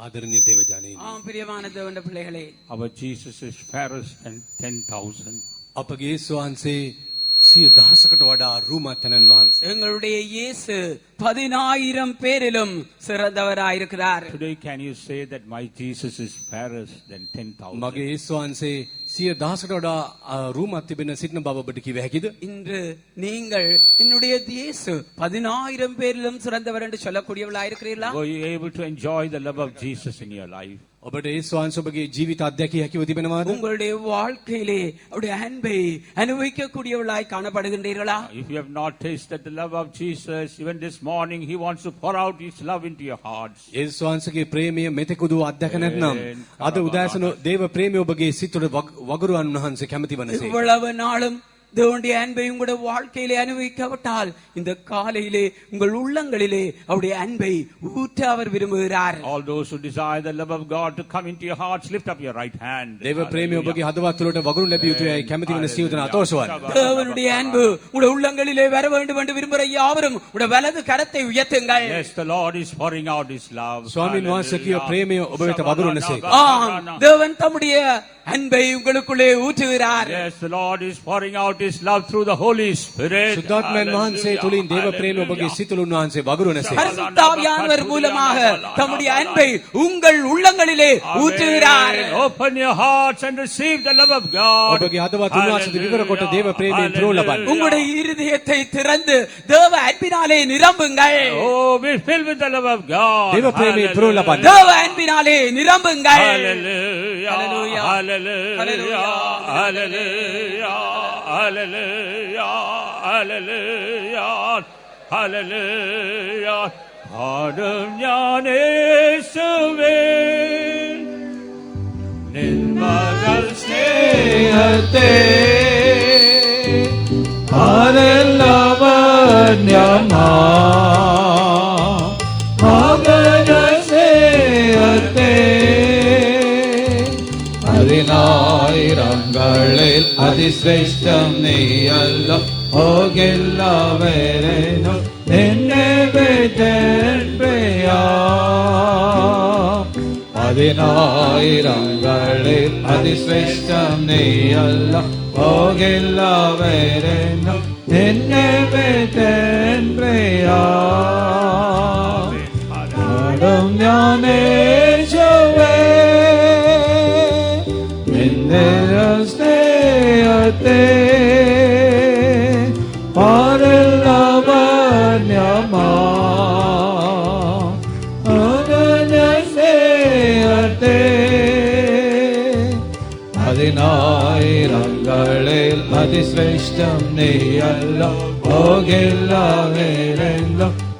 ආදරණීය දේවජනනී பிரியமான தேவனுடைய பிள்ளைகளே, our Jesus is fairer than 10,000. අපගේ යේසුස් වහන්සේ 10000කට වඩා රූමත්තනන් වහන්සේ. எங்களுடைய இயேசு 10,000 பேரிலும் சிறந்தவராயிருக்கிறார். Today can you say that my Jesus is fairer than 10,000? මගේ යේසුස් වහන්සේ 10000කට වඩා රූමත් තිබෙන සිටින බව ඔබට කිව හැකිද? இன்று நீங்கள் என்னுடைய இயேசு 10,000 பேரிலும் சிறந்தவர் என்று சொல்லக்கூடியவர்களாயிருக்கிறீர்களா? Were you able to enjoy the love of Jesus in your life? ඔබට යේසුස් වහන්සේ ඔබගේ ජීවිත අත්දැකිය හැකිව තිබෙනවාද? உங்களுடைய வாழ்க்கையிலே அவருடைய அன்பை அனுபவிக்கக்கூடியவர்களாய் காணப்படுகின்றீர்களா? If you have not tasted the love of Jesus, even this morning he wants to pour out his love into your hearts. යේසුස් වහන්සේගේ ප්‍රේමය මෙතෙකුදු අත්දැක නැත්නම් අද උදෑසන දේව ප්‍රේමය ඔබගේ සිතට වගුරුවන් වහන්සේ කැමති වනසේ. இவ்வளவு நாளும் தேவனுடைய அன்பை உங்களுடைய வாழ்க்கையிலே அனுபவிக்காவிட்டால் இந்த காலையிலே உங்கள் உள்ளங்களிலே அவருடைய அன்பை ஊற்ற அவர் விரும்புகிறார். All those who desire the love of God to come into your hearts, lift up your right hand. දේව ප්‍රේමය ඔබගේ හදවත් තුළට වගුරු ලැබිය යුතුයි කැමති වන සියුතන අතෝසවන්න. தேவனுடைய அன்பு உங்களுடைய உள்ளங்களிலே வர வேண்டும் என்று விரும்புகிற யாவரும் உங்களுடைய வலது கரத்தை உயர்த்துங்கள். Yes, the Lord is pouring out his love. ස්වාමීන් වහන්සේ කිය ප්‍රේමය ඔබ වෙත වගුරුනසේ. ஆம், தேவன் தம்முடைய அன்பை உங்களுக்குள்ளே ஊற்றுகிறார். Yes, the Lord is pouring out his love through the Holy Spirit. සුද්ධාත්මයන් වහන්සේ තුලින් දේව ප්‍රේමය ඔබගේ සිතට උන්වහන්සේ වගුරුනසේ. பரிசுத்த ஆவியானவர் மூலமாக தம்முடைய அன்பை உங்கள் உள்ளங்களிலே ஊற்றுகிறார். Open your hearts and receive the love of God. ඔබගේ හදවත් උන්වහන්සේ විවර කොට දේව ප්‍රේමයෙන් පිරවු ලබන්න. உங்களுடைய இருதயத்தை திறந்து தேவ அன்பினாலே நிரம்புங்கள். Oh, be filled with the love of God. දේව ප්‍රේමයෙන් පිරවු ලබන්න. தேவ அன்பினாலே நிரம்புங்கள். Hallelujah. Hallelujah. Hallelujah. Hallelujah. Hallelujah. Hallelujah. Hallelujah. Hallelujah. പാടും ഞാൻ യേശുവേ നിൻ മകൾ സ്നേഹത്തെ ആരെല്ലാവൻ ഞാൻ മകന സ്നേഹത്തെ അതിനായിരങ്ങളിൽ അതിശ്രേഷ്ഠം നീയല്ലോ ഓകെല്ലാവരെയും നിന്നെ വിട്ടൻ പ്രിയാ അതിനായിരങ്ങളിൽ അതിശ്രേഷ്ഠം നീയല്ലോ ഓകെല്ലാവരെയും നിന്നെ വിട്ടൻ പ്രിയാ പാടും ഞാൻ യേശുവേ നിന്റെ സ്നേഹത്തെ പാരെല്ലാവൻ ഞാൻ സ്നേഹത്തെ അതിനായിരങ്ങളിൽ അതിശ്രേഷ്ഠം നീയല്ലോ ഓകെല്ലാവരെയും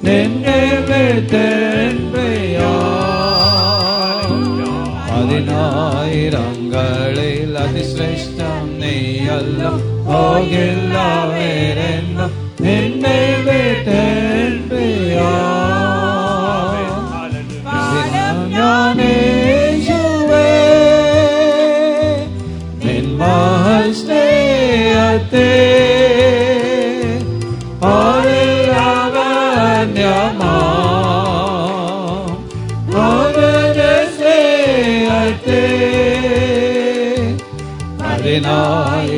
നിന്നെ വിട്ടൻ പ്രിയാ അതിനായിരങ്ങളിൽ അതിശ്രേഷ്ഠം നീയല്ലോ ഓകെല്ലാവരെയും നിന്നെ വിട്ടൻ പ്രിയാ ഞാൻ യേശുവേ നിൻ മഹൽ സ്നേഹത്തെ ആരെല്ലാവൻ ഞാൻ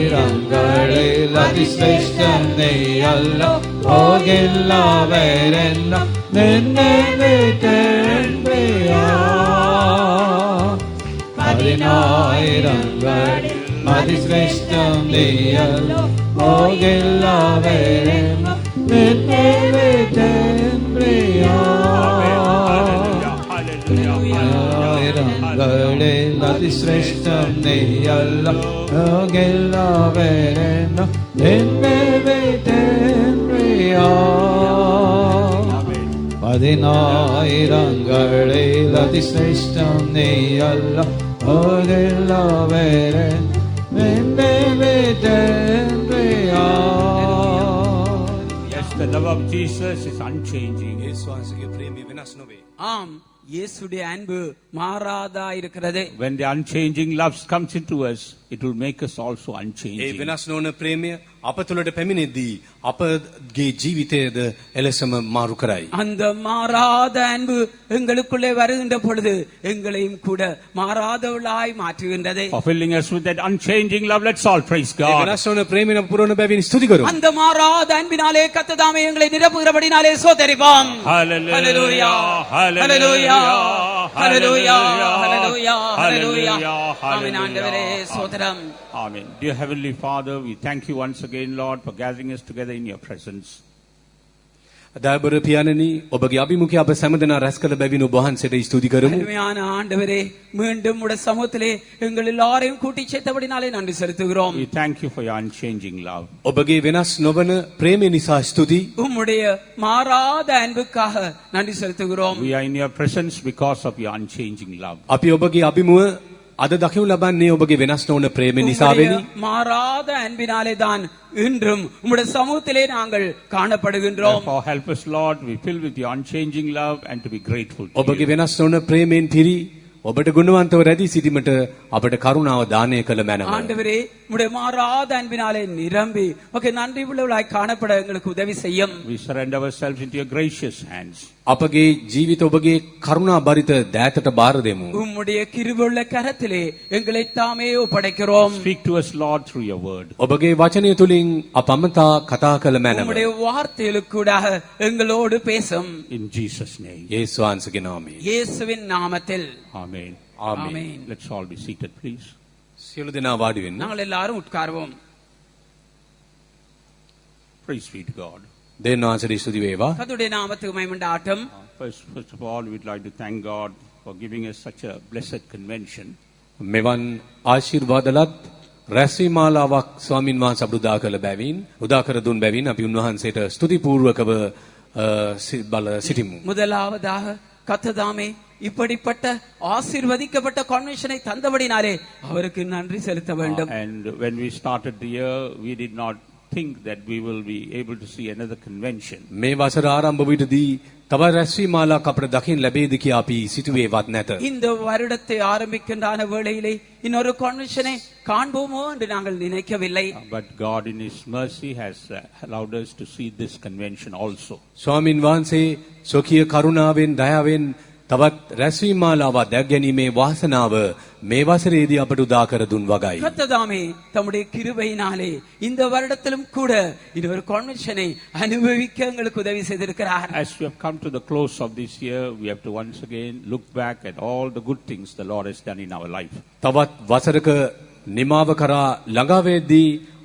അതിനായിരങ്ങളിൽ അതിശ്രേഷ്ഠം നീയല്ലോ ഓകെല്ലാവരെയും നിന്നെ വിട്ടൻ പ്രിയാ അതിനായിരങ്ങളിൽ അതിശ്രേഷ്ഠം നീയല്ലോ ഓകെല്ലാവരെയും നിന്നെ വിട്ടൻ പ്രിയാ ആയിരങ്ങളിൽ അതിശ്രേഷ്ഠം നീയല്ലോ ഓകെല്ലാവരെയും നിന്നെ വിട്ടൻ പ്രിയാ അതിനായിരങ്ങളിൽ അതിശ്രേഷ്ഠം നീയല്ലോ ഓകെല്ലാവരെയും നിന്നെ written Priya. Yes, the love of Jesus is unchanging. යේසුස් වහන්සේගේ ප්‍රේමය වෙනස් නොවේ. ஆம், இயேசுடைய அன்பு மாறாதா இருக்கிறது. When the unchanging love comes into us, it will make us also A unchanging. වෙනස් නොවන ප්‍රේමය අප තුළට පැමිණෙද්දී අපගේ ජීවිතයද එලෙසම මාරු කරයි. அந்த மாறாத அன்பு எங்களுக்குள்ளே வருகின்ற பொழுது எங்களையும் கூட மாறாதவளாய் மாற்றுகின்றது. For filling us with that unchanging love, let's all praise A God. වෙනස් නොවන ප්‍රේමය පුරවන බැවින් ස්තුති කරමු. அந்த மாறாத அன்பினாலே கர்த்தர் தாமே எங்களை நிரப்புகிறபடினாலே சோதரிப்போம். Hallelujah. ஹalleluya ஹalleluya ஹalleluya ஹalleluya ஹalleluya. ஆமென் ஆண்டவரே ஸ்தோத்திரம். Amen. Dear Heavenly Father, we thank you once again, Lord, for gathering us together in your presence. දයාබර පියාණනි ඔබගේ අභිමුඛය අප සෑමදෙනා රැස් කළ බැවින් ඔබ වහන්සේට ස්තුති කරමු. அருமையான ஆண்டவரே, மீண்டும் உடைய சமூகத்திலே எங்கள் எல்லாரையும் கூட்டி சேர்த்தபடினாலே நன்றி செலுத்துகிறோம். We thank you for your unchanging love. ඔබගේ වෙනස් නොවන ප්‍රේමය නිසා ස්තුති. உம்முடைய மாறாத அன்புக்காக நன்றி செலுத்துகிறோம். We are in your presence because of your unchanging love. අපි ඔබගේ අභිමුව අද දකිනු ලබන්නේ ඔබගේ වෙනස් නොවන ප්‍රේමය නිසාවෙනි. உம்முடைய மாறாத அன்பினாலே தான் இன்றும் உம்முடைய சமூகத்திலே நாங்கள் காணப்படுகின்றோம். Therefore, help us, Lord, we fill with your unchanging love and to be grateful to ඔබගේ you. වෙනස් නොවන ප්‍රේමයෙන් පිරි ඔබට ගුණවන්තව රැඳී සිටීමට අපට කරුණාව දානය කළ මැනව. ஆண்டவரே, உம்முடைய மாறாத அன்பினாலே நிரம்பி உமக்கு நன்றி உள்ளவர்களாய் காணப்பட எங்களுக்கு உதவி செய்யும். We surrender ourselves into your gracious hands. අපගේ ජීවිත ඔබගේ කරුණා බරිත දෑතට බාර දෙමු. உம்முடைய கிருபையுள்ள கரத்திலே எங்களை தாமே ஒப்படைக்கிறோம். Speak to us, Lord, through your word. ඔබගේ වචනය තුලින් අප අමතා කතා කළ මැනව. உம்முடைய வார்த்தைகளுக்கூடாக எங்களோடு பேசும். In Jesus' name. යේසුස් වහන්සේගේ නාමයෙන්. இயேசுவின் நாமத்தில் Amen. ආමේන්. Amen. Let's all be seated, please. සියලු දෙනා වාඩි වෙන්න. நாங்கள் எல்லாரும் உட்கார்வோம். Praise be to God. දෙවියන් වහන්සේට ස්තුති වේවා. கர்த்தருடைய நாமத்துக்கு மகிமை உண்டாகட்டும். First of all, we'd like to thank God for giving us such a blessed convention. මෙවන් ආශිර්වාදලත් රැස්වීමාලාවක් ස්වාමින් වහන්සේ අපට උදා කර දුන් බැවින් අපි උන්වහන්සේට ස්තුති පූර්වකව බල සිටිමු. முதலாவதாக கர்த்ததாமே இப்படிப்பட்ட ஆசீர்வதிக்கப்பட்ட கன்வென்ஷனை தந்தபடினாலே அவருக்கு நன்றி செலுத்த வேண்டும். And when we started the year, we did not think that we will be able to see another convention. මේ වසර ආරම්භ විටදී තවත් රැස්වීමාලාවක් අපට දකින්න ලැබෙයිද කියා අපි සිතුවේවත් නැත. இந்த வருடத்தை ஆரம்பிக்கின்றான வேளையிலே இன்னொரு கன்வென்ஷனை காண்போமோ என்று நாங்கள் நினைக்கவில்லை. But God in His mercy has allowed us to see this convention also. ස්වාමින් වහන්සේ සොකිය කරුණාවෙන් දයාවෙන් තවත් රැස්වීමාලාවක් දැක් ගැනීමේ වාසනාව මේ වසරේදී අපට උදා කර දුන් වගයි. கர்த்ததாமே தம்முடைய கிருபையினாலே இந்த வருடத்திலும் கூட இன்னொரு கன்வென்ஷனை அனுபவிக்க எங்களுக்கு உதவி செய்திருக்கிறார். As we have come to the close of this year, we have to once again look back at all the good things the Lord has done in our life. තවත් වසරක නිමාව කරා ළඟා වෙද්දී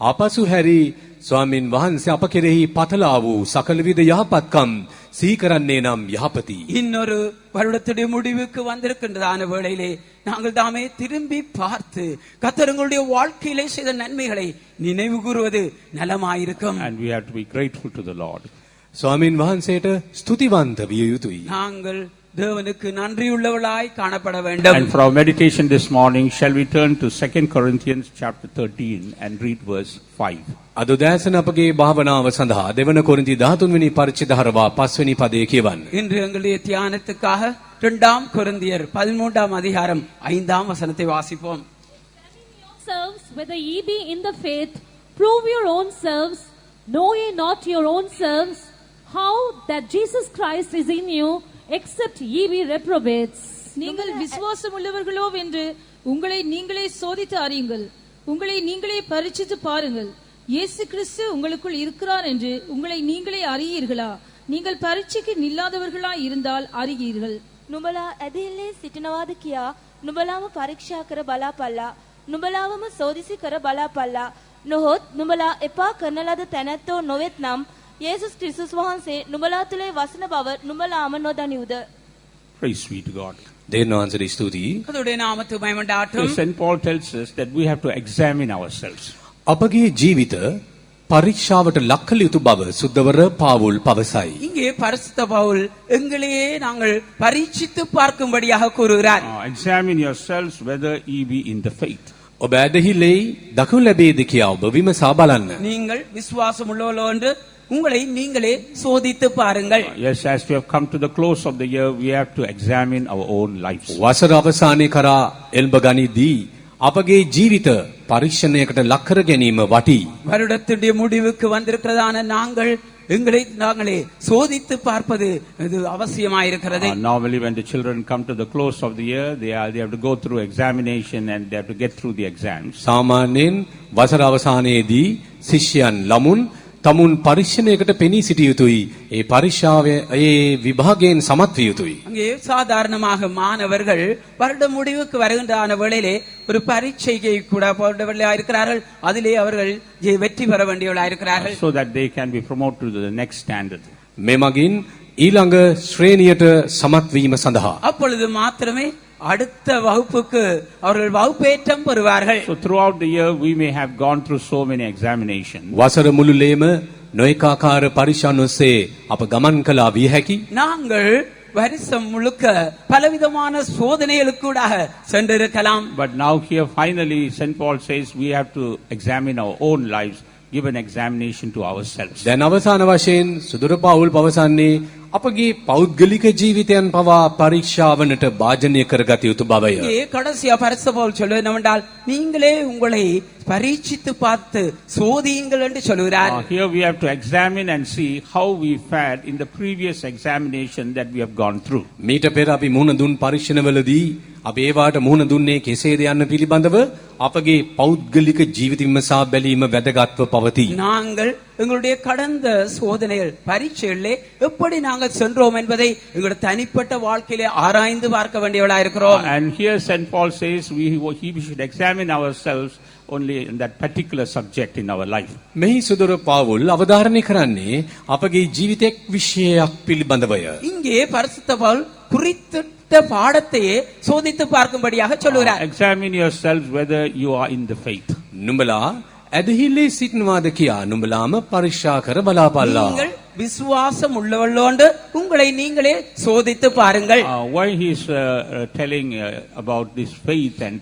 ආපසු හැරි ස්වාමින් වහන්සේ අප කෙරෙහි පතලා වූ සකල විද යහපත්කම් සිහි කරන්නේ නම් යහපති. இன்னொரு வருடத்துடைய முடிவுக்கு வந்திருக்கின்றதான வேளையிலே நாங்கள் தாமே திரும்பி பார்த்து கர்த்தர் எங்களுடைய வாழ்க்கையிலே செய்த நன்மைகளை நினைவு கூறுவது நலமாயிருக்கும். And we have to be grateful to the Lord. ස්වාමින් වහන්සේට ස්තුතිවන්ත විය යුතුයි. நாங்கள் தேவனுக்கு நன்றியுள்ளவர்களாய் காணப்பட வேண்டும். And for our meditation this morning, shall we turn to 2 Corinthians chapter 13 and read verse 5. අද දැසන අපගේ භාවනාව සඳහා දෙවන කොරින්ති 13 වෙනි පරිච්ඡේද හරවා 5 වෙනි පදයේ කියවන්න. இன்று எங்களுடைய தியானத்துக்காக 2 கொரிந்தியர் 13 அதிகாரம் 5 வசனத்தை வாசிப்போம். Yourselves, whether ye be in the faith, prove your own selves, know ye not your own selves, how that Jesus Christ is in you, except ye be reprobates. நீங்கள் விசுவாசம் உள்ளவர்களோ என்று உங்களை நீங்களே சோதித்து அறியுங்கள், உங்களை நீங்களே பரீட்சித்து பாருங்கள். இயேசு கிறிஸ்து உங்களுக்குள் இருக்கிறார் என்று உங்களை நீங்களே அறியீர்களா? நீங்கள் பரீட்சைக்கு நில்லாதவர்களாய் இருந்தால் அறியீர்கள். නුඹලා ඇදහිල්ලේ සිටිනවාද කියා නුඹලාම පරීක්ෂා කර බලාපල්ලා. නුඹලාවම සෝදිසි කර බලාපල්ලා. නොහොත් නුඹලා එපා කරන ලද තැනැත්තෝ නොවෙත් නම් යේසුස් ක්‍රිස්තුස් වහන්සේ නුඹලා තුලේ වසන බව නුඹලාම නොදනිවුද? Praise be to God. දෙවියන් වහන්සේට ස්තුතියි. கர்த்தருடைய நாமத்துக்கு மகிமை உண்டாகட்டும். St. Paul tells us that we have to examine ourselves. අපගේ ජීවිත පරීක්ෂාවට ලක් කළ යුතු බව සුද්ධවර පාවුල් පවසයි. இங்கே பரிசுத்த பவுல் எங்களையே நாங்கள் பரீட்சித்து பார்க்கும்படியாக கூறுகிறார். Examine yourselves whether ye be in the faith. ඔබ ඇදහිල්ලේ දකුණු ලැබේද කියා ඔබ විමසා බලන්න. நீங்கள் விசுவாசம் உள்ளவர்களோ என்று உங்களை நீங்களே சோதித்து பாருங்கள். Yes, as we have come to the close of the year, we have to examine our own lives. වසර අවසානයේ කරා එල්බ ගනිද්දී අපගේ ජීවිත පරීක්ෂණයකට ලක් කර ගැනීම වටී. வருடத்துடைய முடிவுக்கு வந்திருக்கிறதான நாங்கள் எங்களை நாங்களே சோதித்து பார்ப்பது இது அவசியமாயிருக்கிறது. Normally when the children come to the close of the year, they have to go through examination and they have to get through the exams. සාමාන්‍යයෙන් වසර අවසානයේදී ශිෂ්‍යයන් ළමුන් තමුන් පරීක්ෂණයකට පෙනී සිටිය යුතුයි. ඒ පරීක්ෂාවේ ඒ විභාගයෙන් සමත් විය යුතුයි. அங்கே சாதாரணமாக மாணவர்கள் வருட முடிவுக்கு வருகின்ற வேளையிலே ஒரு பரீட்சைக்கு கூட போடவர்களாக இருக்கிறார்கள். அதிலே அவர்கள் வெற்றி பெற வேண்டியவர்களாக இருக்கிறார்கள். So that they can be promoted to the next standard. මේ මගින් ඊළඟ ශ්‍රේණියට සමත් වීම සඳහා அப்பொழுது மாத்திரமே அடுத்த வகுப்புக்கு அவர்கள் வகுப்பேற்றம் பெறுவார்கள். So throughout the year we may have gone through so many examinations. වසර මුළුල්ලේම නොයෙක් ආකාර පරීක්ෂාන් ඔස්සේ අප ගමන් කළා විය හැකි. நாங்கள் வருஷம் முழுக்க பலவிதமான சோதனைகளுக்கூடாக சென்றிருக்கலாம். But now here finally St. Paul says we have to examine our own lives, give an examination to ourselves. දැන් අවසාන වශයෙන් සුදුර පවුල් පවසන්නේ අපගේ පෞද්ගලික ජීවිතයන් පවා පරීක්ෂාවනට භාජනය කරගත යුතු බවය. இங்கே கடைசியா பரிசுத்த பவுல் சொல்வது என்னவென்றால் நீங்களே உங்களை பரீட்சித்து பார்த்து சோதியுங்கள் என்று சொல்கிறார். Here we have to examine and see how we fared in the previous examination that we have gone through. මීට පෙර අපි මුහුණ දුන් පරීක්ෂණවලදී අපි ඒවාට මුහුණ දුන්නේ කෙසේද යන්න පිළිබඳව අපගේ පෞද්ගලික ජීවිත විමසා බැලීම වැදගත්ව පවතී. நாங்கள் எங்களுடைய கடந்த சோதனைகள் பரீட்சைகளிலே எப்படி நாங்கள் சென்றோம் என்பதை எங்களுடைய தனிப்பட்ட வாழ்க்கையிலே ஆராய்ந்து பார்க்க வேண்டியவளா இருக்கிறோம். And here St. Paul says we should examine ourselves only in that particular subject in our life. මෙහි සුදුර පවුල් අවධාරණය කරන්නේ අපගේ ජීවිතයක් විශේෂයක් පිළිබඳවය. இங்கே பரிசுத்த பவுல் குறித்த பாடத்தையே சோதித்து பார்க்கும்படியாக சொல்லுகிறார். Examine yourselves whether you are in the faith. නුඹලා ඇදහිල්ලේ සිටිනවාද කියා නුඹලාම පරීක්ෂා කර බලාපල්ලා. நீங்கள் விசுவாசம் உள்ளவர்களோடு உங்களை நீங்களே சோதித்து பாருங்கள். Why he is telling about this faith and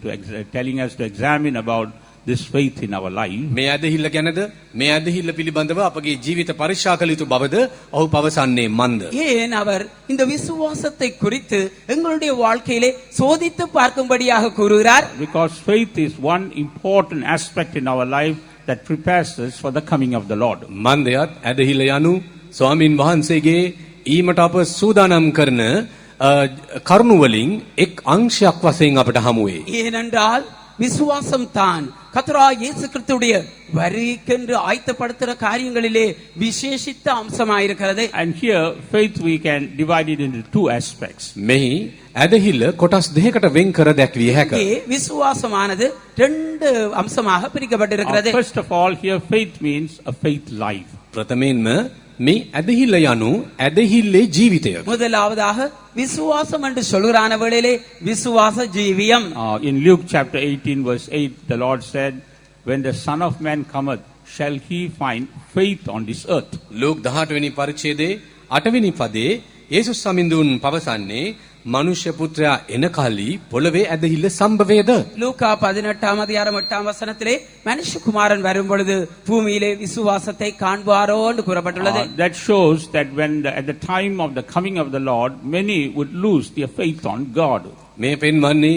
telling us to examine about this faith in our life. මේ ඇදහිල්ල ගැනද මේ ඇදහිල්ල පිළිබඳව අපගේ ජීවිත පරීක්ෂා කළ යුතු බවද ඔහු පවසන්නේ මන්ද. ஏன் அவர் இந்த விசுவாசத்தை குறித்து எங்களுடைய வாழ்க்கையிலே சோதித்து பார்க்கும்படியாக கூறுகிறார்? Because faith is one important aspect in our life that prepares us for the coming of the Lord. මන්දයත් ඇදහිල්ල යනු ස්වාමින් වහන්සේගේ ඊමට අප සූදානම් කරන කරුණු වලින් එක් අංශයක් වශයෙන් අපට හමු වේ. ஏனென்றால் விசுவாசம் தான் கர்த்தராகிய இயேசு கிறிஸ்துவுடைய வருகைக்கென்று ஆயத்தப்படுத்துகிற காரியங்களிலே விசேஷித்த அம்சமாயிருக்கிறது. And here faith we can divide it into two aspects. මෙහි ඇදහිල්ල කොටස් දෙකකට වෙන් කර දැක්විය හැක. இங்கே விசுவாசமானது ரெண்டு அம்சமாக பிரிக்கப்பட்டிருக்கிறது. First of all, here faith means a faith life. ප්‍රථමයෙන්ම මේ ඇදහිල්ල යනු ඇදහිල්ලේ ජීවිතය. முதலாவதாக விசுவாசம் என்று சொல்கிறான வேளையிலே விசுவாச ஜீவியம். In Luke chapter 18 verse 8, the Lord said, when the Son of Man cometh, shall he find faith on this earth? Luke 18 වෙනි පරිච්ඡේදයේ 8 වෙනි පදේ යේසුස් සමිඳුන් පවසන්නේ මනුෂ්‍ය පුත්‍රයා එන කලී පොළවේ ඇදහිල්ල සම්භවයේද? லூக்கா 18ஆம் அதிகாரம் 8ஆம் வசனத்திலே மனுஷகுமாரன் வரும் பொழுது பூமியிலே விசுவாசத்தை காண்பாரோ என்று கூறப்பட்டுள்ளது. That shows that at the time of the coming of the Lord, many would lose their faith on God. මේ පෙන්වන්නේ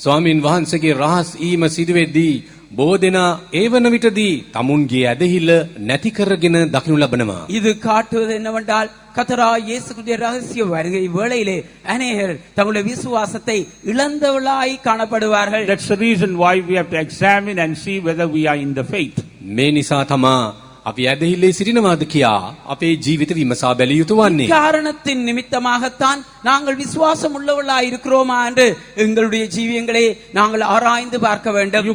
ස්වාමින් වහන්සේගේ රහස් ඊම සිදුවෙද්දී බොහෝ දෙනා ඒ වන විටදී තමුන්ගේ ඇදහිල්ල නැති කරගෙන දකින්න ලබනවා. இது காட்டுவது என்னவென்றால் கர்த்தராகிய இயேசு கிறிஸ்துவின் ரகசிய வருகை வேளையிலே அநேகர் தங்களுடைய விசுவாசத்தை இழந்தவர்களாய் காணப்படுவார்கள். That's the reason why we have to examine and see whether we are in the faith. මේ නිසා තමා අපි ඇදහිල්ලේ සිටිනවාද කියා අපේ ජීවිත විමසා බැලිය යුතු වන්නේ. காரணத்தின் நிமித்தமாகத்தான் நாங்கள் விசுவாசம் உள்ளவர்களாய் இருக்கிறோமா என்று எங்களுடைய ஜீவியங்களை நாங்கள் ஆராய்ந்து பார்க்க வேண்டும்.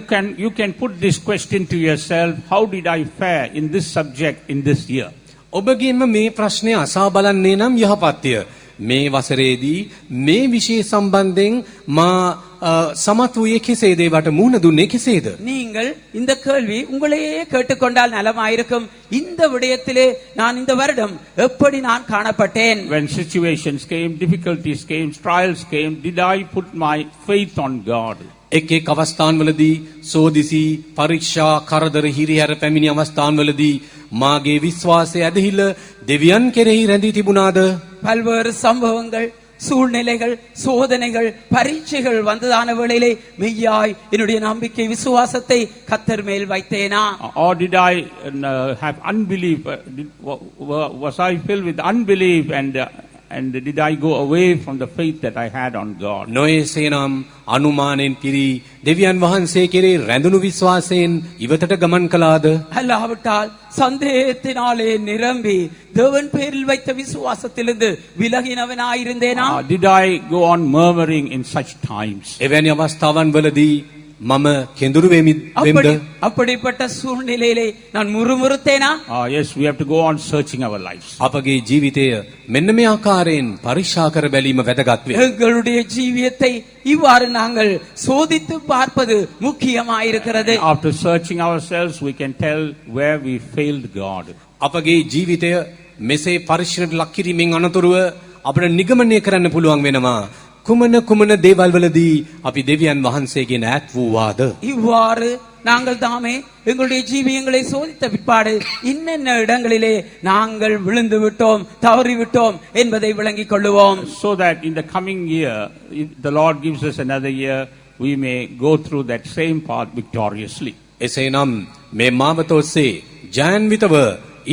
You can put this question to yourself, how did I fare in this subject in this year? ඔබගේම මේ ප්‍රශ්නය අසා බලන්නේ නම් යහපත්ය. මේ වසරේදී මේ විෂය සම්බන්ධයෙන් මා සමත් වූයේ කෙසේද? ඒවට මුහුණ දුන්නේ කෙසේද? நீங்கள் இந்த கேள்வி உங்களையே கேட்டுக்கொண்டால் நலமாயிருக்கும். இந்த விடயத்திலே நான் இந்த வருடம் எப்படி நான் காணப்பட்டேன்? When situations came, difficulties came, trials came, did I put my faith on God? එක් එක් අවස්ථාන්වලදී සෝදිසි පරීක්ෂා කරදර හිරිහැර පැමිණි අවස්ථාන්වලදී මාගේ විශ්වාසය ඇදහිල්ල දෙවියන් කෙරෙහි රැඳී තිබුණාද? பல்வேறு சம்பவங்கள், சூழ்நிலைகள், சோதனைகள், பரீட்சைகள் வந்ததான வேளையிலே மெய்யாய் என்னுடைய நம்பிக்கை விசுவாசத்தை கர்த்தர் மேல் வைத்தேனா? Or did I have unbelief? Was I filled with unbelief and did I go away from the faith that I had on God? නොයසේනම් අනුමානෙන් පිරි දෙවියන් වහන්සේ කෙරෙහි රැඳුණු විශ්වාසයෙන් ඉවතට ගමන් කළාද? அல்லாவிட்டால் சந்தேகத்தினாலே நிரம்பி தேவன் பேரில் வைத்த விசுவாசத்திலிருந்து விலகினவனாயிருந்தேனா? Did I go on murmuring in such times? එවැනි අවස්ථාවන් වලදී මම කෙඳුරු වෙමිද? அப்படிப்பட்ட சூழ்நிலையிலே நான் முறுமுறுத்தேனா? Yes, we have to go on searching our lives. අපගේ ජීවිතය මෙන්න මේ ආකාරයෙන් පරික්ෂා කර බැලීම වැදගත් වේ. எங்களுடைய ஜீவியத்தை இவ்வாறு நாங்கள் சோதித்து பார்ப்பது முக்கியமாயிருக்கிறது. After searching ourselves, we can tell where we failed God. අපගේ ජීවිතය මෙසේ පරික්ෂණයට ලක් කිරීමෙන් අනතුරුව අපිට නිගමනය කරන්න පුළුවන් වෙනවා කුමන දේවල් වලදී අපි දෙවියන් වහන්සේගෙන් ඈත් වූවාද? இவ்வாறு நாங்கள் தாமே எங்களுடைய ஜீவியங்களை சோதித்த பிற்பாடு இன்னென்ன இடங்களிலே நாங்கள் விழுந்து விட்டோம், தவறி விட்டோம் என்பதை விளங்கிக் கொள்ளுவோம். So that in the coming year, if the Lord gives us another year, we may go through that same path victoriously. එසේනම් මේ මාවත ඔස්සේ ජයන්විතව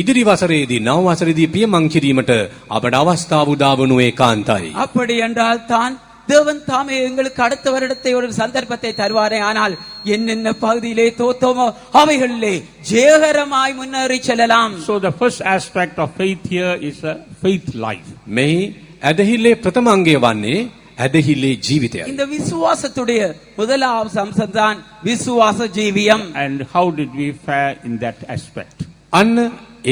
ඉදිරි වසරේදී නව වසරේදී පියමං කිරීමට අපට අවස්ථාව උදා වනු ඒකාන්තයි. அப்படி என்றால் தான் தேவன் தாமே எங்களுக்கு அடுத்த வருடத்தை ஒரு சந்தர்ப்பத்தை தருவாரே. ஆனால் என்னென்ன பகுதியிலே தோத்தோமோ அவைகளிலே ஜெயகரமாய் முன்னேறி செல்லலாம். So the first aspect of faith here is a faith life. මෙහි ඇදහිල්ලේ ප්‍රථම අංගය වන්නේ ඇදහිල්ලේ ජීවිතයයි. இந்த விசுவாசத்துடைய முதலாவது அம்சம் தான் விசுவாச ஜீவியம். And how did we fare in that aspect? අන්න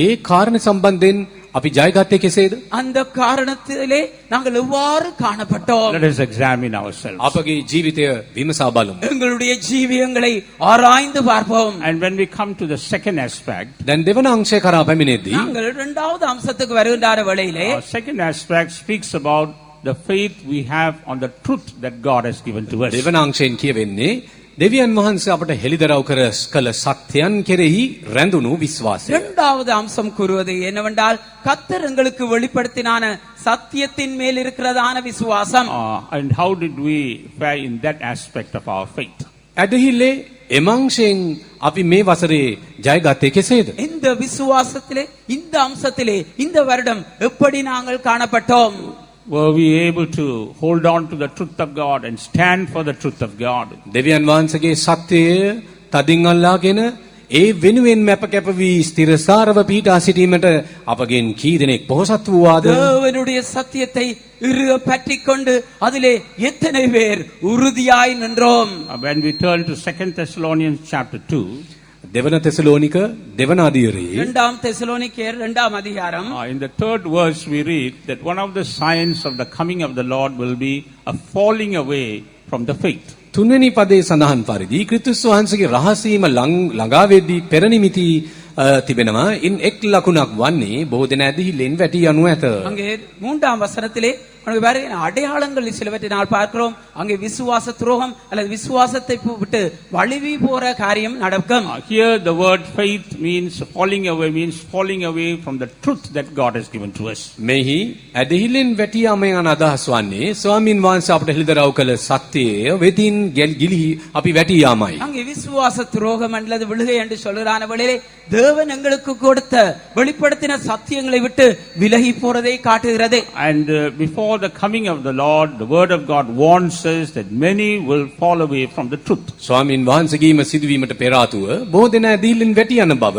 ඒ කාරණේ සම්බන්ධයෙන් අපි ජයගත්තේ කෙසේද? அந்த காரணத்திலே நாங்கள் எவ்வாறு காணப்பட்டோம்? Let us examine ourselves. අපගේ ජීවිතය විමසා බලමු. எங்களுடைய ஜீவியங்களை ஆராய்ந்து பார்ப்போம். And when we come to the second aspect, දැන් දෙවන අංශය කරා පැමිණෙද්දී நாங்கள் இரண்டாவது அம்சத்துக்கு வருகின்ற வேளையிலே our second aspect speaks about the faith we have on the truth that God has given to us. දෙවන අංශයෙන් කියවෙන්නේ දෙවියන් වහන්සේ අපට හෙළිදරව් කළ සත්‍යයන් කෙරෙහි රැඳුණු විශ්වාසය. இரண்டாவது அம்சம் கூறுவது என்னவென்றால் கர்த்தர் எங்களுக்கு வெளிப்படுத்தினான சத்தியத்தின் மேல் இருக்கிறதான விசுவாசம். And how did we fare in that aspect of our faith? ඇදහිල්ලේ එමංශයෙන් අපි මේ වසරේ ජයගත්තේ කෙසේද? இந்த விசுவாசத்திலே, இந்த அம்சத்திலே இந்த வருடம் எப்படி நாங்கள் காணப்பட்டோம்? Were we able to hold on to the truth of God and stand for the truth of God? දෙවියන් වහන්සේගේ සත්‍යය තදින් අල්ලාගෙන ඒ වෙනුවෙන් මැප කැප වී ස්ථිරසාරව පීඩා සිටීමට අපගෙන් කී දෙනෙක් පොහොසත් වූවාද? தேவனுடைய சத்தியத்தை இறுக பற்றிக் கொண்டு அதிலே எத்தனை பேர் உறுதியாய் நின்றோம்? When we turn to 2 Thessalonians chapter 2, දෙවන තෙසලෝනික දෙවන අධියරේ இரண்டாம் தெசலோனிக்கேயர் இரண்டாம் அதிகாரம் in the third verse we read that one of the signs of the coming of the Lord will be a falling away from the faith. තුන්වෙනි පදයේ සඳහන් පරිදි ක්‍රිස්තුස් වහන්සේගේ රහසීම ළඟා වෙද්දී පෙරනිමිති තිබෙනවා. ඉන් එක් ලකුණක් වන්නේ බොහෝ දෙනා ඇදහිල්ලෙන් වැටි යනු ඇත. அங்கே மூன்றாம் வசனத்திலே உனக்கு வேற அடையாளங்கள் சிலவற்றை நான் பார்க்கிறோம். அங்கே விசுவாச துரோகம் அல்லது விசுவாசத்தை விட்டு வழுவி போற காரியம் நடக்கும். Here the word faith means falling away from the truth that God has given to us. මෙහි ඇදහිල්ලෙන් වැටි යාම යන අදහස් වන්නේ ස්වාමින් වහන්සේ අපට හෙළිදරව් කළ සත්‍යය වෙතින් ගිලිහි අපි වැටි යාමයි. அங்கே விசுவாச துரோகம் அல்லது விழுகை என்று சொல்லுறான வேளையிலே தேவன் எங்களுக்கு கொடுத்த வெளிப்படுத்தின சத்தியங்களை விட்டு விலகி போறதை காட்டுகிறது. And before the coming of the Lord, the word of God warns us that many will fall away from the truth. ස්වාමින් වහන්සේගේම සිදුවීමට පෙර ආතුව බොහෝ දෙනා ඇදහිල්ලෙන් වැටි යන බව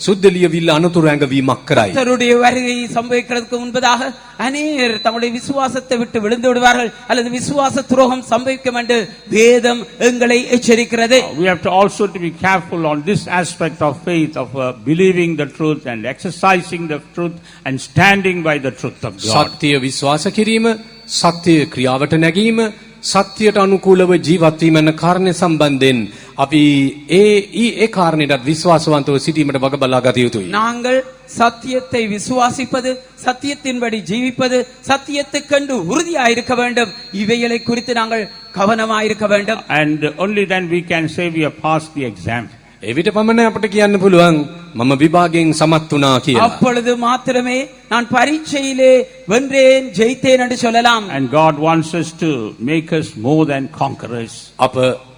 සුද්ධ ලියවිල්ල අනුතුරු ඇඟවීමක් කරයි. கர்த்தருடைய வருகை சம்பவிக்கிறதுக்கு முன்பதாக அநேகர் தங்களுடைய விசுவாசத்தை விட்டு விழுந்து விடுவார்கள் அல்லது விசுவாச துரோகம் சம்பவிக்கும் என்று வேதம் எங்களை எச்சரிக்கிறது. We have to also to be careful on this aspect of faith of believing the truth and exercising the truth and standing by the truth of God. සත්‍ය විශ්වාස කිරීම, සත්‍ය ක්‍රියාවට නැගීම, සත්‍යයට අනුකූලව ජීවත් වීම යන කාරණේ සම්බන්ධයෙන් අපි ඒ කාරණේට විශ්වාසවන්තව සිටීමට වග බලා ගත යුතුයි. நாங்கள் சத்தியத்தை விசுவாசிப்பது சத்தியத்தின்படி ஜீவிப்பது சத்தியத்தை கண்டு உறுதியாயிருக்க வேண்டும். இவைகளை குறித்து நாங்கள் கவனமாயிருக்க வேண்டும். And only then we can say we have passed the exam. එවිට පමණ අපට කියන්න පුළුවන් මම විභාගයෙන් සමත් වුණා කියලා. அப்பொழுது மாத்திரமே நான் பரீட்சையிலே வென்றேன் ஜெயித்தேன் என்று சொல்லலாம். And God wants us to make us more than conquerors. අප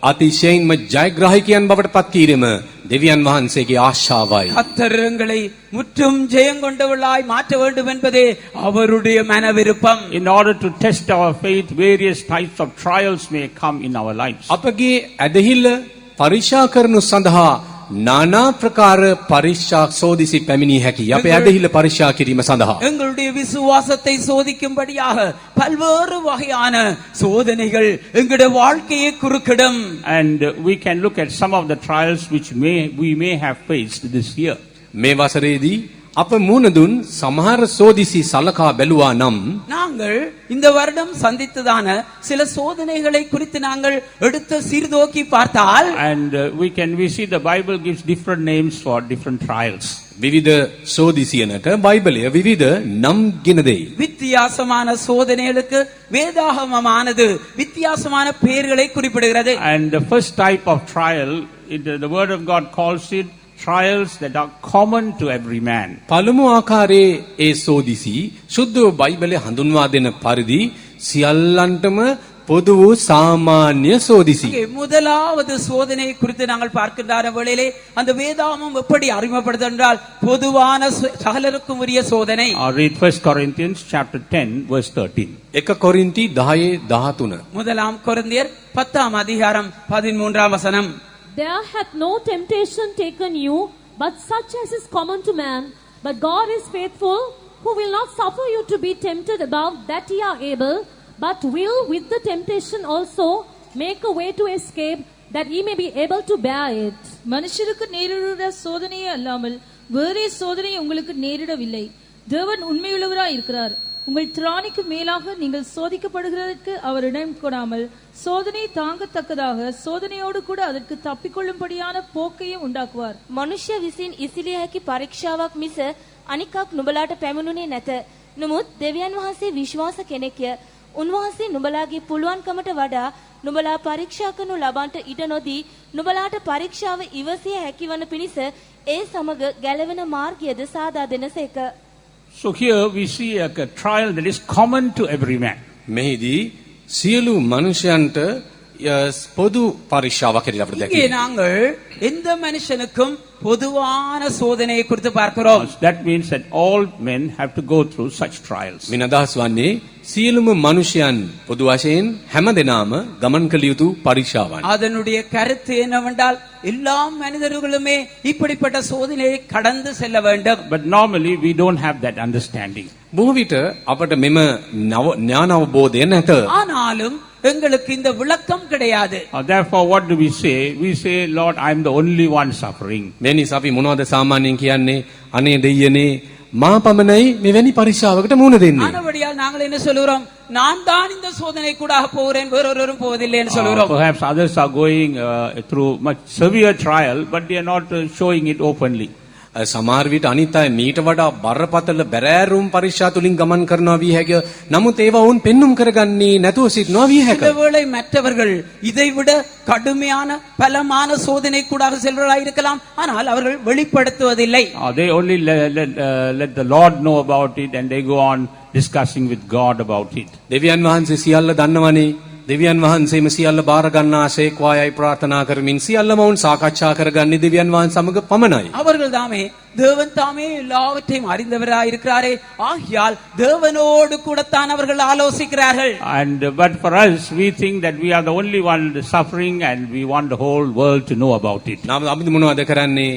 අතිශයින්ම ජයග්‍රාහකයන් බවට පත් කිරීම දෙවියන් වහන්සේගේ ආශාවයි. கர்த்தரங்களை முற்றும் ஜெயங்கொண்டவர்களாய் மாற்ற வேண்டும் என்பதே அவருடைய மனவிருப்பம். In order to test our faith, various types of trials may come in our lives. අපගේ ඇදහිල්ල පරීක්ෂා කරනු සඳහා නානා ප්‍රකාර පරීක්ෂා සෝදිසි පැමිණිය හැකි. අපේ ඇදහිල්ල පරීක්ෂා කිරීම සඳහා எங்களுடைய விசுவாசத்தை சோதிக்கும்படியாக பல்வேறு வகையான சோதனைகள் எங்களுடைய வாழ்க்கையை குறுக்கிடும். And we can look at some of the trials which we may have faced this year. මේ වසරේදී අප මුණ දුන් සමහර සෝදිසි සලකා බැලුවා නම් நாங்கள் இந்த வருடம் சந்தித்ததான சில சோதனைகளை குறித்து நாங்கள் எடுத்து சீர்தூக்கி பார்த்தால் And we see the Bible gives different names for different trials. විවිධ සෝදිසියනට බයිබලය විවිධ නම් ගෙන දෙයි. வித்தியாசமான சோதனைகளுக்கு வேதாகமமானது வித்தியாசமான பெயர்களை குறிப்பிடுகிறது. And the first type of trial, the word of God calls it trials that are common to every man. පළමු ආකාරයේ ඒ සෝදිසි සුද්ධ බයිබලයේ හඳුන්වා දෙන පරිදි සියල්ලන්ටම பொது சாமானிய சோதிசி. முதலாவது சோதனை குறித்து நாங்கள் பார்க்கின்ற வேளையிலே அந்த வேதாகமம் எப்படி அறிமுகப்படுத்துகிறது என்றால் பொதுவான சகலருக்கும் உரிய சோதனை. Read 1 Corinthians chapter 10 verse 13. 1 கொரிந்தி 10:13. முதலாம் கொரிந்தியர் 10ஆம் அதிகாரம் 13ஆம் வசனம். There hath no temptation taken you, but such as is common to man. But God is faithful, who will not suffer you to be tempted above that ye are able, but will with the temptation also make a way to escape, that ye may be able to bear it. மனுஷருக்கு நேரிடுகிற சோதனையே அல்லாமல் வேறே சோதனை உங்களுக்கு நேரிடவில்லை. தேவன் உண்மையுள்ளவராய் இருக்கிறார். உங்கள் திராணிக்கு மேலாக நீங்கள் சோதிக்கப்படுகிறதற்கு அவர் இடம் கொடாமல் சோதனை தாங்கத்தக்கதாக சோதனையோடு கூட அதற்கு தப்பிக்கொள்ளும்படியான போக்கையும் உண்டாக்குவார். මනුෂ්‍ය විසින් ඉසිලිය හැකි පරීක්ෂාවක් මිස අනිකක් නුඹලාට පැමිණුනේ නැත. නමුත් දෙවියන් වහන්සේ විශ්වාස කෙනෙක්ය. උන්වහන්සේ නුඹලාගේ පුළුවන්කමට වඩා නුඹලා පරීක්ෂා කරනු ලබන්ට ඉඩ නොදී නුඹලාට පරීක්ෂාව ඉවසිය හැකි වන පිණිස ඒ සමග ගැලවෙන මාර්ගයද සාදා දෙනසේක. So here we see a trial that is common to every man. මෙහිදී සියලු මනුෂ්‍යයන්ට பொது පරීක්ෂාවක් හැටියට අපිට இங்கே දැක්කේ. நாங்கள் எந்த மனுஷனுக்கும் பொதுவான சோதனையை குறித்து பார்க்கிறோம். That means that all men have to go through such trials. මින් අදහස් වන්නේ සියලුම මනුෂ්‍යයන් පොදු වශයෙන් හැමදෙනාම ගමන් කළ යුතු පරීක්ෂාවන්. அதனுடைய கருத்து என்னவென்றால் எல்லா மனிதர்களுமே இப்படிப்பட்ட சோதனையை கடந்து செல்ல வேண்டும். But normally we don't have that understanding. බොහෝ විට අපට මෙම ඥාන අවබෝධය නැත. ஆனாலும் எங்களுக்கு இந்த விளக்கம் கிடையாது. Therefore what do we say? We say, Lord, I am the only one suffering. මේ නිසා අපි මොනවද සාමාන්‍යයෙන් කියන්නේ? අනේ දෙයියනේ මා පමණයි මෙවැනි පරීක්ෂාවකට මුහුණ දෙන්නේ. ஆனபடியால் நாங்கள் என்ன சொல்கிறோம்? நான் தான் இந்த சோதனை கூட போகிறேன், வேறொருவரும் போவதில்லை என்று சொல்கிறோம். Perhaps others are going through much severe trial, but they are not showing it openly. සමහර විට අනිත් අය මීට වඩා බරපතල බැරෑරුම් පරීක්ෂා තුලින් ගමන් කරනවා විය හැකිය. නමුත් ඒවා වුන් පෙන්눔 කරගන්නේ නැතුව සිටනවා විය හැකිය. ஒருவேளை மற்றவர்கள் இதைவிட கடுமையான பலமான சோதனை கூட செல்வர்களாக இருக்கலாம், ஆனால் அவர்கள் வெளிப்படுத்துவதில்லை. They only let the Lord know about it and they go on discussing with God about it. දෙවියන් වහන්සේ සියල්ල දන්නවනේ. දෙවියන් වහන්සේම සියල්ල බාර ගන්නා සේක්වායයි ප්‍රාර්ථනා කරමින් සියල්ලම වුන් සාකච්ඡා කරගන්නේ දෙවියන් වහන්සේ සමග පමණයි. அவர்கள் தாமே தேவன் தாமே எல்லாவற்றையும் அறிந்தவராய் இருக்கிறாரே, ஆகையால் தேவனோடு கூடத்தான் அவர்கள் ஆலோசிக்கிறார்கள். But for us, we think that we are the only one suffering and we want the whole world to know about it. நாம் අපි මොනවද කරන්නේ?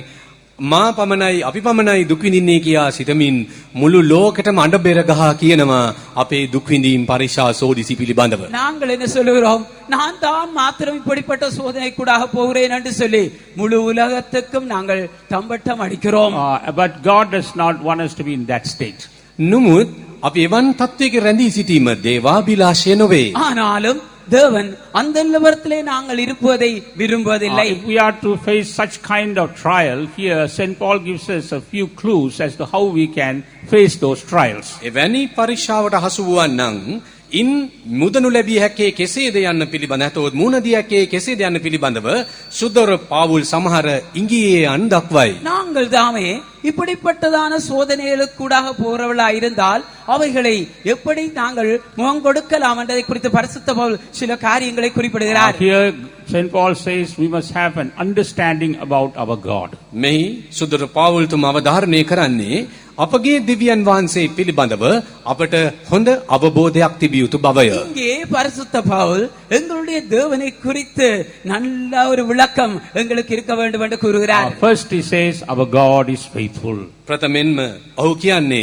මා පමණයි අපි පමණයි දුක් විඳින්නේ කියා සිතමින් මුළු ලෝකෙටම අඬ බෙර ගහා කියනවා අපේ දුක් විඳීම් පරීක්ෂා සෝදිසි පිළිබඳව. நாங்கள் என்ன சொல்லுகிறோம்? நான் தான் மாத்திரம் இப்படிப்பட்ட சோதனை கூட போகிறேன் என்று சொல்லி முழு உலகத்துக்கும் நாங்கள் தம்பட்டம் அடிக்கிறோம். But God does not want us to be in that state. නමුත් අපි එවන් තත්වයක රැඳී සිටීම දේවාභිලාෂය නොවේ. ஆனாலும் தேவன் அந்த நிலவரத்திலே நாங்கள் இருப்பதை விரும்புவதில்லை. If we are to face such kind of trial, here St. Paul gives us a few clues as to how we can face those trials. එවැනි පරීක්ෂාවට හසු වුවන් නම් ඉන් මුදනු ලැබිය හැක්කේ කෙසේද යන්න පිළිබඳ නැතොත් මුණ දිය හැක්කේ කෙසේද යන්න පිළිබඳව සුදොර පාවුල් සමහර ඉංගියයන් දක්වයි. நாங்கள் தாமே இப்படிப்பட்டதான சோதனைகளுக்கூடாக போறவளா இருந்தால் அவைகளை எப்படி நாங்கள் முகம் கொடுக்கலாம் என்பதை குறித்து பரிசுத்த பவுல் சில காரியங்களை குறிப்பிடுகிறார். Here St. Paul says we must have an understanding about our God. මෙහි සුදොර පාවුල් තුමා අවධාරණය කරන්නේ අපගේ දෙවියන් වහන්සේ පිළිබඳව අපට හොඳ අවබෝධයක් තිබිය යුතු බවය. இங்கே பரிசுத்த பவுல் எங்களுடைய தேவனை குறித்து நல்ல ஒரு விளக்கம் எங்களுக்கு இருக்க வேண்டும் என்று கூறுகிறார். First he says our God is faithful. ප්‍රථමයෙන්ම ඔහු කියන්නේ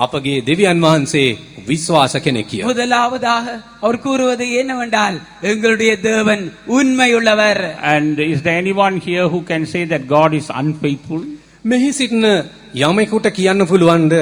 අපගේ දෙවියන් වහන්සේ විශ්වාස කෙනෙක් කිය. முதலாவதாக அவர் கூறுவது என்னவென்றால் எங்களுடைய தேவன் உண்மையுள்ளவர். And is there anyone here who can say that God is unfaithful? මෙහි සිටින යමෙකුට කියන්න පුළුවන්ද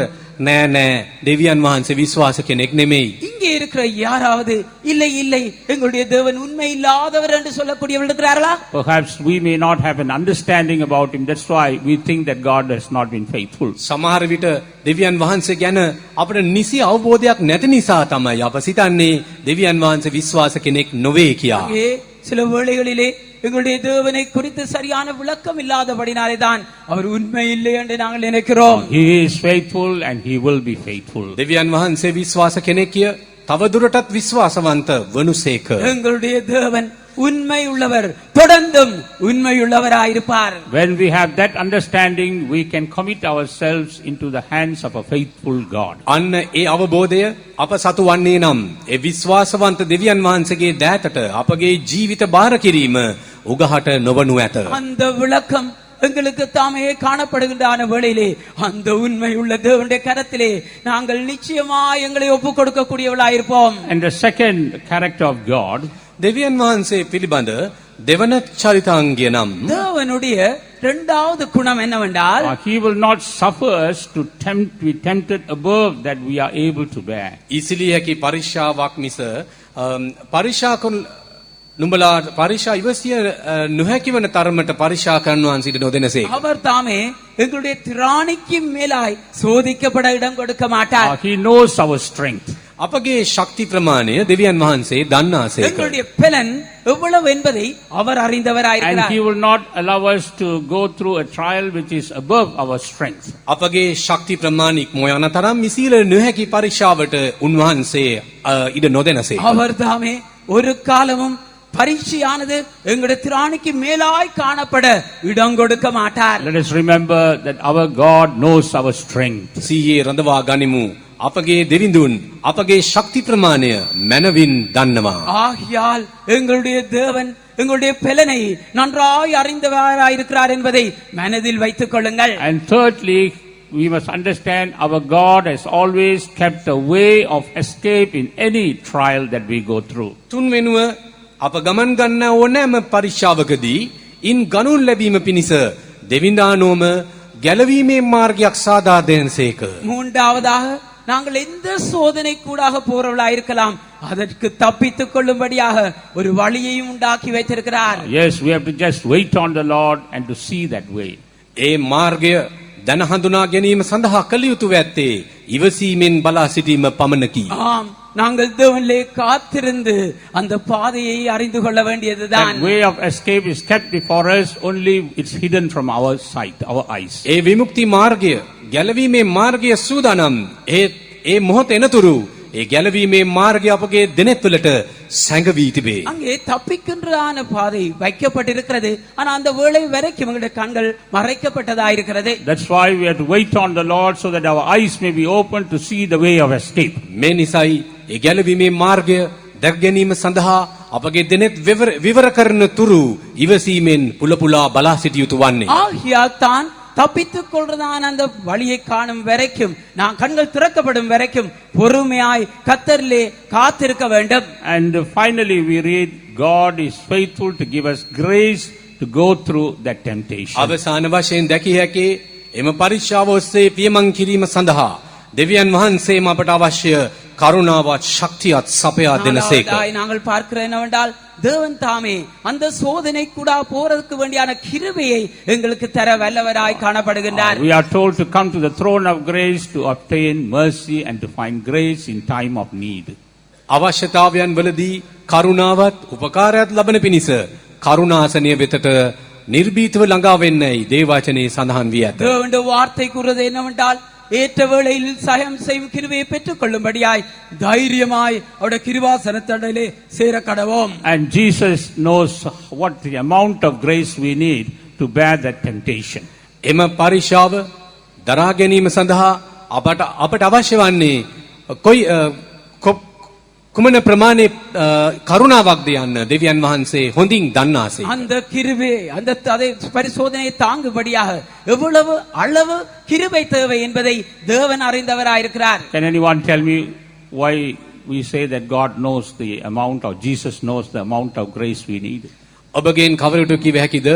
නෑ නෑ දෙවියන් වහන්සේ විශ්වාස කෙනෙක් නෙමෙයි. இங்கே இருக்கிற யாராவது இல்லை இல்லை எங்களுடைய தேவன் உண்மை இல்லாதவர் என்று சொல்லக்கூடியவர்கள் இருக்கிறார்களா? Perhaps we may not have an understanding about him. That's why we think that God has not been faithful. සමහර විට දෙවියන් වහන්සේ ගැන අපිට නිසි අවබෝධයක් නැති නිසා තමයි අප සිතන්නේ දෙවියන් වහන්සේ විශ්වාස කෙනෙක් නොවේ කියා. இங்கே சில வேளைகளிலே எங்களுடைய தேவனை குறித்து சரியான விளக்கம் இல்லாதபடினாலே தான் அவர் உண்மை இல்லை என்று நாங்கள் நினைக்கிறோம். He is faithful and he will be faithful. දෙවියන් වහන්සේ විශ්වාස කෙනෙක් කිය තවදුරටත් විශ්වාසවන්ත වනුසේක. எங்களுடைய தேவன் உண்மை உள்ளவர், தொடர்ந்தும் உண்மையுள்ளவராயிருப்பார். When we have that understanding, we can commit ourselves into the hands of a faithful God. අන්න ඒ අවබෝධය අප සතු වන්නේ නම් ඒ විශ්වාසවන්ත දෙවියන් වහන්සේගේ දෑතට අපගේ ජීවිත බාර කිරීම උගහට නොවනු ඇත. அந்த விளக்கம் எங்களுக்கு தாமே காணப்படுகின்ற வேளையிலே அந்த உண்மை உள்ள தேவனுடைய கரத்திலே நாங்கள் நிச்சயமாய் எங்களை ஒப்புக் கொடுக்கக்கூடியவர்களாயிருப்போம். And the second character of God, දෙවියන් වහන්සේ පිළිබඳ දෙවන චරිතාංගය නම් தேவனுடைய இரண்டாவது குணம் என்னவென்றால் he will not suffer us to be tempted above that we are able to bear. ඉසිලිය හැකි පරීක්ෂාවක් මිස පරීක්ෂාකරන නුඹලා පරීක්ෂා ඉවසිය නොහැකි වන තරමට පරීක්ෂා කරනවා සිට නොදෙනසේ. அவர் தாமே எங்களுடைய திராணிக்கு மேலாய் சோதிக்கப்பட இடம் கொடுக்க மாட்டார். He knows our strength. අපගේ ශක්ති ප්‍රමාණය දෙවියන් වහන්සේ දන්නාසේක. எங்களுடைய பலன் எவ்வளவு என்பதை அவர் And அறிந்தவராயிருக்கிறார். he will not allow us to go through a trial which is above our strength. අපගේ ශක්ති ප්‍රමාණ ඉක්මව යන තරම් මිසීල නොහැකි පරීක්ෂාවට උන්වහන්සේ ඉඩ නොදෙනසේ. அவர் தாமே ஒரு காலமும் பரீட்சையானது எங்களுடைய திராணிக்கு மேலாய் காணப்பட இடம் கொடுக்க மாட்டார். Let us remember that our God knows our strength. සීයේ රඳවා ගනිමු. අපගේ දෙවිඳුන් අපගේ ශක්ති ප්‍රමාණය මනවින් දන්නවා. ஆகையால் எங்களுடைய தேவன் எங்களுடைய பலனை நன்றாய் அறிந்தவராயிருக்கிறார் என்பதை மனதில் வைத்துக் கொள்ளுங்கள். And thirdly, we must understand our God has always kept a way of escape in any trial that we go through. තුන්වෙනුව අප ගමන් ගන්න ඕනෑම පරීක්ෂාවකදී ඉන් ගනුන් ලැබීම පිණිස දෙවිඳානෝම ගැලවීමේ මාර්ගයක් සාදා දෙනසේක. மூன்றாவதாக நாங்கள் எந்த சோதனை கூடாக போறவர்களாயிருக்கலாம் அதற்கு தப்பித்துக் கொள்ளும்படியாக ஒரு வழியையும் உண்டாக்கி வைத்திருக்கிறார். Yes, we have to just wait on the Lord and to see that way. ඒ මාර්ගය දැන හඳුනා ගැනීම සඳහා කළ යුතු ඇත්තේ ඉවසීමෙන් බලා සිටීම පමණකි. ஆம், நாங்கள் தேவனிலே காத்திருந்து அந்த பாதையை அறிந்து கொள்ள வேண்டியதுதான். That way of escape is kept before us, only it's hidden from our sight, our eyes. ඒ විමුක්ති මාර්ගය ගැලවීමේ මාර්ගය සූදානම් ඒ මොහොත එනතුරු ඒ ගැලවීමේ මාර්ගය අපගේ දෙනෙත් වලට සැඟවී තිබේ. அங்கே தப்பிக்கின்றதான பாதை வைக்கப்பட்டிருக்கிறது. ஆனா அந்த வேளை வரைக்கும் எங்களுடைய கண்கள் மறைக்கப்பட்டதாயிருக்கிறது. That's why we have to wait on the Lord so that our eyes may be open to see the way of escape. මේ නිසයි ඒ ගැලවීමේ මාර්ගය දැක ගැනීම සඳහා අපගේ දෙනෙත් විවර කරන තුරු ඉවසීමෙන් පුලපුලා බලා සිටිය යුතු වන්නේ. ஆகையால் தான் தப்பித்துக் கொள்றதான அந்த வழியை காணும் வரைக்கும் நான் கண்கள் திறக்கப்படும் வரைக்கும் பொறுமையாய் கர்த்தரிலே காத்திருக்க வேண்டும். And finally we read God is faithful to give us grace to go through that temptation. අවසාන වශයෙන් දැකිය හැකි එම පරීක්ෂාව ඔස්සේ පියමන් කිරීම සඳහා දෙවියන් වහන්සේම අපට අවශ්‍ය කරුණාවත් ශක්තියත් සපයා දෙනසේක. நாலாவதாய் நாங்கள் பார்க்கிற என்னவென்றால் தேவன் தாமே அந்த சோதனை கூட போறதுக்கு வேண்டியான கிருபையை எங்களுக்கு தர வல்லவராய் காணப்படுகின்றார். We are told to come to the throne of grace to obtain mercy and to find grace in time of need. අවශ්‍යතාවයන් වලදී කරුණාවත් උපකාරයත් ලබන පිණිස කරුණාසනය වෙතට නිර්භීතව ළඟා වෙන්නයි දේවචනේ සඳහන් වී ඇත. தேவனுடைய வார்த்தை கூறுவது என்னவென்றால் ஏற்ற வேளையில் சயம் செய்யும் கிருபையை பெற்றுக் கொள்ளும்படியாய் தைரியமாய் அவருடைய கிருபாசனத்தடலே சேர கடவோம். And Jesus knows what the amount of grace we need to bear that temptation. එම පරිශාව දරා ගැනීම සඳහා අපට අවශ්‍ය වන්නේ කුමන ප්‍රමාණයේ කරුණාවක්ද යන්න දෙවියන් වහන්සේ හොඳින් දන්නාසේ. அந்த கிருபை அந்த அதை பரிசோதனையை தாங்கும்படியாக எவ்வளவு அளவு கிருபை தேவை என்பதை தேவன் அறிந்தவராயிருக்கிறார். Can anyone tell me why we say that God knows the amount or Jesus knows the amount of grace we need? ඔබගෙන් කවරට කිව හැකිද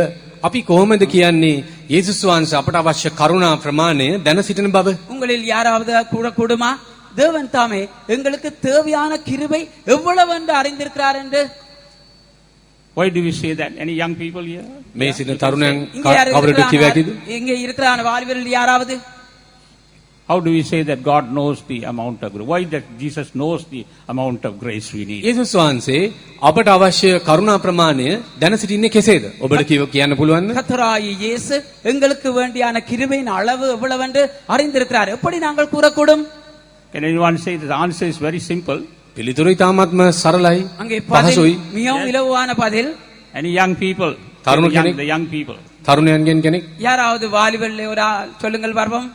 අපි කොහොමද කියන්නේ යේසුස් වහන්සේ අපට අවශ්‍ය කරුණා ප්‍රමාණය දැන සිටින බව? உங்களில் யாராவது கூடுமா தேவன் தாமே எங்களுக்கு தேவையான கிருபை எவ்வளவு என்று அறிந்திருக்கிறார் என்று? Why do we say that? Any young people here? මේ සිටින තරුණයන් කවරට කිව හැකිද? இங்கே இருக்கிற வாலிபர்கள் யாராவது? How do we say that God knows the amount of grace? Why that Jesus knows the amount of grace we need? යේසුස් වහන්සේ අපට අවශ්‍ය කරුණා ප්‍රමාණය දැන සිටින්නේ කෙසේද? ඔබට කියන්න පුළුවන්ද? கர்த்தராகிய இயேசு எங்களுக்கு வேண்டியான கிருபையின் அளவு எவ்வளவு என்று அறிந்திருக்கிறார். எப்படி நாங்கள் கூறக்கூடும்? Can anyone say that the answer is very simple? පිළිතුරු ඉතාමත්ම සරලයි. அங்கே පහසුයි. மிகவும் இலவான பதில். Any young people? තරුණ The කෙනෙක්? young people. තරුණයන්ගෙන් කෙනෙක් யாராவது வாலிபர்கள் ஒரு ஆள் சொல்லுங்கள் பார்ப்போம்.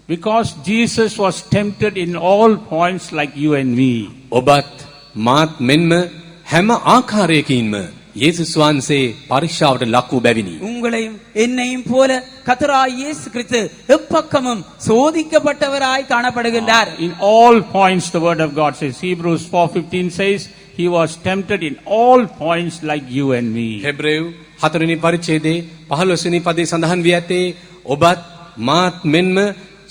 Because Jesus was tempted in all points like you and me. ඔබත් මාත් මෙන්ම හැම ආකාරයකින්ම යේසුස් වහන්සේ පරීක්ෂාවට ලක් වූ බැවිනි. உங்களையும் என்னையும் போல கர்த்தராகிய இயேசு கிறிஸ்து எப்பக்கமும் சோதிக்கப்பட்டவராய் காணப்படுகின்றார். In all points the word of God says. Hebrews 4:15 says he was tempted in all points like you and me. හෙබ්‍රේව් 4 වෙනි පරිච්ඡේදයේ 15 වෙනි පදයේ සඳහන් වී ඇත්තේ ඔබත් මාත් මෙන්ම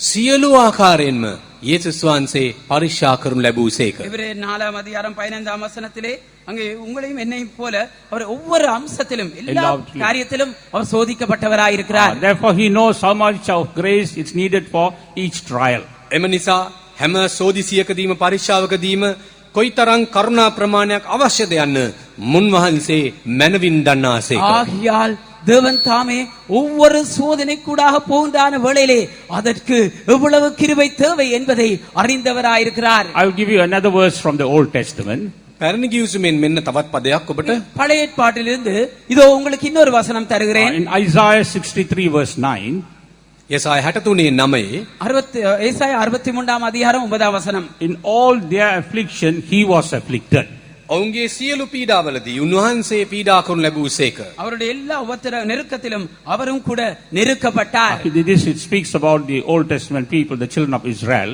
සියලු ආකාරයෙන්ම යේසුස් වහන්සේ පරීක්ෂා කරනු ලැබූසේක. எபிரேயர் 4 அதிகாரம் 15 வசனத்திலே அங்கே உங்களையும் என்னையும் போல அவர் ஒவ்வொரு அம்சத்திலும் எல்லா காரியத்திலும் அவர் சோதிக்கப்பட்டவராய் இருக்கிறார். Therefore he knows how much of grace is needed for each trial. එම නිසා හැම සෝදිසියකදීම පරීක්ෂාවකදීම කොයිතරම් කරුණා ප්‍රමාණයක් අවශ්‍යද යන්න මුන්වහන්සේ මනවින් දන්නාසේක. ஆகையால் தேவன் தாமே ஒவ்வொரு சோதனை கூடாக போகின்றான வேளையிலே அதற்கு எவ்வளவு கிருபை தேவை என்பதை அறிந்தவராயிருக்கிறார். I will give you another verse from the Old Testament. පැරණි කිව්සුමෙන් මෙන්න තවත් පදයක් ඔබට பழைய ஏற்பாட்டிலிருந்து இதோ உங்களுக்கு இன்னொரு வசனம் தருகிறேன். In Isaiah 63 verse 9. යසාය 63 9 ஏசாயா 63 அதிகாரம் 9 வசனம். In all their affliction he was afflicted. ඔවුන්ගේ සියලු පීඩාවලදී උන්වහන්සේ පීඩා කරනු ලැබූසේක. அவருடைய எல்லா உபத்திர நெருக்கத்திலும் அவரும் கூட நெருக்கப்பட்டார். This it speaks about the Old Testament people, the children of Israel.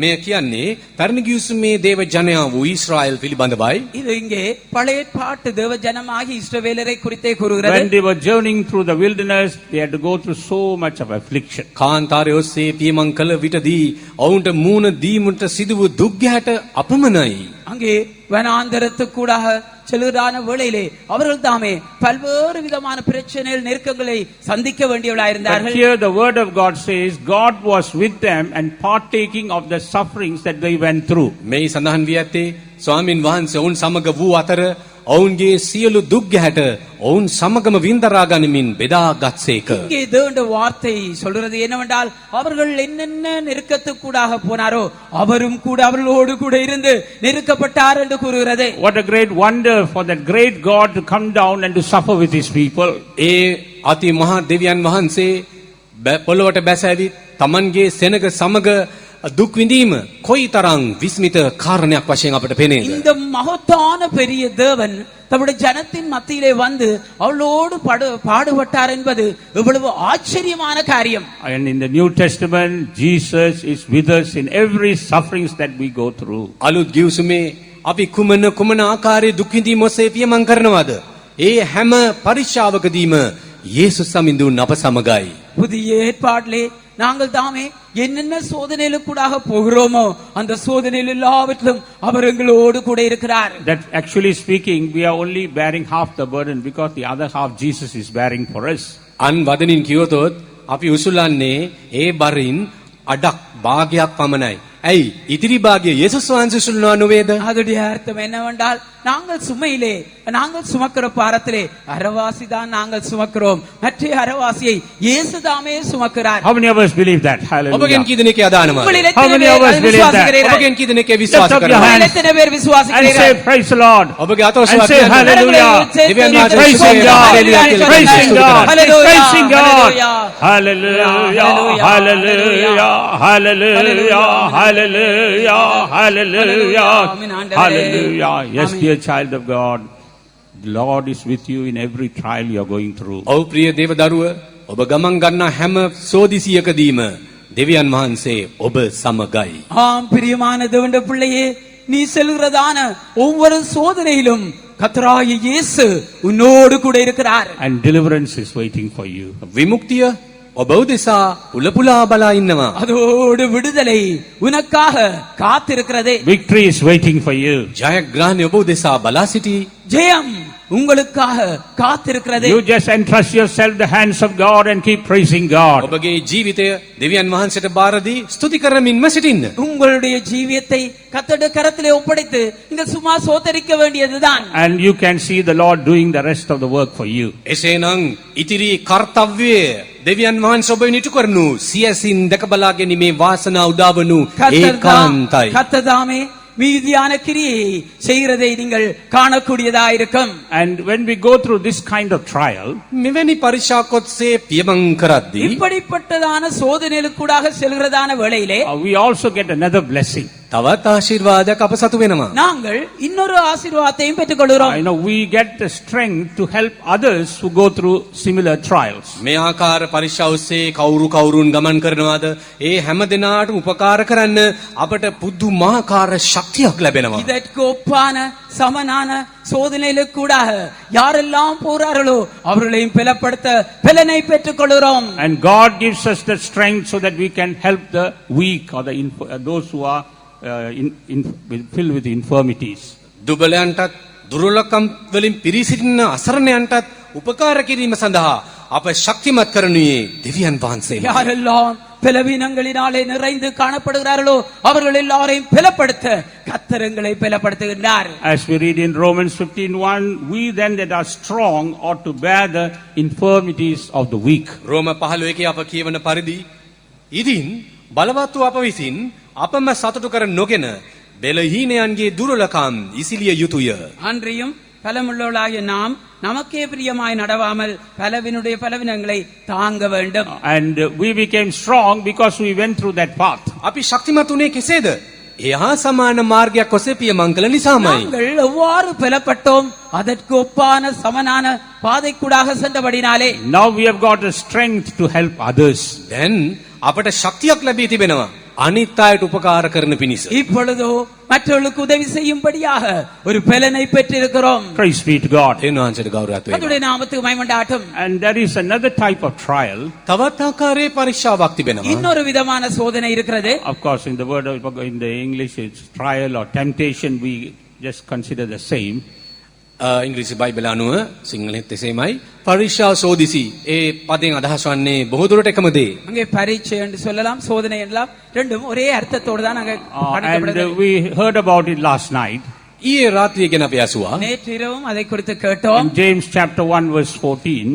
මේ කියන්නේ පැරණි කිව්සුමේ දේව ජනයා වූ ඊශ්‍රායෙල් පිළිබඳවයි. இது இங்கே பழைய ஏற்பாட்டு தேவ ஜனமாகிய இஸ்ரவேலரை குறித்தே கூறுகிறது. When they were journeying through the wilderness, they had to go through so much of affliction. කාන්තාරය ඔස්සේ පියමන් කළ විටදී ඔවුන්ට මූණ දීමුට සිදු වූ දුක් ගැහැට අපමණයි. அங்கே வனாந்தரத்துக்கூடாக செல்லுகிறான வேளையிலே அவர்கள் தாமே பல்வேறு விதமான பிரச்சனைகள் நெருக்கங்களை சந்திக்க வேண்டியவர்களாயிருந்தார்கள். But here the word of God says God was with them and partaking of the sufferings that they went through. මේ සඳහන් වී ඇත්තේ ස්වාමින් වහන්සේ ඔවුන් සමග වූ අතර ඔවුන්ගේ සියලු දුක් ගැහැට ඔවුන් සමගම වින්දරා ගනිමින් බෙදා ගත්සේක. இங்கே தேவனுடைய வார்த்தை சொல்றது என்னவென்றால் அவர்கள் என்னென்ன நெருக்கத்துக்கூடாக போனாரோ அவரும் கூட அவர்களோடு கூட இருந்து நெருக்கப்பட்டார் என்று கூறுகிறது. What a great wonder for that great God to come down and to suffer with his people. ඒ අති මහා දෙවියන් වහන්සේ පොළොවට බැසෑවි තමන්ගේ සෙනග සමග දුක් විඳීම කොයිතරම් විස්මිත කාරණයක් වශයෙන් අපට පෙනේද. இந்த மகத்தான பெரிய தேவன் தம்முடைய ஜனத்தின் மத்தியிலே வந்து அவளோடு பாடுபட்டார் என்பது எவ்வளவு ஆச்சரியமான காரியம். And in the New Testament Jesus is with us in every sufferings that we go through. අලුත් ගිවිසුමේ අපි කුමන ආකාරයේ දුක් විඳීම ඔස්සේ පියමන් කරනවද? ඒ හැම පරීක්ෂාවකදීම යේසුස් සමිඳුන් අප සමගයි. புதிய ஏற்பாட்டிலே நாங்கள் தாமே என்னென்ன சோதனைகளுக்கூடாக போகிறோமோ அந்த சோதனையில் எல்லாவற்றிலும் அவர் எங்களோடு கூட இருக்கிறார். That actually speaking, we are only bearing half the burden because the other half Jesus is bearing for us. අන් වදනින් කියවතොත් අපි උසුලන්නේ ඒ බරින් අඩක් භාගයක් පමණයි. ඇයි? ඉතිරි භාගය යේසුස් වහන්සේ උසුලනවා නොවේද? அதோடைய அர்த்தம் என்னவென்றால் நாங்கள் சுமையிலே நாங்கள் சுமக்கிற பாரத்திலே அரவாசி தான் நாங்கள் சுமக்கிறோம், மற்ற அரவாசியை இயேசு தாமே சுமக்கிறார். How many of us believe that? Hallelujah. ඔබගෙන් කී දෙනෙක් අදානවද? How many of us believe that? ඔබගෙන් කී දෙනෙක් විශ්වාස Lift up your කරනවද? hands. எத்தனை பேர் And விசுவாசிக்கிறீர்கள்? say, praise the Lord. ඔබගේ අත And ඔසවා say, කියන්න. hallelujah. දෙවියන් වහන්සේ Praising God. හalleluya කියලා Praising ස්තුති God. කරන්න. Hallelujah. Praising God. Hallelujah. Hallelujah. Hallelujah. Hallelujah. Hallelujah. Hallelujah. Hallelujah. Yes, dear child of God, the Lord is with you in every trial you are going through. ඔව් ප්‍රිය දේව දරුව, ඔබ ගමන් ගන්නා හැම සෝදිසියකදීම දෙවියන් වහන්සේ ඔබ සමගයි. ஆம் பிரியமான தேவனுடைய பிள்ளையே, நீ செல்கிறதான ஒவ்வொரு சோதனையிலும் கர்த்தராகிய இயேசு உன்னோடு கூட இருக்கிறார். And deliverance is waiting for you. විමුක්තිය ඔබ උදෙසා උලපුලා බලා ඉන්නවා. அதோடு விடுதலை உனக்காக காத்திருக்கிறதே. Victory is waiting for you. ජයග්‍රහණය ඔබ උදෙසා බලා සිටී. ஜெயம் உங்களுக்காக காத்திருக்கிறதே. You just entrust yourself in the hands of God and keep praising God. ඔබගේ ජීවිතය දෙවියන් වහන්සේට බාර දී ස්තුති කරමින්ම සිටින්න. உங்களுடைய ஜீவியத்தை கர்த்தருடைய கரத்திலே ஒப்படைத்து நீங்கள் சும்மா சோதரிக்க வேண்டியதுதான். And you can see the Lord doing the rest of the work for you. එසේනම් ඉතිරි කර්තව්‍යය දෙවියන් වහන්සේ ඔබ නිතු කරනු සියසින් දැක බලා ගැනීමේ වාසනාව උදාවනු ඒකාන්තයි. கர்த்ததாமே மீதியான கிரியை செய்கிறதை நீங்கள் காணக்கூடியதாயிருக்கும். And when we go through this kind of trial, මෙවැනි පරිශාකොත්සේ පියමං කරද්දී இப்படிப்பட்டதான சோதனைகளுக்கூடாக செல்கிறதான வேளையிலே we also get another blessing. තවත් ආශිර්වාදයක් අප සතු වෙනවා. நாங்கள் இன்னொரு ஆசீர்வாதத்தையும் பெற்றுக்கொள்கிறோம். We get the strength to help others who go through similar trials. මේ ආකාර පරිශා ඔස්සේ කවුරුන් ගමන් කරනවාද ඒ හැම දිනාටම උපකාර කරන්න අපට පුදුමාකාර ශක්තියක් ලැබෙනවා. இதற்கு ஒப்பான சமனான சோதனைகளுக்கூடாக யாரெல்லாம் போறார்களோ அவர்களையும் பலப்படுத்த பலனை பெற்றுக்கொள்கிறோம். And God gives us the strength so that we can help the weak or those who are filled with infirmities. දුබලයන්ටත් දුර්වලකම් වලින් පිරිසිටින අසරණයන්ටත් උපකාර කිරීම සඳහා අප ශක්තිමත් කරනුයේ දෙවියන් වහන්සේ. யாரெல்லாம் பலவீனங்களினாலே நிறைந்து காணப்படுகிறார்களோ அவர்கள் எல்லாரையும் பலப்படுத்த கர்த்தர் எங்களை பலப்படுத்துகின்றார். As we read in Romans 15:1, we then that are strong ought to bear the infirmities of the weak. රෝම 15 අප කියවන පරිදි ඉදින් බලවත් වූ අප විසින් අපම සතුටු කර නොගෙන බෙලහීනයන්ගේ දුර්වලකම් ඉසිලිය යුතුය. அன்றியும் பலமுள்ளவர்களாகிய நாம் நமக்கே பிரியமாய் நடவாமல் பலவினுடைய பலவினங்களை தாங்க வேண்டும். And we became strong because we went through that path. අපි ශක්තිමත් උනේ කෙසේද? එහා සමාන මාර්ගයක් ඔස්සේ පියමං කළ නිසාමයි. நாங்கள் எவ்வாறு பலப்பட்டோம்? அதற்கு ஒப்பான சமனான பாதைக்கூடாக சென்றபடினாலே. Now we have got the strength to help others. දැන් අපට ශක්තියක් ලැබී තිබෙනවා අනිත් අයට උපකාර කරන පිණිස. இப்பொழுதோ மற்றவர்களுக்கு உதவி செய்யும்படியாக ஒரு பலனை பெற்றிருக்கிறோம். Praise be to God. දෙවියන් වහන්සේට ගෞරවයක් වේවා. கர்த்தருடைய நாமத்துக்கு மகிமையுண்டாகட்டும். And there is another type of trial. තවත් ආකාරයේ පරීක්ෂාවක් තිබෙනවා. இன்னொரு விதமான சோதனை இருக்கிறது. Of course, in the word in the English, it's trial or temptation. We just consider the same. ඉංග්‍රීසි බයිබල අනුව සිංහලෙත් එසේමයි. පරීක්ෂා සෝදිසි ඒ පදයෙන් අදහස් වන්නේ බොහෝ දුරට එකම දේ. அங்கே பரீட்சை என்று சொல்லலாம், சோதனை என்றலாம், ரெண்டும் ஒரே அர்த்தத்தோடு தான் அங்கே படிக்கப்படுகிறது. And we heard about it last night. ඊයේ රාත්‍රියේ ගැන අපි ඇසුවා. நேற்றிரவும் அதை குறித்து கேட்டோம். In James chapter 1 verse 14.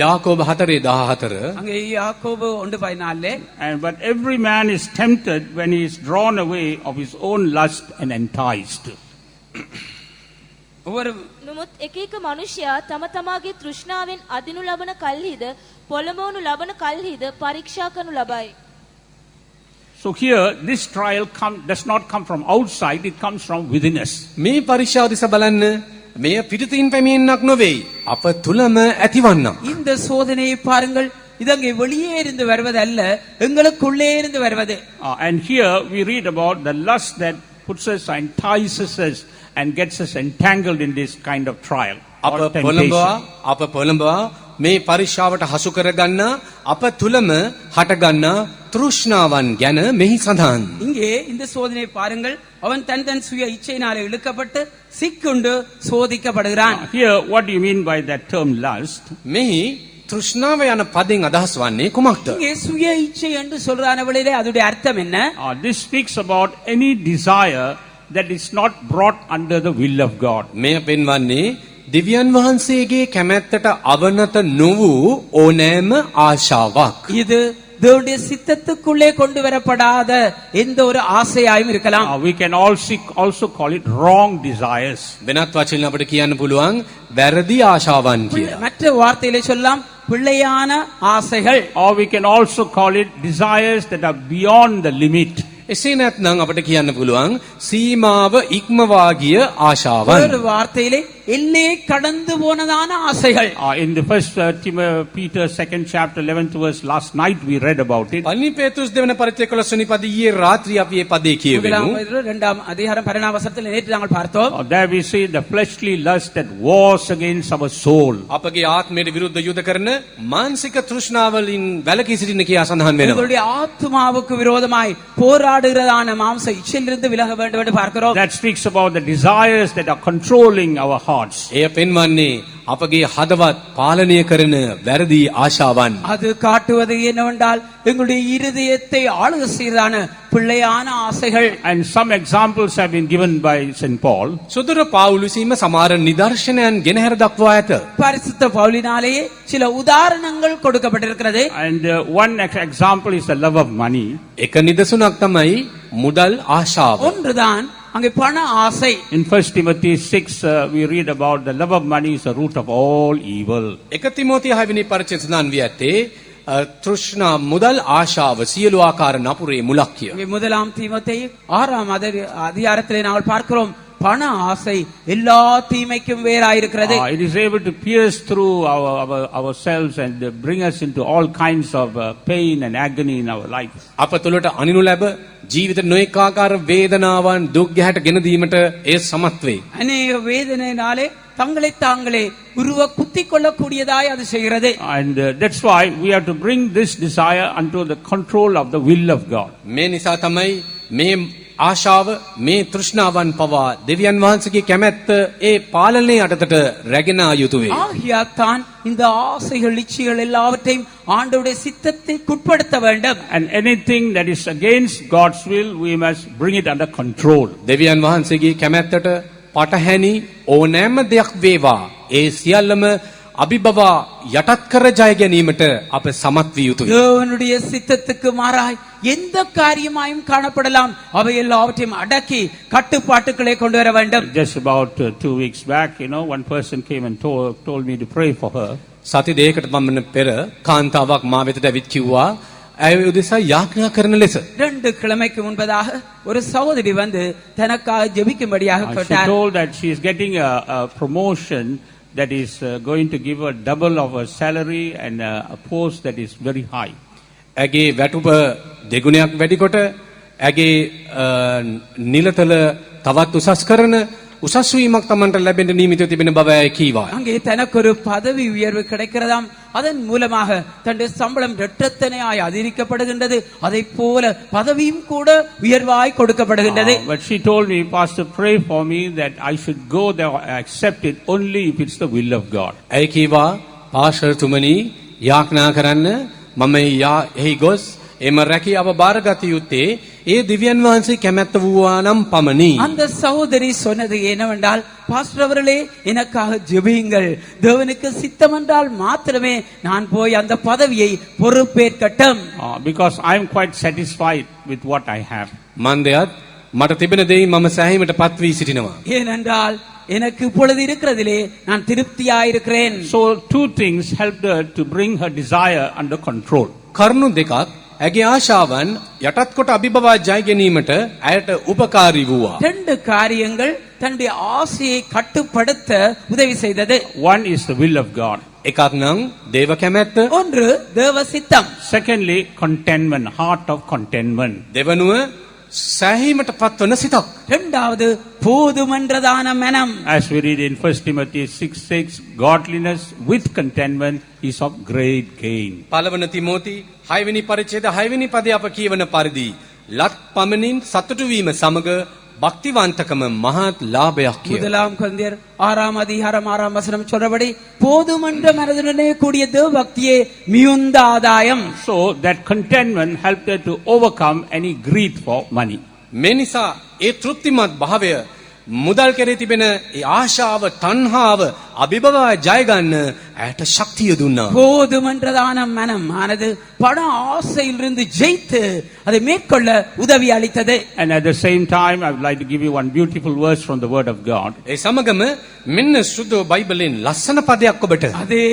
යාකෝබ 4:14 அங்கே யாக்கோபு 1:14 But every man is tempted when he is drawn away of his own lust and enticed. නමුත් එක එක මනුෂ්‍යයා තම තමාගේ තෘෂ්ණාවෙන් අදිනු ලබන කල්හිද පොළඹවනු ලබන කල්හිද පරීක්ෂා කරනු ලබයි. So here this trial does not come from outside, it comes from within us. මේ පරීක්ෂාව දිහා බලන්න මෙය පිටින් පැමිණෙන්නක් නොවේ. අප තුලම ඇතිවන්නක්. இந்த சோதனையை பாருங்கள், இதங்கே வெளியே இருந்து வருவதல்ல, எங்களுக்குள்ளே இருந்து வருவது. And here we read about the lust that puts us, entices us and gets us entangled in this kind of trial or temptation. අප පොළඹවා මේ පරිශාවට හසු කරගන්නා අප තුලම හටගන්නා තෘෂ්ණාවන් ගැන මෙහි සඳහන්. இங்கே இந்த சோதனை பாருங்கள், அவன் தன் சுய இச்சையினாலே இழுக்கப்பட்டு சிக்குண்டு சோதிக்கப்படுகிறான். Here, what do you mean by that term lust? මෙහි තෘෂ්ණාව යන පදයෙන් අදහස් වන්නේ කුමක්ද? இங்கே சுய இச்சை என்று சொல்றானவளிலே அதுடைய அர்த்தம் என்ன? This speaks about any desire that is not brought under the will of God. මෙය පෙන්වන්නේ දිව්‍යන් වහන්සේගේ කැමැත්තට අවනත නොවූ ඕනෑම ආශාවක්. இது தேவனுடைய சித்தத்துக்குள்ளே கொண்டு வரப்படாத எந்த ஒரு ஆசையாயும் இருக்கலாம். We can also call it wrong desires. වෙනත් වචනෙන් අපිට කියන්න පුළුවන් වැරදි ආශාවන් කියලා. மற்ற வார்த்தையிலே சொல்லலாம் பிள்ளையான ஆசைகள். Or we can also call it desires that are beyond the limit. එසේ නැත්නම් අපිට කියන්න පුළුවන් සීමාව ඉක්මවා ගිය ආශාවන්. ஒரு வார்த்தையிலே எல்லையை கடந்து போனதான ஆசைகள். In the first Peter 2nd chapter 11th verse, last night we read about it. පළවෙනි පේතුස් දෙවන පරිච්ඡේදය 11 වෙනි පදයේ ඊයේ රාත්‍රී අපි මේ පදේ කියවෙමු. இரண்டாம் அதிகாரம் 12 வசனத்தில் நேற்று நாங்கள் பார்த்தோம். There we see the fleshly lust that wars against our soul. අපගේ ආත්මයට විරුද්ධ යුද කරන මානසික තෘෂ්ණාවලින් වැළකී සිටින කියා සඳහන් වෙනවා. உங்களுடைய ஆத்மாவுக்கு விரோதமாய் போராடுகிறதான மாம்ச இச்சையிலிருந்து விலக வேண்டும் என்று பார்க்கிறோம். That speaks about the desires that are controlling our hearts. එය පෙන්වන්නේ අපගේ හදවත් පාලනය කරන වැරදි ආශාවන්. அது காட்டுவது என்னவென்றால் எங்களுடைய இருதயத்தை ஆளுகை செய்வதான பிள்ளையான ஆசைகள். And some examples have been given by St. Paul. සුදුර පවුල් විසීම සමහර නිදර්ශනයන් ගෙනහැර දක්වා ඇත. பரிசுத்த பவுலினாலேயே சில உதாரணங்கள் கொடுக்கப்பட்டிருக்கிறது. And one example is the love of money. එක නිදසුනක් තමයි මුදල් ආශාව. ஒன்றுதான் அங்கே பண ஆசை. In 1 Timothy 6 we read about the love of money is the root of all evil. එක තිමෝති 6 වෙනි පරිච්ඡේදය සඳහන් වී ඇත්තේ තෘෂ්ණා මුදල් ආශාව සියලු ආකාර නපුරේ මුලක් කිය. இங்கே முதலாம் தீமோத்தேயு 6ஆம் அதிகாரத்திலே நாங்கள் பார்க்கிறோம் பண ஆசை எல்லா தீமைக்கும் வேறாயிருக்கிறது. It is able to pierce through ourselves and bring us into all kinds of pain and agony in our life. අප තුළට අනිනු ලැබ ජීවිත නොඑක ආකාර වේදනාවන් දුක් ගැහැට ගෙන දීමට ඒ සමත් වේ. அநேக வேதனையினாலே தங்களை தாங்களே உருவ குத்திக் கொள்ளக்கூடியதாய் அது செய்கிறது. And that's why we have to bring this desire unto the control of the will of God. මේ නිසා තමයි මේ ආශාව මේ තෘෂ්ණාවන් පවා දෙවියන් වහන්සේගේ කැමැත්ත ඒ පාලනයේ යටතට රැගෙන ආ යුතු වේ. ஆகியாத்தான் இந்த ஆசைகள் இச்சைகள் எல்லாவற்றையும் ஆண்டவருடைய சித்தத்திற்கு உட்படுத்த வேண்டும். And anything that is against God's will, we must bring it under control. දෙවියන් වහන්සේගේ කැමැත්තට පටහැනි ඕනෑම දෙයක් වේවා ඒ සියල්ලම අභිබවා යටත් කර ජය ගැනීමට අප සමත් විය යුතුයි. தேவனுடைய சித்தத்துக்கு மாறாய் எந்த காரியமாயும் காணப்படலாம் அவை எல்லாவற்றையும் அடக்கி கட்டுப்பாட்டுக்களை கொண்டு வர வேண்டும். Just about 2 weeks back, one person came and told me to pray for her. සති දෙකකට පමණ පෙර කාන්තාවක් මා වෙතට ඇවිත් කිව්වා ඇය උදෙසා යාඥා කරන ලෙස. 2 கிழமைக்கு முன்பதாக ஒரு சகோதரி வந்து தனக்காக ஜெபிக்கும்படியாக She கேட்டார். told that she is getting a promotion that is going to give her double of her salary and a post that is very high. ඇගේ වැටුප දෙගුණයක් වැඩිකොට ඇගේ නිලතල තවත් උසස් කරන උසස් වීමක් Tamanට ලැබෙන්න නියමිතව තිබෙන බව ඇය කීවා. அங்கே தனக்கு ஒரு பதவி உயர்வு கிடைக்கிறதாம். அதன் மூலமாக தன்னுடைய சம்பளம் இரட்டத்தனையாய் அதிகரிக்கப்படுகின்றது. அதை போல பதவியும் கூட உயர்வாய் கொடுக்கப்படுகின்றது. But she told me, Pastor, pray for me that I should go there, accept it only if it's the will of God. ඇය කීවා පාස්ටර් තුමනි යාඥා කරන්න මම එහි ගොස් එම රැකියාව බාරගත යුත්තේ ඒ දිව්‍යන් වහන්සේ කැමැත්ත වූවා නම් පමණි. அந்த சகோதரி சொன்னது என்னவென்றால், பாஸ்டர் அவர்களே எனக்காக ஜெபியுங்கள், தேவனுக்கு சித்தம் என்றால் மாத்திரமே நான் போய் அந்த பதவியை பொறுப்பேற்கட்டும். Because I am quite satisfied with what I have. මන්දයත් මට තිබෙන දෙයින් මම සෑහීමට පත් වී සිටිනවා. ஏனென்றால் எனக்கு இப்பொழுது இருக்கிறதிலே நான் திருப்தியாயிருக்கிறேன். So 2 things helped her to bring her desire under control. කරුණු දෙකක් ඇගේ ආශාවන් යටත් කොට අභිබවා ජය ගැනීමට ඇයට උපකාරී වූවා. 2 காரியங்கள் தன்னுடைய ஆசையை கட்டுப்படுத்த உதவி செய்தது. One is the will of God. එකක් නම් දේව කැමැත්ත, ஒன்று தேவ சித்தம். Secondly, contentment, heart of contentment. දෙවනුව සෑහීමට පත්වන සිතක්. இரண்டாவது போதுமென்றதான மனம். As we read in 1 Timothy 6:6, godliness with contentment is of great gain. පළවන තිමෝති 6 වෙනි පරිච්ඡේද 6 වෙනි පදයේ අප කියවන පරිදි ලත් පමණින් සතුටු වීම සමග භක්තිවන්තකම මහත් ලාභයක් කිය. முதலாம் கொரிந்தியர் 6ஆம் அதிகாரம் 6ஆம் வசனம் சொல்றபடி போதுமென்ற மனதுடனே கூடிய தேவ பக்தியே மிகுந்த ஆதாயம். So that contentment helped her to overcome any greed for money. මේ නිසා ඒ තෘප්තිමත් භාවය මුදල් කෙරේ තිබෙන ඒ ආශාව තණ්හාව අභිබව ජය ගන්න ඇයට ශක්තිය දුන්නා. போதுமென்றதான மனம் ஆனது பண ஆசையிலிருந்து ஜெயித்து அதை மேற்கொள்ள உதவி அளித்தது. And at the same time, I would like to give you one beautiful verse from the Word of God. ඒ සමගම මෙන්න සුදු බයිබලෙන් ලස්සන පදයක් ඔබට. அதே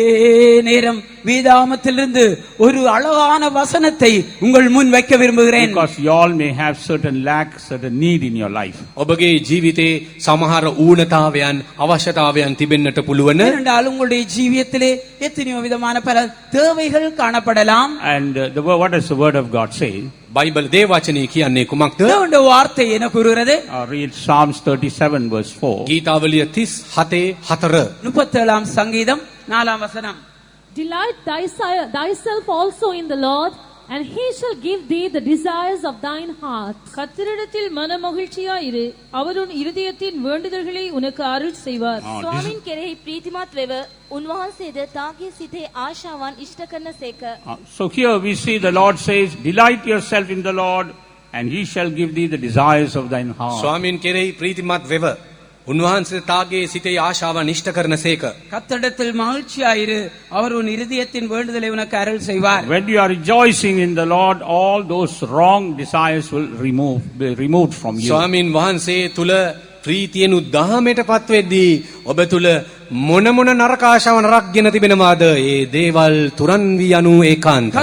நேரம் வேதாகமத்திலிருந்து ஒரு அழகான வசனத்தை உங்கள் முன் வைக்க விரும்புகிறேன். Because you all may have certain lack, certain need in your life. ඔබගේ ජීවිතේ සමහර ඌනතාවයන් අවශ්‍යතාවයන් තිබෙන්නට පුළුවන්. ஏனென்றால் உங்களுடைய ஜீவியத்திலே எத்தனையோ விதமான பல தேவைகள் காணப்படலாம். And what does the Word of God say? Bible දේවචනය කියන්නේ කුමක්ද? தேவனுடைய வார்த்தை என்ன கூறுகிறது? Read Psalms 37 verse 4. ගීතාවලිය 37:4. 37ஆம் சங்கீதம் 4ஆம் வசனம். Delight thyself also in the Lord, and he shall give thee the desires of thine heart. கர்த்தரிடத்தில் மனமகிழ்ச்சியாயிரு, அவர் உன் இருதயத்தின் வேண்டுதல்களை உனக்கு அருள் செய்வார். ස්වාමින් කෙරෙහි ප්‍රීතිමත් වෙව උන්වහන්සේද තාගේ සිතේ ආශාවන් ඉෂ්ට කරන සේක. So here we see the Lord says, delight yourself in the Lord, and he shall give thee the desires of thine heart. ස්වාමීන් කෙරෙහි ප්‍රීතිමත් වෙව උන්වහන්සේ තාගේ සිතේ ආශාවන් ඉෂ්ට කරනසේක. கர்த்தரிடத்தில் மகிழ்ச்சியாயிரு, அவர் உன் இருதயத்தின் வேண்டுதலை உனக்கு அருள் செய்வார். When you are rejoicing in the Lord, all those wrong desires will be removed from you. ස්වාමීන් වහන්සේ තුල ප්‍රීතියෙන් උද්දාමයට පත් වෙද්දී ඔබ තුල මොන මොන නරක ආශාව නරක්ගෙන තිබෙනවාද? ඒ දේවල් තුරන් වී යනු ඒකාන්තයි.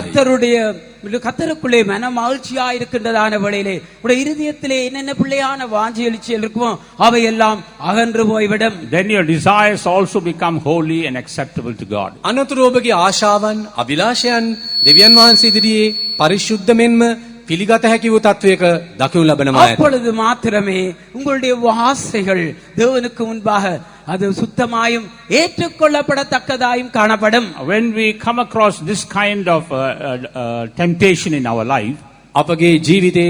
கத்தருக்குள்ளே மன மகிழ்ச்சியா இருக்கின்றதான வேளையிலே உடைய இருதயத்திலே என்னென்ன பிள்ளையான வாஞ்சி எழுச்சிகள் இருக்குமோ அவையெல்லாம் அகன்று போய்விடும். Then your desires also become holy and acceptable to God. අනතුරු ඔබගේ ආශාවන් අභිලාෂයන් දෙවියන් වහන්සේ ඉදිරියේ පරිශුද්ධ මෙන්ම පිළිගත හැකි වූ තත්වයක දකිනු ලබනවා. அப்பொழுது மாத்திரமே உங்களுடைய வாசைகள் தேவனுக்கு முன்பாக அது சுத்தமாயும் ஏற்றுக்கொள்ளப்படத்தக்கதாயும் காணப்படும். When we come across this kind of temptation in our life, අපගේ ජීවිතේ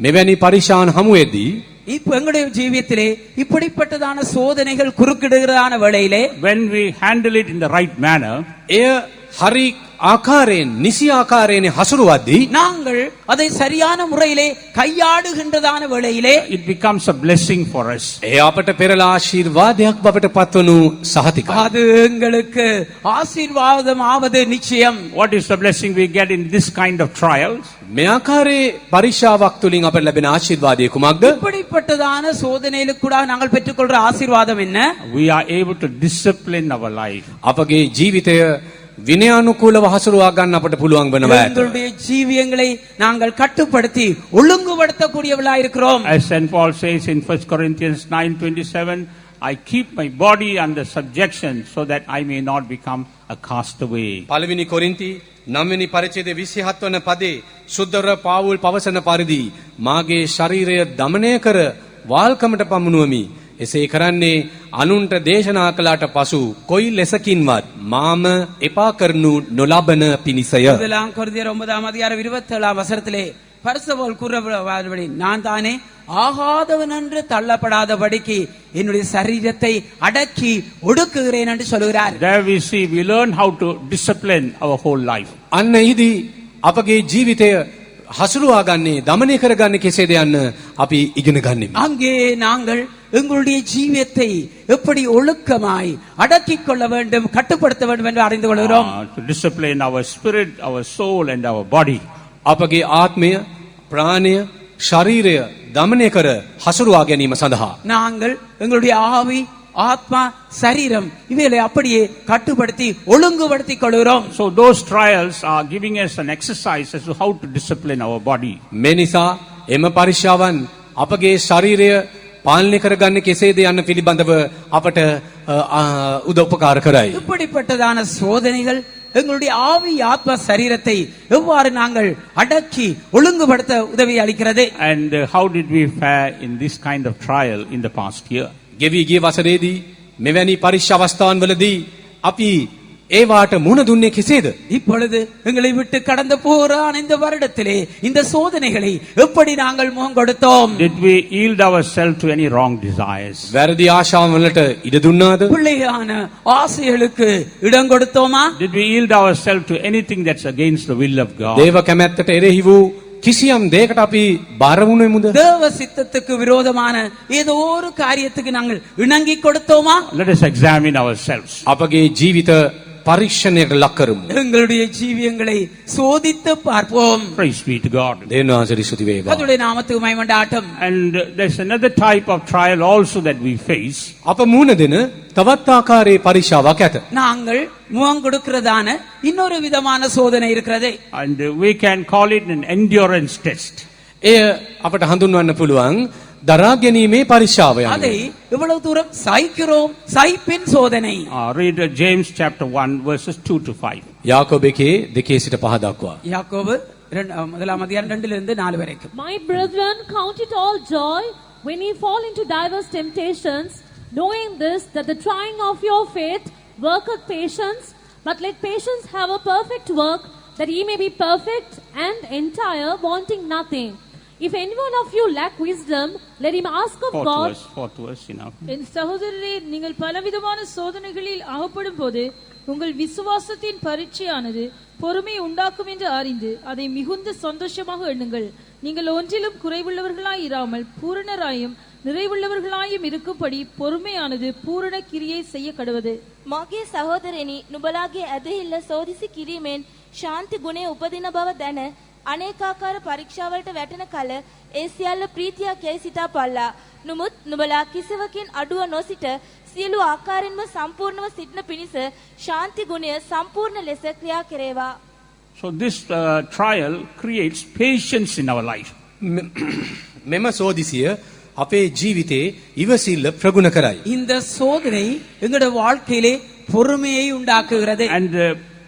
මෙවැනි පරිශාන් හමු වෙද්දී இப்ப எங்களுடைய ஜீவியத்திலே இப்படிப்பட்டதான சோதனைகள் குறுக்கிடுகிறதான வேளையிலே when we handle it in the right manner, එය හරි ආකාරයෙන් නිසි ආකාරයෙන් හසුරුවද්දී நாங்கள் அதை சரியான முறையிலே கையாடுகின்றதான வேளையிலே it becomes a blessing for us. ඒ අපට පෙරලා ආශිර්වාදයක් බවට පත්වනු සහතිකයි. அது எங்களுக்கு ஆசீர்வாதம் ஆவது நிச்சயம். What is the blessing we get in this kind of trials? මේ ආකාරයේ පරිශාවක් තුලින් අපට ලැබෙන ආශිර්වාදය කුමක්ද? இப்படிப்பட்டதான சோதனைகளுக்கு கூட நாங்கள் பெற்றுக்கொள்ற ஆசீர்வாதம் என்ன? We are able to discipline our life. අපගේ ජීවිතය විනයානුකූලව හසුරුවා ගන්න අපට පුළුවන් වෙනවා. எங்களுடைய ஜீவியங்களை நாங்கள் கட்டுப்படுத்தி ஒழுங்குபடுத்தக்கூடியவர்களா இருக்கிறோம். As St. Paul says in 1 Corinthians 9:27, I keep my body under subjection so that I may not become a castaway. පළවෙනි කොරින්ති 9 වෙනි පරිච්ඡේදයේ 27 වන පදේ සුද්ධර පාවුල් පවසන පරිදි මාගේ ශරීරය දමනය කර වාල්කමට පමුණුවමි. එසේ කරන්නේ අනුන්ට දේශනා කළාට පසු කොයි ලෙසකින්වත් මාම එපා කරනු නොලබන පිණිසය. முதலாம் கொரிந்தியர் 9ஆம் அதிகாரம் 27ஆம் வசனத்திலே பரிசுத்த பவுல் கூறுகிறபடி நான் தானே ஆகாதவன் என்று தள்ளப்படாதபடிக்கு என்னுடைய சரீரத்தை அடக்கி ஒடுக்குகிறேன் என்று சொல்கிறார். There we see, we learn how to discipline our whole life. අන්න එහිදී අපගේ ජීවිතය හසුරුවා ගන්නේ දමනය කරගන්නේ කෙසේද යන්න අපි ඉගෙන ගන්නෙමු. அங்கே நாங்கள் எங்களுடைய ஜீவியத்தை எப்படி ஒழுக்கமாய் அடக்கிக் கொள்ள வேண்டும், கட்டுப்படுத்த வேண்டும் என்று அறிந்து கொள்கிறோம். To discipline our spirit, our soul and our body. අපගේ ආත්මය, ප්‍රාණය, ශරීරය දමනය කර හසුරුවා ගැනීම සඳහා நாங்கள் எங்களுடைய ஆவி, ஆத்மா, சரீரம் இவைகளை அப்படியே கட்டுப்படுத்தி ஒழுங்குபடுத்திக் கொள்கிறோம். So those trials are giving us an exercise as to how to discipline our body. මේ නිසා එම පරිශාවන් අපගේ ශරීරය පාලනය කරගන්නේ කෙසේද යන්න පිළිබඳව අපට උදව්පකාර කරයි. இப்படிப்பட்டதான சோதனைகள் எங்களுடைய ஆவி ஆத்ம சரீரத்தை எவ்வாறு நாங்கள் அடக்கி ஒழுங்குபடுத்த உதவி அளிக்கிறது. And how did we fare in this kind of trial in the past year? ගෙවී ගිය වසරේදී මෙවැනි පරික්ෂා අවස්ථාන්වලදී අපි ඒවාට මුහුණ දුන්නේ කෙසේද? இப்பொழுது எங்களை விட்டு கடந்த போரான இந்த வருடத்திலே இந்த சோதனைகளை எப்படி நாங்கள் முகம் கொடுத்தோம்? Did we yield ourselves to any wrong desires? වැරදි ආශාවන් වලට ඉඩ දුන්නාද? பிள்ளையான ஆசைகளுக்கு இடம் கொடுத்தோமா? Did we yield ourselves to anything that's against the will of God? දේව කැමැත්තට එරෙහි වූ කිසියම් දෙයකට අපි බාර වුණෙමුද? தேவ சித்தத்துக்கு விரோதமான ஏதோ ஒரு காரியத்துக்கு நாங்கள் இணங்கி கொடுத்தோமா? Let us examine ourselves. අපගේ ජීවිත පරීක්ෂණයට ලක් කරමු. எங்களுடைய ஜீவியங்களை சோதித்து பார்ப்போம். Praise be to God. දේවනාථ స్తుති වේවා. கர்த்தருடைய நாமத்துக்கு மகிமை உண்டாகட்டும். And there's another type of trial also that we face. අප මුහුණ දෙන තවත් ආකාරයේ පරීක්ෂාවක් ඇත. நாங்கள் முகம் கொடுக்கிறதான இன்னொரு விதமான சோதனை இருக்கிறது. And we can call it an endurance test. එය අපට හඳුන්වන්න පුළුවන් දරා ගැනීමේ පරීක්ෂාව அதை යන්න. எவ்வளவு தூரம் சகிக்கிறோம் சகிப்பின் சோதனை. Read James chapter 1 verses 2 to 5. යාකෝබේ 2 සිට 5 දක්වා. யாக்கோபு முதலாம் அதிகாரம் 2 4 வரைக்கும். My brethren, count it all joy when ye fall into diverse temptations, knowing this, that the trying of your faith worketh patience. But let patience have a perfect work, that ye may be perfect and entire, wanting nothing. If any one of you lack wisdom, let him ask of God. Fourth verse, you know. என் சகோதரரே, நீங்கள் பலவிதமான சோதனைகளில் அகப்படும் போது உங்கள் விசுவாசத்தின் பரீட்சையானது பொறுமை உண்டாக்கும் என்று அறிந்து அதை மிகுந்த சந்தோஷமாக எண்ணுங்கள். நீங்கள் ஒன்றிலும் குறைவுள்ளவர்களாய் இராமல் பூரணராயும் நிறைவுள்ளவர்களாயும் இருக்கும்படி பொறுமையானது பூரண கிரியை செய்ய கடவது. මගේ සහෝදරෙනි, නුඹලාගේ ඇදහිල්ල සෝදිසි කිරීමෙන් ශාන්ති ගුණය උපදින බව දැන අනේකාකාර පරීක්ෂාවලට වැටෙන කල ඒ සියල්ල ප්‍රීතියක් යයි සිතා පල්ලා. නමුත් නුඹලා කිසිවකින් අඩුව නොසිට සියලු ආකාරයෙන්ම සම්පූර්ණව සිටින පිණිස ශාන්ති ගුණය සම්පූර්ණ ලෙස ක්‍රියා කෙරේවා. So this trial creates patience in our life. මෙම සෝදිසිය අපේ ජීවිතේ ඉවසිල්ල ප්‍රගුණ කරයි. இந்த சோதனை எங்களுடைய வாழ்க்கையிலே பொறுமையை உண்டாக்குகிறது. And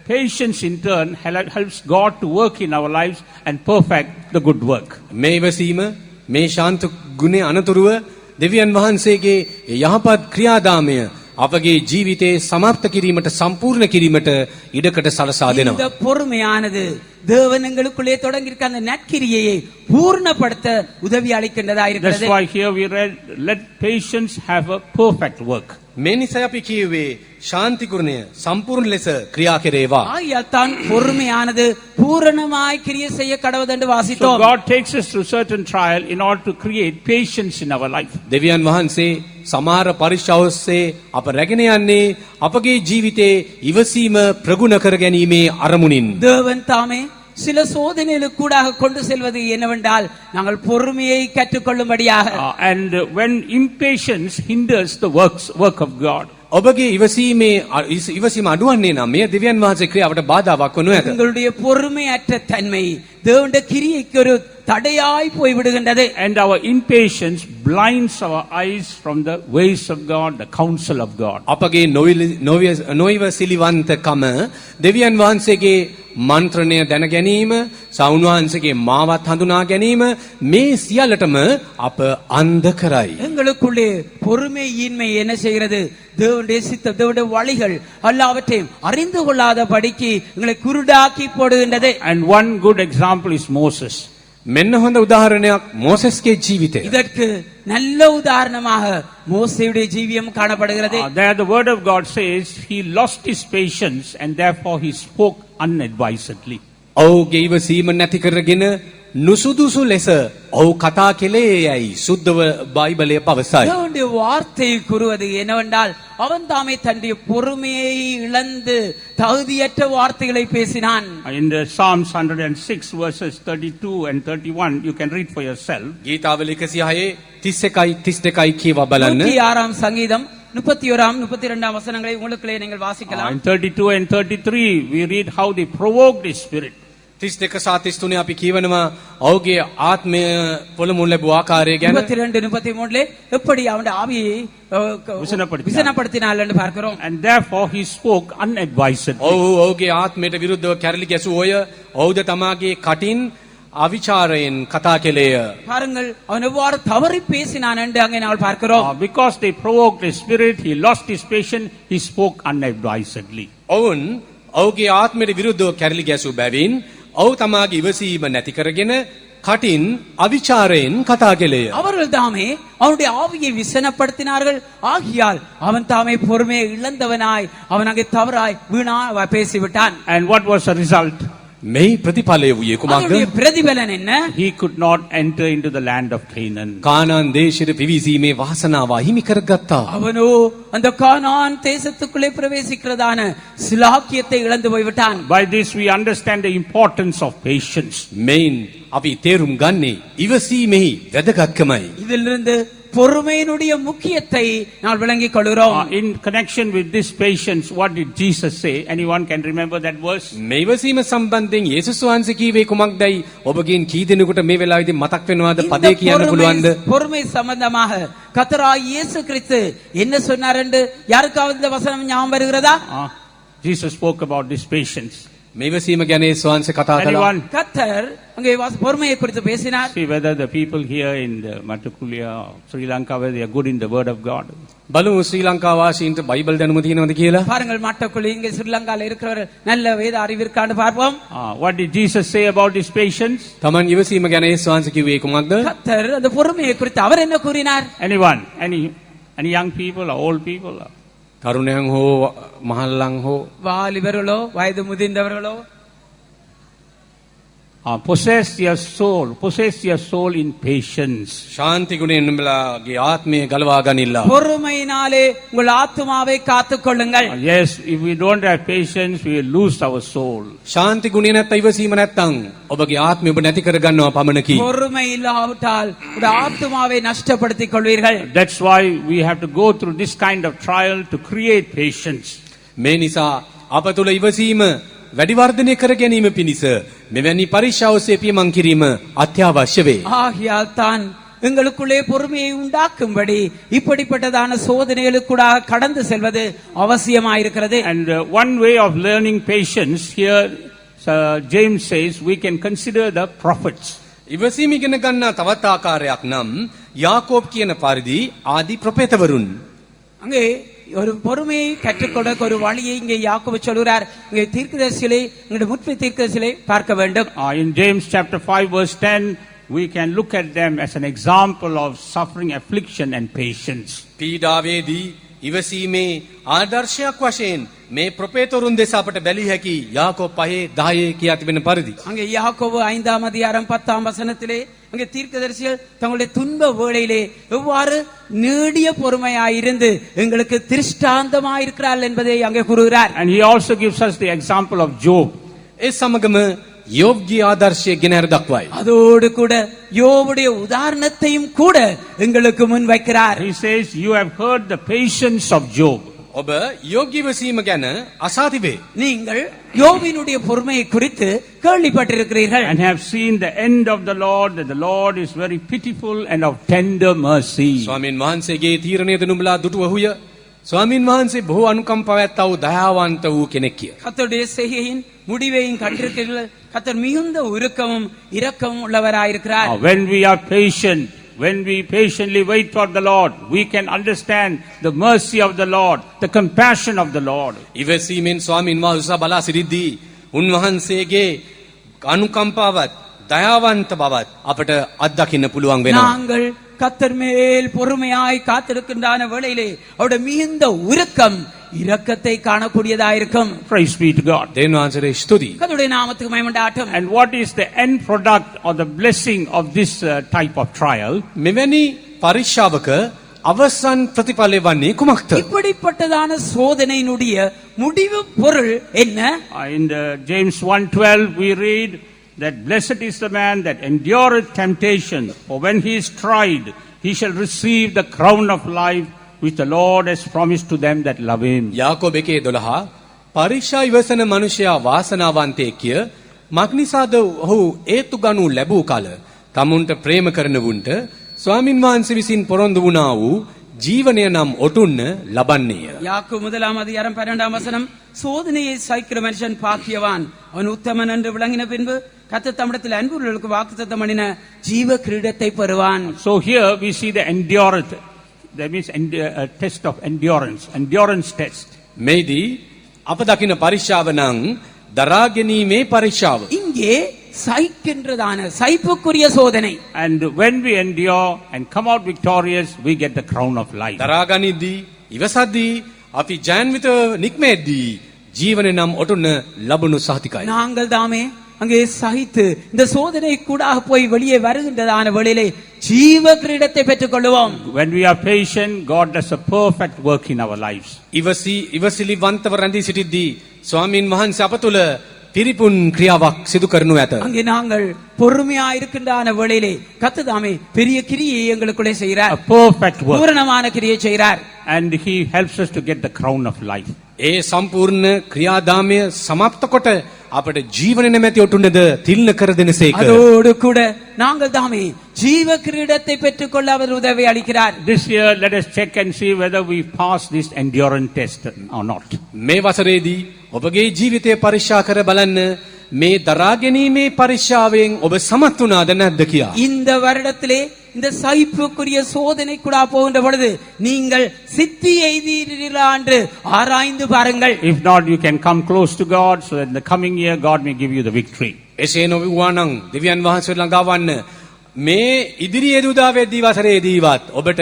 patience in turn helps God to work in our lives and perfect the good work. මේ ඉවසීම මේ ශාන්ත ගුණේ අනතුරුව දෙවියන් වහන්සේගේ යහපත් ක්‍රියාදාමය අපගේ ජීවිතේ සමාප්ත කිරීමට සම්පූර්ණ කිරීමට ඉඩකට සලසා இந்த දෙනවා. பொறுமையானது தேவன் எங்களுக்குள்ளே தொடங்கியிருக்க அந்த நற்கிரியையை பூர்ணப்படுத்த உதவி அளிக்கின்றதா That's இருக்கிறது. why here we read, let patience have a perfect work. මේ නිසා අපි කියුවේ ශාන්ති ගුණය සම්පූර්ණ ලෙස ක්‍රියා කෙරේවා. ஆகையால்தான் பொறுமையானது பூரணமாய் கிரியை செய்ய கடவுது என்று So வாசித்தோம். God takes us through certain trial in order to create patience in our life. දෙවියන් වහන්සේ සමහර පරීක්ෂා ඔස්සේ අප රැගෙන යන්නේ අපගේ ජීවිතේ ඉවසීම ප්‍රගුණ කර ගැනීමේ අරමුණින්. தேவன் தாமே சில சோதனைகளுக்கு கூடாக கொண்டு செல்வது என்னவென்றால் நாங்கள் பொறுமையை கற்றுக்கொள்ளும்படியாக. And when impatience hinders the work of God, ඔබගේ ඉවසීම අඩුවන්නේ නම් මේ දෙවියන් වහන්සේ ක්‍රියාවට බාධාවක් වනු ඇත. எங்களுடைய பொறுமையற்ற தன்மை தேவனுடைய கிரியைக்கு ஒரு தடையாய் போய் விடுகின்றது. and our impatience blinds our eyes from the ways of God, the counsel of God. අපගේ නොයිවසිලිවන්තකම දෙවියන් වහන්සේගේ මන්ත්‍රණය දැන ගැනීම, සවුන්වහන්සේගේ මාවත් හඳුනා ගැනීම මේ සියල්ලටම අප අන්ධ කරයි. எங்களுக்குள்ளே பொறுமையின்மை என்ன செய்கிறது? தேவனுடைய சித்தம், தேவனுடைய வழிகள் எல்லாவற்றையும் அறிந்து கொள்ளாத படிக்கு எங்களை குருடாக்கி போடுகின்றது. And one good example is Moses. මෙන්න හොඳ උදාහරණයක් මෝසෙස්ගේ ජීවිතය. இதற்கு நல்ல உதாரணமாக மோசேயுடைய ஜீவியம் காணப்படுகிறது. There the word of God says he lost his patience and therefore he spoke unadvisedly. ඔහුගේ ඉවසීම නැති කරගෙන නුසුදුසු ලෙස ඔහු කතා කෙලේ යයි සුද්ධව බයිබලය පවසයි. தேவனுடைய வார்த்தை கூறுவது என்னவென்றால் அவன் தாமே தன்னுடைய பொறுமையை இழந்து தகுதியற்ற வார்த்தைகளை பேசினான். In the Psalms 106 verses 32 and 31 you can read for yourself. ගීතාවල 106 31යි 32යි කියවා බලන්න. 106 சங்கீதம் 31 32 வசனங்களை உங்களுக்குள்ளே நீங்கள் வாசிக்கலாம். In 32 and 33 we read how they provoked his spirit. 32 සහ 33 අපි කියවනවා ඔහුගේ ආත්මය පොළමුල් ලැබුව ආකාරය ගැන. 32 33 எப்படி அவனுடைய ஆவியை விசனப்படுத்தினாள் என்று பார்க்கிறோம். And therefore he spoke unadvisedly. ඔහුගේ ආත්මයට විරුද්ධව කැරලි ගැසුවෝය. ඔහුද තමාගේ කටින් අවිචාරයෙන් කතා කෙලේය. பாருங்கள் அவன் எவ்வாறு தவறி பேசினான் என்று அங்கே நாங்கள் பார்க்கிறோம். Because they provoked his spirit, he lost his patience, he spoke unadvisedly. ඔවුන් ඔහුගේ ආත්මයට විරුද්ධව කැරලි ගැසූ බැවින් ඔහු තමාගේ ඉවසීම නැති කරගෙන කටින් අවිචාරයෙන් කතා කෙලේය. அவர்கள் தாமே அவனுடைய ஆவியை விசனப்படுத்தினார்கள். ஆகியால் அவன் தாமே பொறுமையை இழந்தவனாய் அவன் அங்கே தவறாய் வீணா பேசிவிட்டான். And what was the result? මෙහි ප්‍රතිඵලය වූයේ කුමක්ද? அவனுடைய பிரதிபலன் என்ன? He could not enter into the land of Canaan. කානාන් දේශයට පිවිසීමේ වාසනාව හිමි කරගත්තා. அவனோ அந்த கானான் தேசத்துக்குள்ளே பிரவேசிக்கிறதான சிலாக்கியத்தை இழந்து போய்விட்டான். By this we understand the importance of patience. මෙයින් අපි තේරුම් ගන්නේ ඉවසීමෙහි වැදගත්කමයි. இதிலிருந்து பொறுமையினுடைய முக்கியத்தை நாம் விளங்கிக் கொள்கிறோம். In connection with this patience, what did Jesus say? Anyone can remember that verse? මේ ඉවසීම සම්බන්ධයෙන් යේසුස් වහන්සේ කීවේ කුමක්දයි? ඔබගෙන් කී දෙනෙකුට මේ වෙලාවේදී මතක් වෙනවද? පදේ කියන්න පුළුවන්ද? பொறுமை சம்பந்தமாக கர்த்தராகிய இயேசு கிறிஸ்து என்ன சொன்னார் என்று யாருக்காவது இந்த வசனம் ஞாபகம் வருகிறதா? Jesus spoke about this patience. මේ ඉවසීම ගැන යේසුස් වහන්සේ කතා කළා. Anyone? கர்த்தர் அங்கே பொறுமையை குறித்து பேசினார். See whether the people here in the Matukulia, Sri Lanka, whether they are good in the word of God. බලමු ශ්‍රී ලංකා වාසීන්ට බයිබල් දැනුම තියෙනවද කියලා. பாருங்கள் மட்டக்குள்ளி இங்கே ஸ்ரீலங்கால இருக்கிறவர் நல்ல வேத அறிவிற்காண்டு பார்ப்போம். What did Jesus say about this patience? තමන් ඉවසීම ගැන යේසුස් වහන්සේ කිව්වේ කුමක්ද? கர்த்தர் அந்த பொறுமையை குறித்து அவர் என்ன கூறினார்? Anyone? Any young people or old people? තරුණයන් හෝ මහල්ලන් හෝ வாலிபர்களோ வயது முதிர்ந்தவர்களோ possess your soul in patience. ශාන්ති ගුණයෙන් නුඹලාගේ ආත්මය ගලවා ගනිල්ලා. பொறுமையினாலே உங்கள் ஆத்துமாவை காத்துக் கொள்ளுங்கள். Yes, if we don't have patience, we will lose our soul. ශාන්ති ගුණය නැත්නම් ඉවසීම නැත්නම් ඔබගේ ආත්මය ඔබ නැති කර ගන්නවා පමණකි. பொறுமை இல்லாவிட்டால் உங்கள் ஆத்துமாவை நஷ்டப்படுத்திக் கொள்வீர்கள். That's why we have to go through this kind of trial to create patience. මේ නිසා අප තුළ ඉවසීම වැඩි වර්ධනය කර ගැනීම පිණිස මෙවැනි පරීක්ෂා ඔස්සේ පියමන් කිරීම අත්‍යවශ්‍ය වේ. ஆகையால் தான் எங்களுக்குள்ளே பொறுமையை உண்டாக்கும்படி இப்படிப்பட்டதான சோதனைகளுக்கூடாக கடந்து செல்வது அவசியமாயிருக்கிறது. And one way of learning patience here, James says, we can consider the prophets. ඉවසීම ඉගෙන ගන්නා තවත් ආකාරයක් නම් යාකෝබ් කියන පරිදි ආදි ප්‍රොපෙතවරුන්. அங்கே ஒரு பொறுமையை கற்றுக்கொள்ள ஒரு வழியை இங்கே யாக்கோபு சொல்கிறார். இங்கே தீர்க்கதரிசிகளை இங்கே முற்பை தீர்க்கதரிசிகளை பார்க்க வேண்டும். In James chapter 5 verse 10, we can look at them as an example of suffering, affliction and patience. පීඩාවේදී ඉවසීමේ ආදර්ශයක් වශයෙන් මේ ප්‍රොපෙතවරුන් දෙස අපට බැලිය හැකි යාකෝබ් 5:10 කියා තිබෙන පරිදි. அங்கே யாக்கோபு 5ஆம் அதிகாரம் 10ஆம் வசனத்திலே அங்கே தீர்க்கதரிசிகள் தங்களுடைய துன்ப வேளையிலே எவ்வாறு நீடிய பொறுமையாயிருந்து எங்களுக்கு திருஷ்டாந்தமாயிருக்கிறார்கள் என்பதை அங்கே கூறுகிறார். And he also gives us the example of Job. ඒ සමගම யோப்ගේ ආදර්ශය ගෙන හර දක්වයි. அதோடு கூட யோபுடைய உதாரணத்தையும் கூட எங்களுக்கு முன் வைக்கிறார். He says, you have heard the patience of Job. ඔබ යෝග්‍ය ඉවසීම ගැන අසා තිබේ. நீங்கள் யோபினுடைய பொறுமையை குறித்து கேள்விப்பட்டிருக்கிறீர்கள். And have seen the end of the Lord, that the Lord is very pitiful and of tender mercy. ස්වාමීන් වහන්සේගේ තීරණයද නුඹලා දුටුවහුය. ස්වාමීන් වහන්සේ බොහෝ අනුකම්පාවක් ඇත්තා වූ දයාවන්ත වූ කෙනෙක් කිය. கர்த்தருடைய செய்கையின் முடிவையும் கண்டிருக்கிறீர்கள். கர்த்தர் மிகுந்த உருக்கமும் இரக்கமும் உள்ளவராயிருக்கிறார். When we are patient, when we patiently wait for the Lord, we can understand the mercy of the Lord, the compassion of the Lord. ඉවසීමෙන් ස්වාමීන් වහන්සේ බලා සිටිද්දී උන්වහන්සේගේ අනුකම්පාවත් දයාවන්ත බවත් අපට අත්දකින්න පුළුවන් වෙනවා. நாங்கள் கர்த்தர் மேல் பொறுமையாய் காத்திருக்கின்றான வேளையிலே அவருடைய மிகுந்த உருக்கம் இரக்கத்தை காணக்கூடியதாயிருக்கும். Praise be to God. දෙවියන් වහන්සේට ස්තුතියි. கர்த்தருடைய நாமத்துக்கு மகிமை உண்டாகட்டும். And what is the end product or the blessing of this type of trial? මෙවැනි පරීක්ෂාවක අවසන් ප්‍රතිඵලය වන්නේ කුමක්ද? இப்படிப்பட்டதான சோதனையினுடைய முடிவு பொருள் என்ன? In the James 1:12 we read that blessed is the man that endureth temptation, for when he is tried, he shall receive the crown of life which the Lord has promised to them that love him. යාකෝබ 1:12 පරීක්ෂා ඉවසන මනුෂයා වාසනාවන්තයෙක් කිය මක්නිසාද ඔහු ඒත්තු ගනු ලැබූ කල තමුන්ට ප්‍රේම කරනවුන්ට ස්වාමින් වහන්සේ විසින් පොරොන්දු වුණා වූ ජීවනය නම් ඔටුන්න ලබන්නේය. யாக்கு முதலாம் அதிகாரம் 12ஆம் வசனம் சோதனையை சகிக்கிற மனுஷன் பாக்கியவான் அவன் உத்தமன் என்று விளங்கின பின்பு கர்த்தர் தம்மிடத்தில் அன்புள்ளவர்களுக்கு வாக்குத்தத்தம் பண்ணின ஜீவ கிரீடத்தை பெறுவான். So here we see the endurance. That means a test of endurance test. මේදී අප දකින පරික්ෂාව නම් දරා ගැනීමේ පරික්ෂාව. இங்கே சகிக்கின்றதான சகிப்புக்குரிய சோதனை. And when we endure and come out victorious, we get the crown of life. දරා ගනිද්දී ඉවසද්දී අපි ජයන්විත නික්මෙද්දී ජීවනය නම් ඔටුන්න ලබනු සහතිකයි. நாங்கள் தாமே அங்கே சகித்து இந்த சோதனை கூட போய் வெளியே வருகின்றதான வேளையிலே ஜீவ கிரீடத்தை பெற்றுக் கொள்வோம். When we are patient, God does a perfect work in our lives. ඉවසිලිවන්තව රැඳී සිටිද්දී ස්වාමින් වහන්සේ අප තුළ පිරිපුන් ක්‍රියාවක් සිදු කරනු ඇත. அங்கே நாங்கள் பொறுமையா இருக்கின்றான வேளையிலே கர்த்தர் தாமே பெரிய கிரியை எங்களுக்குள்ளே செய்கிறார். A perfect work. பூரணமான கிரியை செய்கிறார். And He helps us to get the crown of life. ඒ සම්පූර්ණ ක්‍රියාදාමය සමාප්ත කොට අපට ජීවන නැමැති ඔටුන්නද තිල්න කර දෙනසේක. அதோடு கூட நாங்கள் தாமே ஜீவ கிரீடத்தை பெற்றுக்கொள்ள அவர் உதவி அளிக்கிறார். This year, let us check and see whether we pass this endurance test or not. මේ වසරේදී ඔබගේ ජීවිතය පරික්ෂා කර බලන්න මේ දරා ගැනීමේ පරික්ෂාවෙන් ඔබ සමත් වුණාද නැද්ද කියා. இந்த வருடத்திலே இந்த சகிப்புக்குரிய சோதனை கூட போகின்ற பொழுது நீங்கள் சித்தி எய்தீர்களா என்று ஆராய்ந்து பாருங்கள். If not, you can come close to God so that in the coming year God may give you the victory. එසේ නොවුවා නම් දෙවියන් වහන්සේ ළඟා වන්න මේ ඉදිරියේ දුදාවේදී වසරේදීවත් ඔබට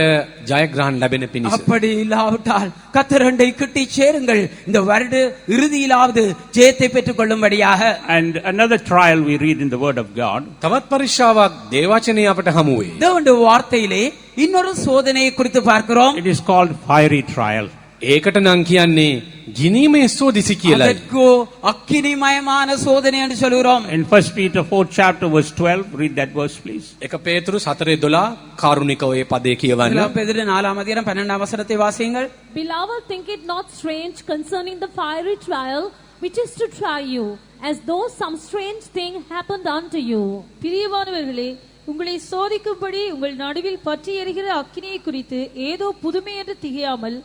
ජයග්‍රහණ ලැබෙන පිණිස. அப்படி இல்லாவிட்டால் கர்த்தரண்டை கிட்டி சேருங்கள் இந்த வருட இறுதியிலாவது ஜெயத்தை பெற்றுக் கொள்ளும்படியாக. And another trial we read in the word of God. තවත් පරීක්ෂාවක් දේවචනයේ අපට හමු වේ. தேவனுடைய வார்த்தையிலே இன்னொரு சோதனையை குறித்து பார்க்கிறோம். It is called fiery trial. ඒකට නම් කියන්නේ ගිනීමේ සෝදිසි කියලායි. அதற்கு அக்கினிமயமான சோதனை என்று சொல்கிறோம். In 1 Peter 4th chapter verse 12, read that verse please. 1 පේතුරු 4:12 කාරුණිකව ඒ පදේ කියවන්න. பேதுரு 4ஆம் அதிகாரம் 12ஆம் வசனத்தை வாசியுங்கள். Beloved, think it not strange concerning the fiery trial which is to try you, as though some strange thing happened unto you. பிரியமானவர்களே, உங்களை சோதிக்கும்படி உங்கள் நடுவில் பற்றி எரிகிற அக்கினியை குறித்து ஏதோ புதுமை என்று திகையாமல்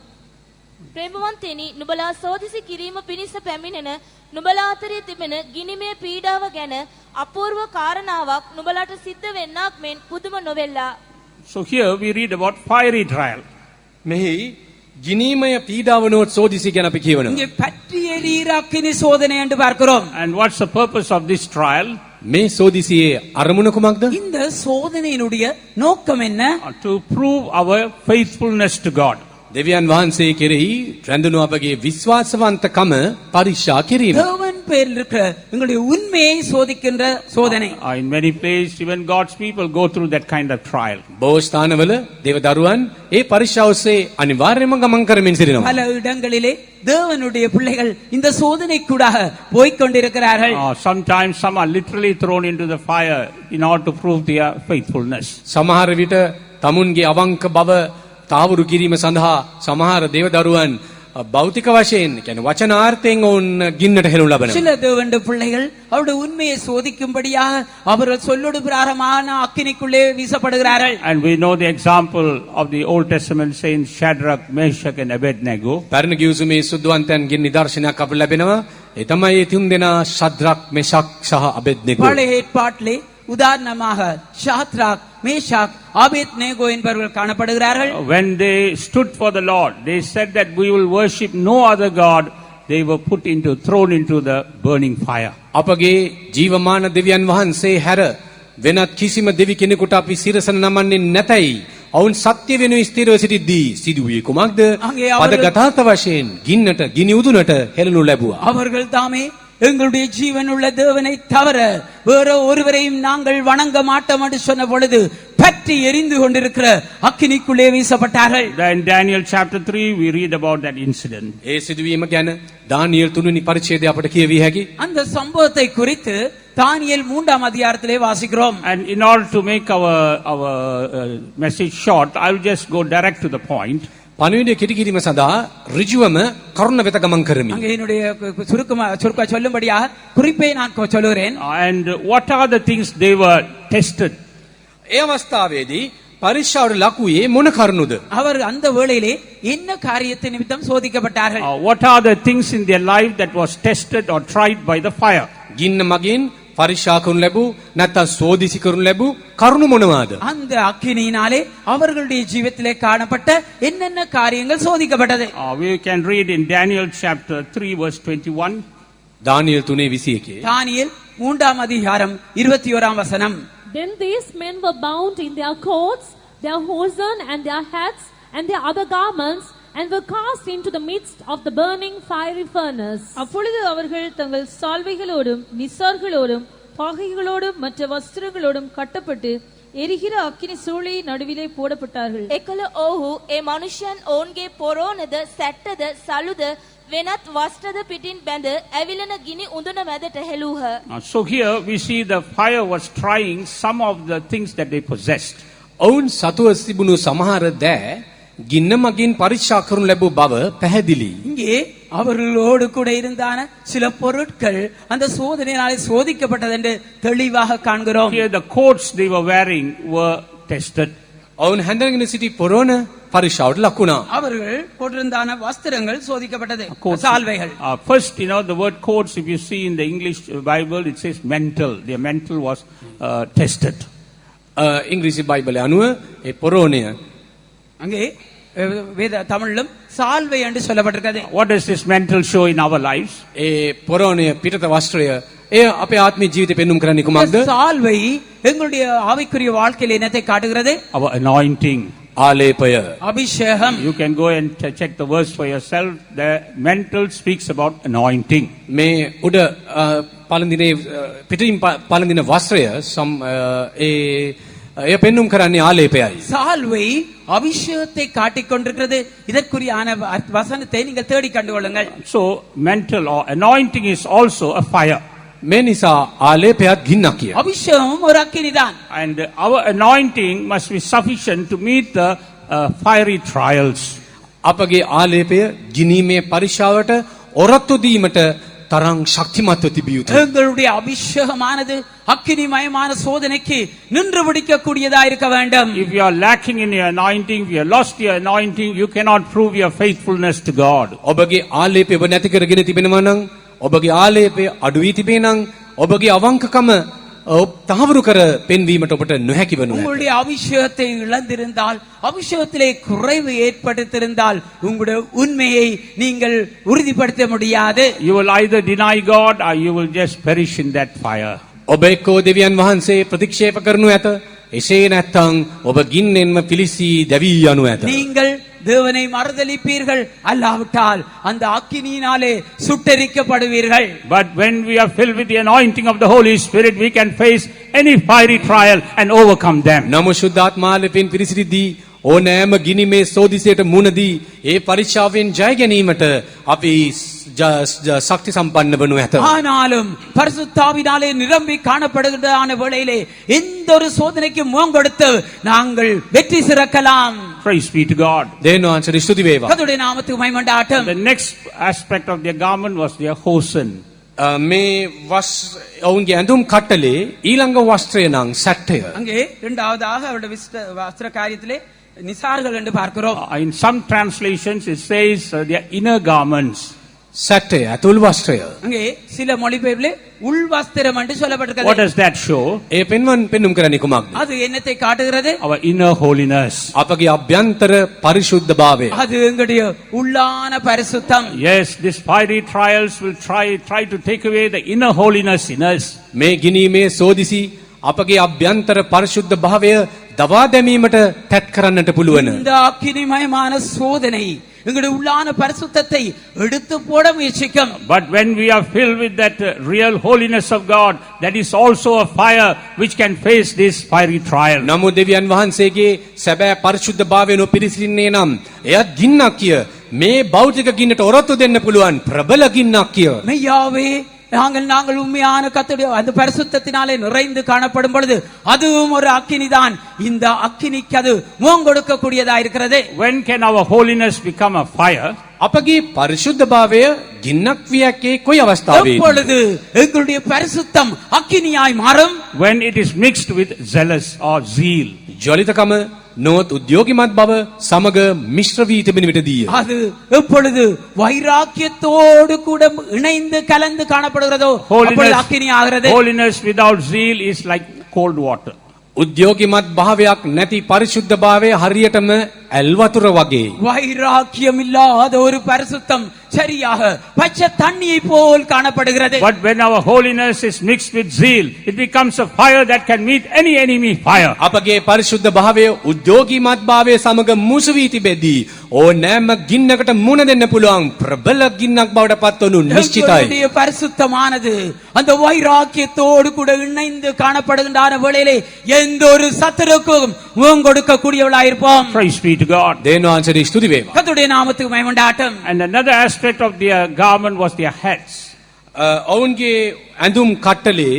ප්‍රේමවන්තෙනි නුඹලා සෝදිසි කිරීම පිණිස පැමිණෙන නුඹලා අතරේ තිබෙන ගිනිමේ පීඩාව ගැන අපූර්ව කාරණාවක් නුඹලාට සිද්ධ වෙන්නක් මෙන් පුදුම නොවෙල්ලා. So here we read about fiery trial. මෙහි ගිනීමය පීඩාවනොත් සෝදිසි ගැන අපි කියවනවා. இங்கே பற்றி எரிகிற அக்கினி சோதனை என்று பார்க்கிறோம். And what's the purpose of this trial? මේ සෝදිසියේ අරමුණ කුමක්ද? இந்த சோதனையினுடைய நோக்கம் என்ன? To prove our faithfulness to God. දෙවියන් වහන්සේ කෙරෙහි රැඳුණු අපගේ විශ්වාසවන්තකම පරීක්ෂා කිරීම. தேவன் பேரில் இருக்கிற எங்களுடைய உண்மையை சோதிக்கின்ற சோதனை. In many places, even God's people go through that kind of trial. බොහෝ ස්ථානවල දේවදරුවන් ඒ පරීක්ෂාව ඔස්සේ අනිවාර්යයෙන්ම ගමන් කරමින් සිටිනවා. பல இடங்களிலே தேவனுடைய பிள்ளைகள் இந்த சோதனை கூட போய்க் கொண்டிருக்கிறார்கள். Sometimes some are literally thrown into the fire in order to prove their faithfulness. සමහර විට තමුන්ගේ අවංක බව තාවුරු කිරීම සඳහා සමහර දේවදරුවන් භෞතික වශයෙන් කියන්නේ වචනාර්ථයෙන් ඔවුන් ගින්නට හෙළු ලබනවා. சில தேவனுடைய பிள்ளைகள் அவருடைய உண்மையை சோதிக்கும்படியாக அவர்கள் சொல்லோடு பிரகாரமான அக்கினிக்குள்ளே வீசப்படுகிறார்கள். And we know the example of the Old Testament saints Shadrach, Meshach and Abednego. පරණ ගිවිසුමේ සුද්ධවන්තයන්ගේ නිදර්ශනයක් අපට ලැබෙනවා. ඒ තමයි ඒ තුන් දෙනා ශද්‍රක්, මෙෂක් සහ අබෙද්නෙගෝ. பழைய ஏற்பாட்டிலே உதாரணமாக ஷாத்ராக், மேஷாக், ஆபேத்நேகோ என்பவர்கள் காணப்படுகிறார்கள். When they stood for the Lord, they said that we will worship no other God. They were thrown into the burning fire. අපගේ ජීවමාන දෙවියන් වහන්සේ හැර වෙනත් කිසිම දෙවි කෙනෙකුට අපි සිරසන නමන්නේ නැතයි. ඔවුන් සත්‍ය වෙනුවෙන් ස්ථිරව සිටිද්දී සිදුවේ කුමක්ද? පදගතාර්ථ වශයෙන් ගින්නට ගිනි උදුනට හෙළනු ලැබුවා. அவர்கள் தாமே எங்களுடைய ஜீவன் உள்ள தேவனை தவிர வேற ஒருவரையும் நாங்கள் வணங்க மாட்டோம் என்று சொன்ன பொழுது பற்றி எரிந்து கொண்டிருக்கிற அக்கினிக்குள்ளே வீசப்பட்டார்கள். In Daniel chapter 3 we read about that incident. ඒ සිදුවීම ගැන දානියෙල් 3 වෙනි පරිච්ඡේදය අපට කියවිය හැකි. அந்த சம்பவத்தை குறித்து தானியேல் 3ஆம் அதிகாரத்திலே வாசிக்கிறோம். And in order to make our message short, I will just go direct to the point. පණිවිඩය කෙටි කිරීම සඳහා ඍජුවම කරුණ වෙත ගමන් කරමි. அங்கே என்னுடைய சுருக்க சொல்லும்படியாக குறிப்பை நான் சொல்லுகிறேன். And what are the things they were tested? ඒ අවස්ථාවේදී පරීක්ෂාවට ලක් වූයේ මොන කරුණුද? அவர் அந்த வேளையிலே என்ன காரியத்தை நிமித்தம் சோதிக்கப்பட்டார்கள்? What are the things in their life that was tested or tried by the fire? ගින්න මගින් පරීක්ෂා කරනු ලැබූ නැත්නම් සෝදිසි කරනු ලැබූ කරුණු මොනවාද? அந்த அக்கினியினாலே அவர்களுடைய ஜீவிதத்திலே காணப்பட்ட என்னென்ன காரியங்கள் சோதிக்கப்பட்டது? We can read in Daniel chapter 3 verse 21. දානියෙල් 3:21. தானியேல் 3ஆம் அதிகாரம் 21ஆம் வசனம். Then these men were bound in their coats, their hosen and their hats and their other garments, and were cast into the midst of the burning fiery furnace. அப்பொழுது அவர்கள் தங்கள் சால்வைகளோடும் நிசார்களோடும் பாகைகளோடும் மற்ற வஸ்திரங்களோடும் கட்டப்பட்டு எரிகிற அக்கினி சூளை நடுவிலே போடப்பட்டார்கள். එකල ඔහු ඒ මනුෂ්‍යයන් ඔවුන්ගේ පොරෝනද සැට්ටද සලුද වෙනත් වස්ත්‍රද පිටින් බැඳ ඇවිලෙන ගිනි උඳුන මැදට හෙළූහ. So here we see the fire was trying some of the things that they possessed. ඔවුන් සතුව තිබුණු සමහර දෑ ගින්න මගින් පරීක්ෂා කරනු ලැබූ බව පැහැදිලි. இங்கே அவர்களோடு கூட இருந்தான சில பொருட்கள் அந்த சோதனையினாலே சோதிக்கப்பட்டது என்று தெளிவாக காண்கிறோம். Here the coats they were wearing were tested. ඔවුන් හැඳගෙන සිටි පොරෝන පරීක්ෂාවට ලක් වුණා. அவர்கள் போட்டிருந்தான வஸ்திரங்கள் சோதிக்கப்பட்டது. Coats. சால்வைகள். First, the word coats, if you see in the English Bible, it says mantle. Their mantle was tested. ඉංග්‍රීසි බයිබලයේ අනුව ඒ පොරෝණය அங்கே வேத தமிழிலும் சால்வை என்று சொல்லப்பட்டிருக்கிறது. What does this mantle show in our lives? ඒ පොරෝණය පිටත වස්ත්‍රය ඒ අපේ ආත්මීය ජීවිතේ පෙන්눔 කරන්නේ කුමක්ද? சால்வை எங்களுடைய ஆவிக்குரிய வாழ்க்கையில் என்னத்தை காட்டுகிறது? Our anointing. ආලේපය. அபிஷேகம். You can go and check the verse for yourself. The mantle speaks about anointing. මේ උඩ පළඳිනේ පිටින් පළඳින වස්ත්‍රය එය පෙන්눔 කරන්නේ ආලේපයයි. சால்வை அபிஷேகத்தை காட்டிக் கொண்டிருக்கிறது. இதற்குரியான வசனத்தை நீங்கள் தேடி கண்டுகொள்ளுங்கள். So mantle or anointing is also a fire. මේ නිසා ආලේපයත් ගින්නක් කිය. அபிஷேகம் ஒரு அக்கினிதான். And our anointing must be sufficient to meet the fiery trials. අපගේ ආලේපය ගිනීමේ පරීක්ෂාවට ඔරොත්තු දීමට තරම් ශක්තිමත්ව තිබිය යුතුයි. எங்களுடைய அபிஷேகமானது அக்கினிமயமான சோதனைக்கு நின்று பிடிக்கக்கூடியதா இருக்க வேண்டும். If you are lacking in your anointing, if you have lost your anointing, you cannot prove your faithfulness to God. ඔබගේ ආලේපය ඔබ නැති කරගෙන තිබෙනවා නම්, ඔබගේ ආලේපය අඩු වී තිබේ නම්, ඔබගේ අවංකකම තහවුරු කර පෙන්වීමට ඔබට නොහැකි වනු ඇත. உங்களுடைய அபிஷேகத்தை இழந்திருந்தால், அபிஷேகத்திலே குறைவு ஏற்படுத்தியிருந்தால் உங்களுடைய உண்மையை நீங்கள் உறுதிப்படுத்த முடியாது. You will either deny God or you will just perish in that fire. ඔබ එක්කෝ දෙවියන් වහන්සේ ප්‍රතික්ෂේප කරනු ඇත. එසේ නැත්නම් ඔබ ගින්නෙන්ම පිලිසී දැවී යනු ඇත. நீங்கள் தேவனை மறுதலிப்பீர்கள், அல்லாவிட்டால் அந்த அக்கினியினாலே சுட்டெரிக்கப்படுவீர்கள். But when we are filled with the anointing of the Holy Spirit, we can face any fiery trial and overcome them. නමුත් ශුද්ධාත්මාලයෙන් පිරිසිදුදී ඕනෑම ගිනිමේ සෝදිසියට මුහුණ දී ඒ පරීක්ෂාවෙන් ජය ගැනීමට අපි சக்தி சம்பන්න වනු ඇත. ஆனாலும் பரிசுத்தாவினாலே நிரம்பி காணப்படுகிறதான வேளையிலே எந்த ஒரு சோதனைக்கு முகம் கொடுத்து நாங்கள் வெற்றி சிறக்கலாம். Praise be to God. දේවයන් වහන්සේට ස්තුති වේවා. கர்த்தருடைய நாமத்துக்கு மகிமை உண்டாகட்டும். The next aspect of their garment was their hosen. මේ ඔවුන්ගේ ඇඳුම් කට්ටලේ ඊළඟ වස්ත්‍රය නම් සැට්ටය. அங்கே இரண்டாவதாக அவருடைய வஸ்திர காரியத்திலே நிசார்கள் என்று பார்க்கிறோம். In some translations it says their inner garments. සැට්ටය ඇතුල් වස්ත්‍රය. அங்கே சில மொழிபெயர்ப்பிலே உள் வஸ்திரம் என்று What சொல்லப்பட்டிருக்கிறது. does that show? ඒ පෙන්වුම් කරන්නේ කුමක්ද? அது என்னத்தை காட்டுகிறது? Our inner holiness. අපගේ අභ්‍යන්තර පරිශුද්ධභාවය. அது எங்களுடைய உள்ளான பரிசுத்தம். Yes, these fiery trials will try to take away the inner holiness in us. මේ ගිනීමේ සෝදිසි අපගේ අභ්‍යන්තර පරිශුද්ධභාවය දවා දැමීමට තැත් කරන්නට පුළුවන්. இந்த அக்கினிமயமான சோதனை எங்களுடைய உள்ளான பரிசுத்தத்தை எடுத்து போட முயற்சிக்கும். But when we are filled with that real holiness of God, that is also a fire which can face this fiery trial. නමුත් දෙවියන් වහන්සේගේ සැබෑ පරිශුද්ධභාවය නොපිරිසින්නේ නම් එයත් ගින්නක් කිය. මේ භෞතික ගින්නට ඔරොත්තු දෙන්න පුළුවන් ප්‍රබල ගින්නක් කිය. மெய்யாவே நாங்கள் உண்மையான கர்த்தருடைய அந்த பரிசுத்தத்தினாலே நிறைந்து காணப்படும் பொழுது அதுவும் ஒரு அக்கினிதான். இந்த அக்கினிக்கு அது முகம் கொடுக்கக்கூடியதா இருக்கிறது. When can our holiness become a fire? අපගේ පරිශුද්ධභාවය ගින්නක් වියක්කේ කොයි අවස්ථාවේ? எப்பொழுது எங்களுடைய பரிசுத்தம் அக்கினியாய் மாறும்? When it is mixed with zealous or zeal. ජලිතකම නොත් උද්‍යෝගිමත් බව සමග මිශ්‍ර වී තිබෙන විටදීය. அது எப்பொழுது வைராக்கியத்தோடு கூட இணைந்து கலந்து காணப்படுகிறதோ அப்பொழுது அக்கினி ஆகிறது. Holiness without zeal is like cold water. උද්‍යෝගිමත් භාවයක් නැති පරිශුද්ධභාවය හරියටම ඇල්වතුර වගේ. வைராக்கியம் இல்லாத ஒரு பரிசுத்தம் சரியாக பச்சை தண்ணியை போல் காணப்படுகிறது. But when our holiness is mixed with zeal, it becomes a fire that can meet any enemy fire. අපගේ පරිශුද්ධ භාවය උද්‍යෝගිමත් භාවය සමග මුසු වී තිබෙද්දී ඕනෑම ගින්නකට මුණ දෙන්න පුළුවන් ප්‍රබල ගින්නක් බවට පත්වනු නිශ්චිතයි. எங்களுடைய பரிசுத்தமானது அந்த வைராக்கியத்தோடு கூட இணைந்து காணப்படுகின்ற வேளையிலே எந்த ஒரு சத்துருக்கும் முகம் கொடுக்க கூடியவளாயிருப்போம். Praise be to God. දේවයන්ට ස්තුති වේවා. கர்த்தருடைய நாமத்துக்கு மகிமை உண்டாகட்டும். And another aspect of their garment was their hats. ඔවුන්ගේ ඇඳුම් කට්ටලේ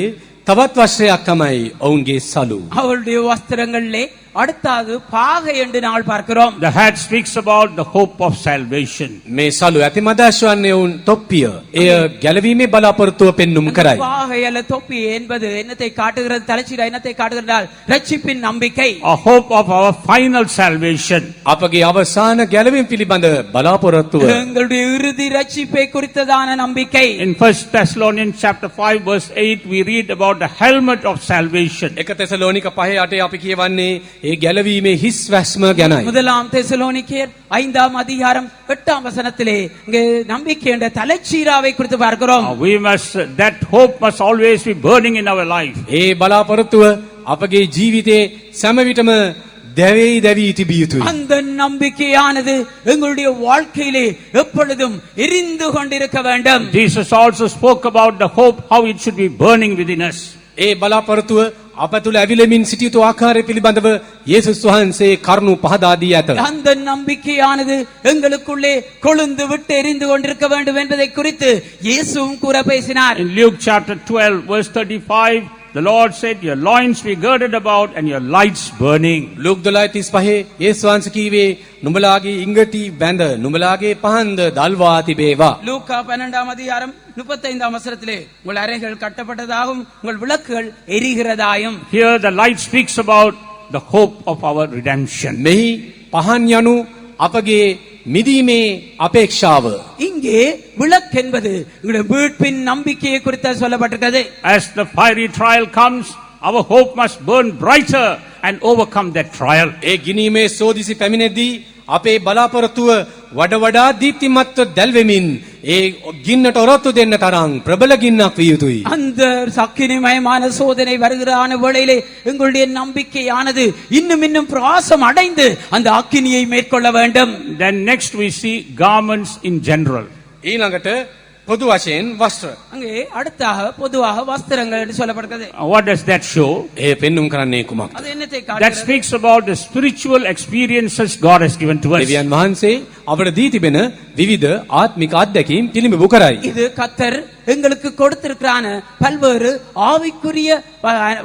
තවත් වස්ත්‍රයක් තමයි ඔවුන්ගේ සලු. அவருடைய வஸ்திரங்களிலே அடுத்தது பாகை என்று நாங்கள் பார்க்கிறோம். The hat speaks about the hope of salvation. මේ සලු ඇතිමදාශ වන්නේ ඔවුන් තොප්පිය. එය ගැලවීමේ බලාපොරොත්තුව පෙන්눔 කරයි. பாகை அல்ல தொப்பி என்பது என்னத்தை காட்டுகிறது? தலைச்சீரா என்னத்தை காட்டுகிறால் ரட்சிப்பின் நம்பிக்கை. A hope of our final salvation. අපගේ අවසාන ගැලවීම පිළිබඳ බලාපොරොත්තුව. எங்களுடைய இறுதி ரட்சிப்பை குறித்ததான நம்பிக்கை. In 1 Thessalonians chapter 5 verse 8 we read about the helmet of salvation. 1 தெசலோனிක 5:8 අපි කියවන්නේ ඒ ගැලවීමේ හිස් වැස්ම ගැනයි. முதலாம் தெசலோனிக்கேயர் 5ஆம் அதிகாரம் 8ஆம் வசனத்திலே இங்கே நம்பிக்கை என்ற தலைச்சீராவை குறித்து பார்க்கிறோம். That hope must always be burning in our life. ඒ බලාපොරොත්තුව අපගේ ජීවිතේ සෑම විටම දැවි තිබිය යුතුයි. அந்த நம்பிக்கையானது எங்களுடைய வாழ்க்கையிலே எப்பொழுதும் எரிந்து கொண்டிருக்க வேண்டும். Jesus also spoke about the hope, how it should be burning within us. ඒ බලාපොරොත්තුව අප තුළ ඇවිලෙමින් සිටිය යුතු ආකාරය පිළිබඳව යේසුස් වහන්සේ කරුණු පහදා දී ඇත. அந்த நம்பிக்கையானது எங்களுக்குள்ளே கொழுந்து விட்டு எரிந்து கொண்டிருக்க வேண்டும் என்பதை குறித்து இயேசுவும் கூட பேசினார். In Luke chapter 12 verse 35 the Lord said, your loins be girded about and your lights burning. Luke 12:35 යේසුස් වහන්සේ කීවේ නුඹලාගේ ඉඟටි බැඳ නුඹලාගේ පහන්ද දල්වා තිබේවා. லூக்கா 12ஆம் அதிகாரம் 35ஆம் வசனத்திலே உங்கள் அறைகள் கட்டப்பட்டதாகவும் உங்கள் விளக்குகள் எரிகிறதாயும். Here the light speaks about the hope of our redemption. මෙහි පහන් යනු අපගේ මිදීමේ අපේක්ෂාව. இங்கே விளக்கு என்பது உங்களுடைய மீட்பின் நம்பிக்கையை குறித்து சொல்லப்பட்டிருக்கிறது. As the fiery trial comes, our hope must burn brighter and overcome that trial. ඒ ගිනීමේ සෝදිසි පැමිණෙද්දී අපේ බලාපොරොත්තුව වඩ වඩා දීප්තිමත්ව දැල්වෙමින් ඒ ගින්නට ඔරොත්තු දෙන්න තරම් ප්‍රබල ගින්නක් විය යුතුයි. அந்த சக்கினிமயமான சோதனை வருகிறான வேளையிலே எங்களுடைய நம்பிக்கையானது இன்னும் பிரகாசம் அடைந்து அந்த அக்கினியை மேற்கொள்ள வேண்டும். Then next we see garments in general. ඊළඟට පොදු වශයෙන් වස්ත්‍ර. அங்கே அடுத்தாக பொதுவாக வஸ்திரங்கள் என்று சொல்லப்படுகிறது. What does that show? ඒ පෙන්눔 කරන්නේ කුමක්ද? அது என்னத்தை That காட்டுகிறது? speaks about the spiritual experiences God has given to us. දෙවියන් වහන්සේ අපට දී තිබෙන විවිධ ආත්මික අත්දැකීම් පිළිඹු කරයි. இது கத்தர் எங்களுக்கு கொடுத்திருக்கிறான பல்வேறு ஆவிக்குரிய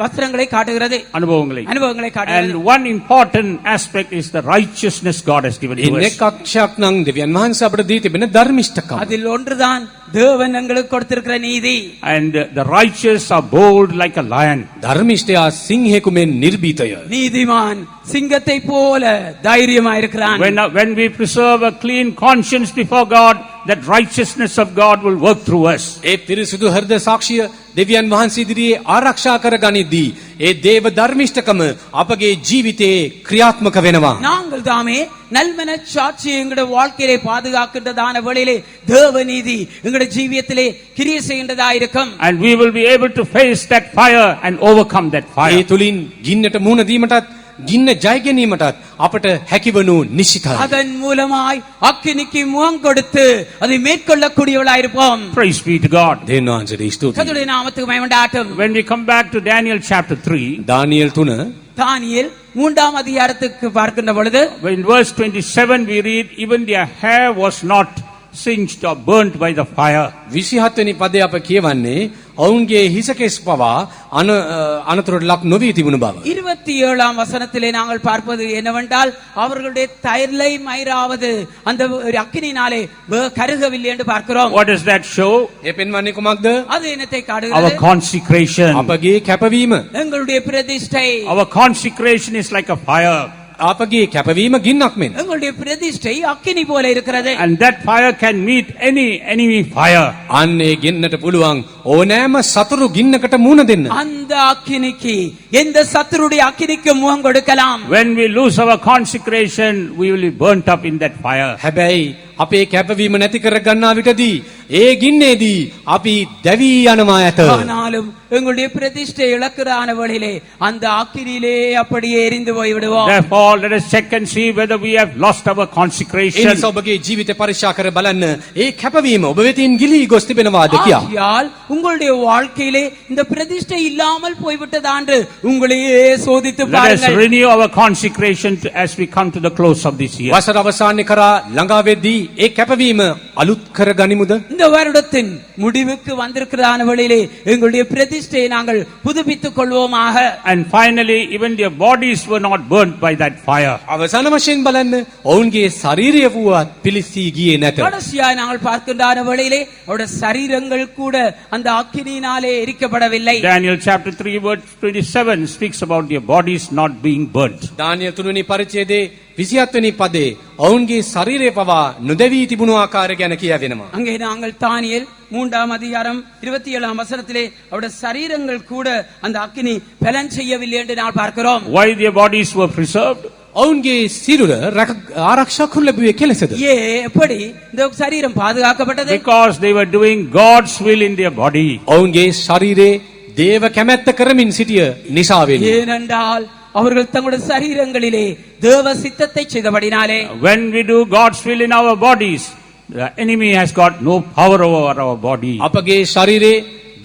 வஸ்திரங்களை காட்டுகிறது. அனுபவங்களை காட்டுகிறது. And one important aspect is the righteousness God has given to ඉන්න us. කක්ෂයක් නම් දෙවියන් වහන්සේ අපට දී තිබෙන ධර්මිෂ්ඨකම. அதில் ஒன்றுதான் தேவன் எங்களுக்கு கொடுத்திருக்கிற நீதி. And the righteous are bold like a lion. ධර්මිෂ්ඨයා සිංහෙකු මෙන් නිර්භීතය. நீதிமான் சிங்கத்தை போல தைரியமா இருக்கிறான். When we preserve a clean conscience before God, that righteousness of God will work through us. ඒ පිරිසුදු හෘද සාක්ෂිය දෙවියන් වහන්සේ ඉදිරියේ ආරක්ෂා කරගනිද්දී ඒ දේව ධර්මිෂ්ඨකම අපගේ ජීවිතේ ක්‍රියාත්මක වෙනවා. நாங்கள் தாமே நல்மன சாட்சியை எங்களுடைய வாழ்க்கையிலே பாதுகாக்கின்றதான வேளையிலே தேவ நீதி எங்களுடைய ஜீவியத்திலே கிரியை செய்கின்றதா இருக்கும். And we will be able to face that fire and overcome that A fire. තුලින් ගින්නට මුහුණ දීමටත් ගින්න ජය ගැනීමටත් අපට හැකිවනු නිශ්චිතයි. அதன் மூலமாய் அக்கினிக்கு முகம் கொடுத்து அதை மேற்கொள்ளக்கூடியவளாய் இருப்போம். Praise be to God. දෙවියන් වහන්සේට ස්තුතියි. கர்த்தருடைய நாமத்துக்கு மகிமை உண்டாகட்டும். When we come back to Daniel chapter 3, දානියෙල් 3 தானியேல் 3ஆம் அதிகாரத்துக்கு பார்க்கின்ற பொழுது in verse 27 we read, even their hair was not singed or burnt by the fire. 27 වෙනි පදේ අප කියවන්නේ ඔවුන්ගේ හිසකෙස් පවා අනතුරට ලක් නොවී තිබුණු බව. 27ஆம் வசனத்திலே நாங்கள் பார்ப்பது என்னவென்றால் அவர்களுடைய தலை மயிராவது அந்த ஒரு அக்கினியினாலே கருகவில்லை என்று பார்க்கிறோம். What does that show? ඒ පෙන්වන්නේ කුමක්ද? அது என்னத்தை Our காட்டுகிறது? consecration. අපගේ කැපවීම. எங்களுடைய பிரதிஷ்டை. Our consecration is like a fire. අපගේ කැපවීම ගින්නක් මෙන්. எங்களுடைய பிரதிஷ்டை அக்கினி போல இருக்கிறது. And that fire can meet any enemy fire. අන්නේ ගින්නට පුළුවන් ඕනෑම සතුරු ගින්නකට මුහුණ දෙන්න. அந்த அக்கினிக்கு எந்த சத்துருடைய அக்கினிக்கு முகம் கொடுக்கலாம். When we lose our consecration, we will be burnt up in that fire. හැබැයි අපේ කැපවීම නැති කර ගන්නා විටදී ඒ ගින්නේදී අපි දැවී යනවා ඇත. ஆனாலும் எங்களுடைய பிரதிஷ்டை இழக்கிறான வழியிலே அந்த அக்கினியிலே அப்படியே எரிந்து போய் விடுவோம். Therefore, let us check and see whether we have lost our A consecration. නිසා ඔබගේ ජීවිතය පරීක්ෂා කර බලන්න ඒ කැපවීම ඔබ වෙතින් ගිලී ගොස් තිබෙනවාද කියා. ஆகையால் உங்களுடைய வாழ்க்கையிலே இந்த பிரதிஷ்டை இல்லாமல் போய்விட்டதான்று உங்களையே சோதித்து Let us பாருங்கள். renew our consecration as we come to the close of this year. වසර අවසානයේ කරා ළඟා වෙද්දී ඒ කැපවීම අලුත් කර ගනිමුද? இந்த வருடத்தின் முடிவுக்கு வந்திருக்கிறதான வழியிலே எங்களுடைய பிரதிஷ்டையை நாங்கள் புதுப்பித்துக் கொள்வோமாக. And finally, even their bodies were not burnt by that fire. අවසාන වශයෙන් බලන්න ඔවුන්ගේ ශාරීරිය වුවත් පිලිසී ගියේ නැත. கடைசியாய் நாங்கள் பார்க்கின்றான வழியிலே அவருடைய சரீரங்கள் கூட அந்த அக்கினியினாலே எரிக்கப்படவில்லை. Daniel chapter 3 verse 27 speaks about their bodies not being burnt. Daniel 3 වෙනි පරිච්ඡේදයේ 27 වෙනි පදේ ඔවුන්ගේ ශරීරය පවා නොදැවී තිබුණු ආකාරය ගැන කියවෙනවා. அங்கே நாங்கள் தானியேல் 3ஆம் அதிகாரம் 27ஆம் வசனத்திலே அவருடைய சரீரங்கள் கூட அந்த அக்கினி பலன் செய்யவில்லை என்று நாம் பார்க்கிறோம். Why their bodies were preserved? ඔවුන්ගේ සිරුර ආරක්ෂා කර ලැබුවේ කෙලෙසද? எப்படி இந்த சரீரம் பாதுகாக்கப்பட்டது? Because they were doing God's will in their body. ඔවුන්ගේ ශරීරේ දේව කැමැත්ත කරමින් සිටිය නිසාවෙනි. ஏனென்றால் அவர்கள் தங்களுடைய சரீரங்களிலே தேவ சித்தத்தை செய்தபடினாலே. When we do God's will in our bodies, the enemy has got no power over our body. අපගේ ශරීරේ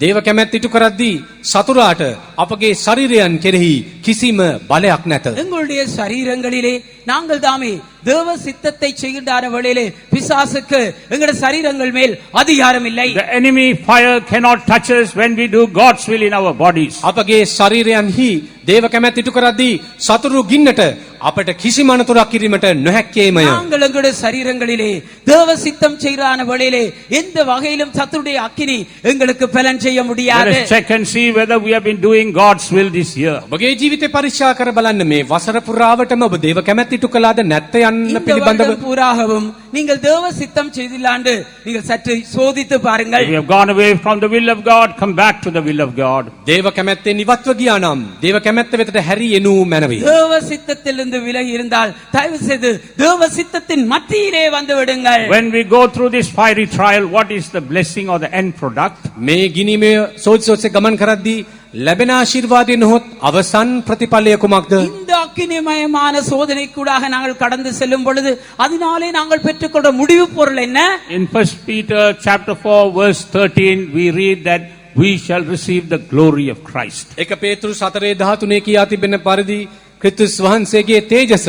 දේව කැමැත්ත ඉටු කරද්දී සතුරාට අපගේ ශරීරයන් කෙරෙහි කිසිම බලයක් නැත. எங்களுடைய சரீரங்களிலே நாங்கள் தாமே தேவ சித்தத்தை செய்கின்ற வழியிலே பிசாசுக்கு எங்களுடைய சரீரங்கள் மேல் அதிகாரம் இல்லை. The enemy fire cannot touch us when we do God's will in our bodies. අපගේ ශරීරයන්හි දේව කැමැත්ත ඉටු කරද්දී සතුරු ගින්නට අපට කිසිම අනතුරක් කිරීමට නොහැක්කේමය. நாங்கள் எங்களுடைய சரீரங்களிலே தேவ சித்தம் செய்கிற வழியிலே எந்த வகையிலும் சத்துருடைய அக்கினி எங்களுக்கு பலன் செய்ய Let முடியாது. us check and see whether we have been doing God's will this year. ඔබගේ ජීවිතේ පරීක්ෂා කර බලන්න මේ වසර පුරාවටම ඔබ දේව කැමැත්ත ඉටු කළාද නැත්ද යන්න இந்த පිළිබඳව வருடம் பூராகவும் நீங்கள் தேவ சித்தம் செய்தில்லாண்டு நீங்கள் சற்று சோதித்து பாருங்கள். If we have gone away from the will of God, come back to the will of God. දේව කැමැත්තෙන් ඉවත්ව ගියා නම් දේව කැමැත්ත වෙතට හැරී එනු මැනවි. தேவ சித்தத்திலிருந்து விலகி இருந்தால் தயவு செய்து தேவ சித்தத்தின் மத்தியிலே வந்து விடுங்கள். When we go through this fiery trial, what is the blessing or the end product? මේ ගිනිමය සෝත්සෝසේ ගමන් කරද්දී ලැබෙන ආශිර්වාදය නොහොත් අවසන් ප්‍රතිඵලය කුමක්ද? இந்த அக்கினிமயமான சோதனைக்கூடாக நாங்கள் கடந்து செல்லும் பொழுது அதனாலே நாங்கள் பெற்றுக்கொண்ட முடிவு பொருள் என்ன? In 1 Peter chapter 4 verse 13, we read that we shall receive the glory of Christ. 1 පේතෘ 4:13 කියා තිබෙන පරිදි ක්‍රිස්තුස් වහන්සේගේ තේජස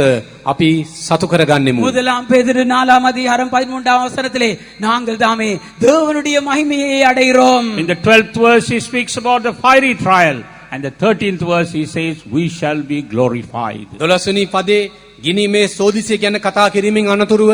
අපි සතු කරගන්නෙමු. முதலாம் பேதுரு 4ஆம் அதிகாரம் 13ஆம் வசனத்திலே நாங்கள் தாமே தேவனுடைய மகிமையை அடைகிறோம். In the 12th verse, he speaks about the fiery trial. And the 13th verse, he says, we shall be glorified. 12 වෙනි පදේ ගිනීමේ සෝදිසිය ගැන කතා කිරීමෙන් අනතුරුව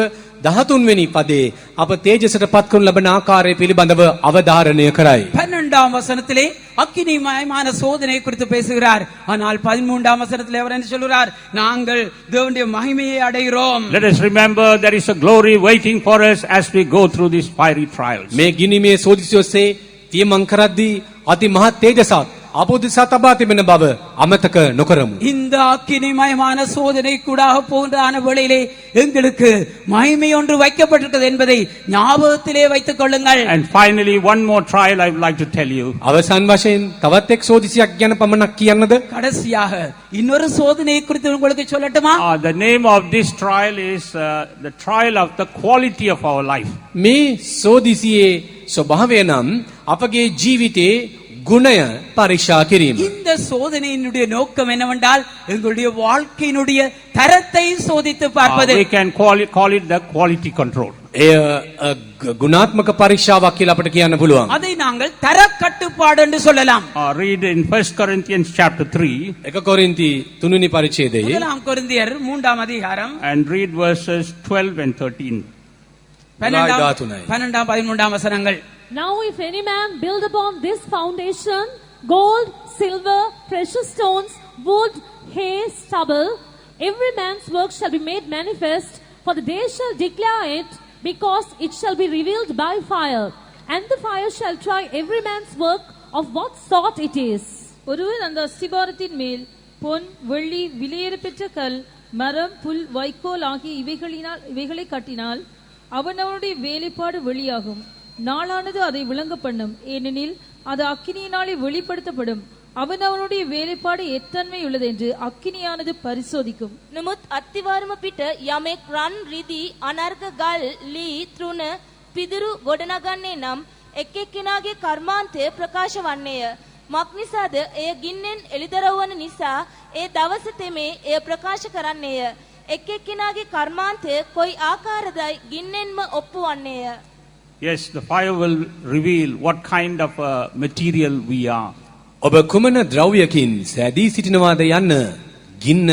13 වෙනි පදේ අප තේජසට පත් කරනු ලබන ආකාරය පිළිබඳව අවධාරණය කරයි. 12ஆம் வசனத்திலே அக்கினிமயமான சோதனை குறித்து பேசுகிறார். ஆனால் 13ஆம் வசனத்திலே அவர் என்ன சொல்கிறார்? நாங்கள் தேவனுடைய மகிமையை அடைகிறோம். Let us remember there is a glory waiting for us as we go through these fiery trials. මේ ගිනීමේ සෝදිසිය ඔස්සේ පියමන් කරද්දී අති මහත් තේජසක් අපෝදිසා තබා තිබෙන බව අමතක නොකරමු. இந்த அக்கினிமயமான சோதனை கூடாக போன்றான வேளையிலே எங்களுக்கு மகிமை ஒன்று வைக்கப்பட்டிருக்கிறது என்பதை ஞாபகத்திலே வைத்துக் கொள்ளுங்கள். And finally, one more trial I would like to tell you. අවසන් වශයෙන් තවත් එක් සෝදිසියක් ගැන පමණක් කියන්නද? கடைசியாக இன்னொரு சோதனை குறித்து உங்களுக்கு சொல்லட்டுமா? The name of this trial is the trial of the quality of our life. මේ සෝදිසියේ ස්වභාවය නම් අපගේ ජීවිතේ ගුණය පරීක්ෂා කිරීම. இந்த சோதனையினுடைய நோக்கம் என்னவென்றால் எங்களுடைய வாழ்க்கையினுடைய தரத்தை சோதித்து பார்ப்பது. We can call it the quality control. එය ගුණාත්මක පරීක්ෂාවක් කියලා අපිට කියන්න පුළුවන්. அதை நாங்கள் தர கட்டுப்பாடு என்று சொல்லலாம். Read in 1 Corinthians chapter 3 එක කොරින්ති 3 වෙනි පරිච්ඡේදයේ முதலாம் கொரிந்தியர் 3ஆம் அதிகாரம் and read verses 12 and 13. 12 13 வசனங்கள். Now if any man build upon this foundation gold, silver, precious stones, wood, hay, stubble, every man's work shall be made manifest, for the day shall declare it, because it shall be revealed by fire, and the fire shall try every man's work of what sort it is. ஒருவன் அந்த அஸ்திபாரத்தின் மேல் பொன், வெள்ளி, விலையேற பெற்ற கல், மரம், புல், வைக்கோல் ஆகிய இவைகளை கட்டினால் அவனவனுடைய வேலைப்பாடு வெளியாகும். நாளானது அதை விளங்க பண்ணும். ஏனெனில் அது அக்கினியினாலே வெளிப்படுத்தப்படும். அவனவனுடைய வேலைப்பாடு எத்தன்மை உள்ளது என்று අක්කිනියානද පරිශෝධිக்கும். නමුත් අත්තිවාරම පිට යමෙක් රන් රිදී අනර්ග ගල් ලී තෘණ පිදුරු ගොඩනගන්නේ නම් එක් එක්කෙනාගේ කර්මාන්තය ප්‍රකාශ වන්නේය. මක්නිසාද එය ගින්නෙන් එළිදරවන නිසා ඒ දවස තෙමේ එය ප්‍රකාශ කරන්නේය. එක් එක්කෙනාගේ කර්මාන්තය කොයි ආකාරදයි ගින්නෙන්ම ඔප්පු වන්නේය. Yes, the fire will reveal what kind of material we are. ඔබ කුමන ද්‍රව්‍යකින් සැදී සිටිනවාද යන්න ගින්න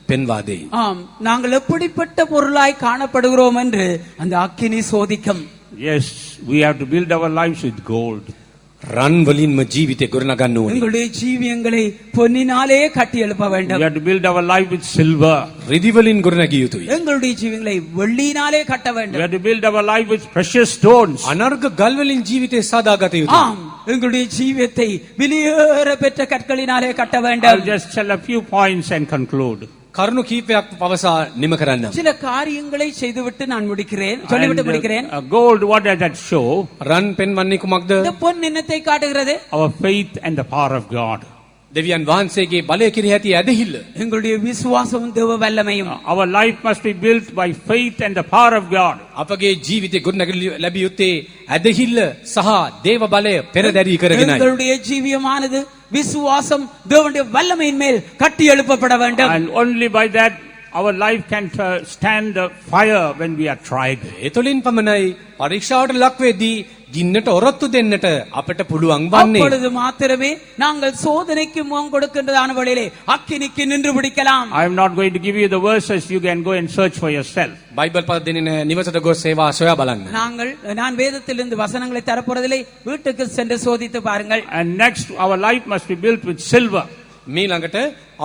පෙන්වා දෙයි. ஆம், நாங்கள் எப்படிப்பட்ட பொருளாய் காணப்படுகிறோம் என்று அந்த அக்கினி சோதிக்கும். Yes, we have to build our lives with gold. රන් වලින්ම ජීවිතේ ගොඩනගන්න ඕනේ. எங்களுடைய ஜீவியங்களை பொன்னினாலே கட்டி எழுப்ப We வேண்டும். have to build our life with silver. රිදි වලින් ගොඩනගිය යුතුයි. எங்களுடைய ஜீவியங்களை வெள்ளியினாலே கட்ட We வேண்டும். have to build our life with precious stones. අනර්ග ගල් වලින් ජීවිතේ සාදාගත යුතුයි. ஆம், எங்களுடைய ஜீவியத்தை வெளியேற பெற்ற கற்களினாலே கட்ட I'll வேண்டும். just tell a few points and conclude. කරුණු කීපයක් පවසා නිම කරන්න. சில காரியங்களை செய்துவிட்டு நான் சொல்லிவிட்டு முடிக்கிறேன். Gold, what does that show? රන් පෙන්වන්නේ කුමක්ද? இந்த பொன் என்னத்தை காட்டுகிறது? Our faith and the power of God. දෙවියන් වහන්සේගේ බලය කෙරෙහි ඇති ඇදහිල්ල. எங்களுடைய விசுவாசமும் தேவ வல்லமையும். Our life must be built by faith and the power of God. අපගේ ජීවිතේ ගොඩනැගිලි ලැබිය යුත්තේ ඇදහිල්ල සහ දේව බලය පෙරදැරී කරගෙනයි. எங்களுடைய ஜீவியமானது விசுவாசம் தேவனுடைய வல்லமையின் மேல் கட்டி எழுப்பப்பட வேண்டும். And only by that our life can stand the fire when we are tried. එතුලින් පමණයි පරීක්ෂාවට ලක් වෙද්දී ගින්නට ඔරොත්තු දෙන්නට අපට පුළුවන් වන්නේ. அப்பொழுது மாத்திரமே நாங்கள் சோதனைக்கு முகம் கொடுக்கின்றதான வழியிலே அக்கினிக்கு நின்று பிடிக்கலாம். I am not going to give you the verses, you can go and search for yourself. Bible පද දෙන්නේ නැහැ. නිවසට ගොස් ඒවා සොයා බලන්න. நான் வேதத்திலிருந்து வசனங்களை தரப்போறதில்லை, வீட்டுக்கு சென்று சோதித்து பாருங்கள். And next, our life must be built with silver. මීළඟට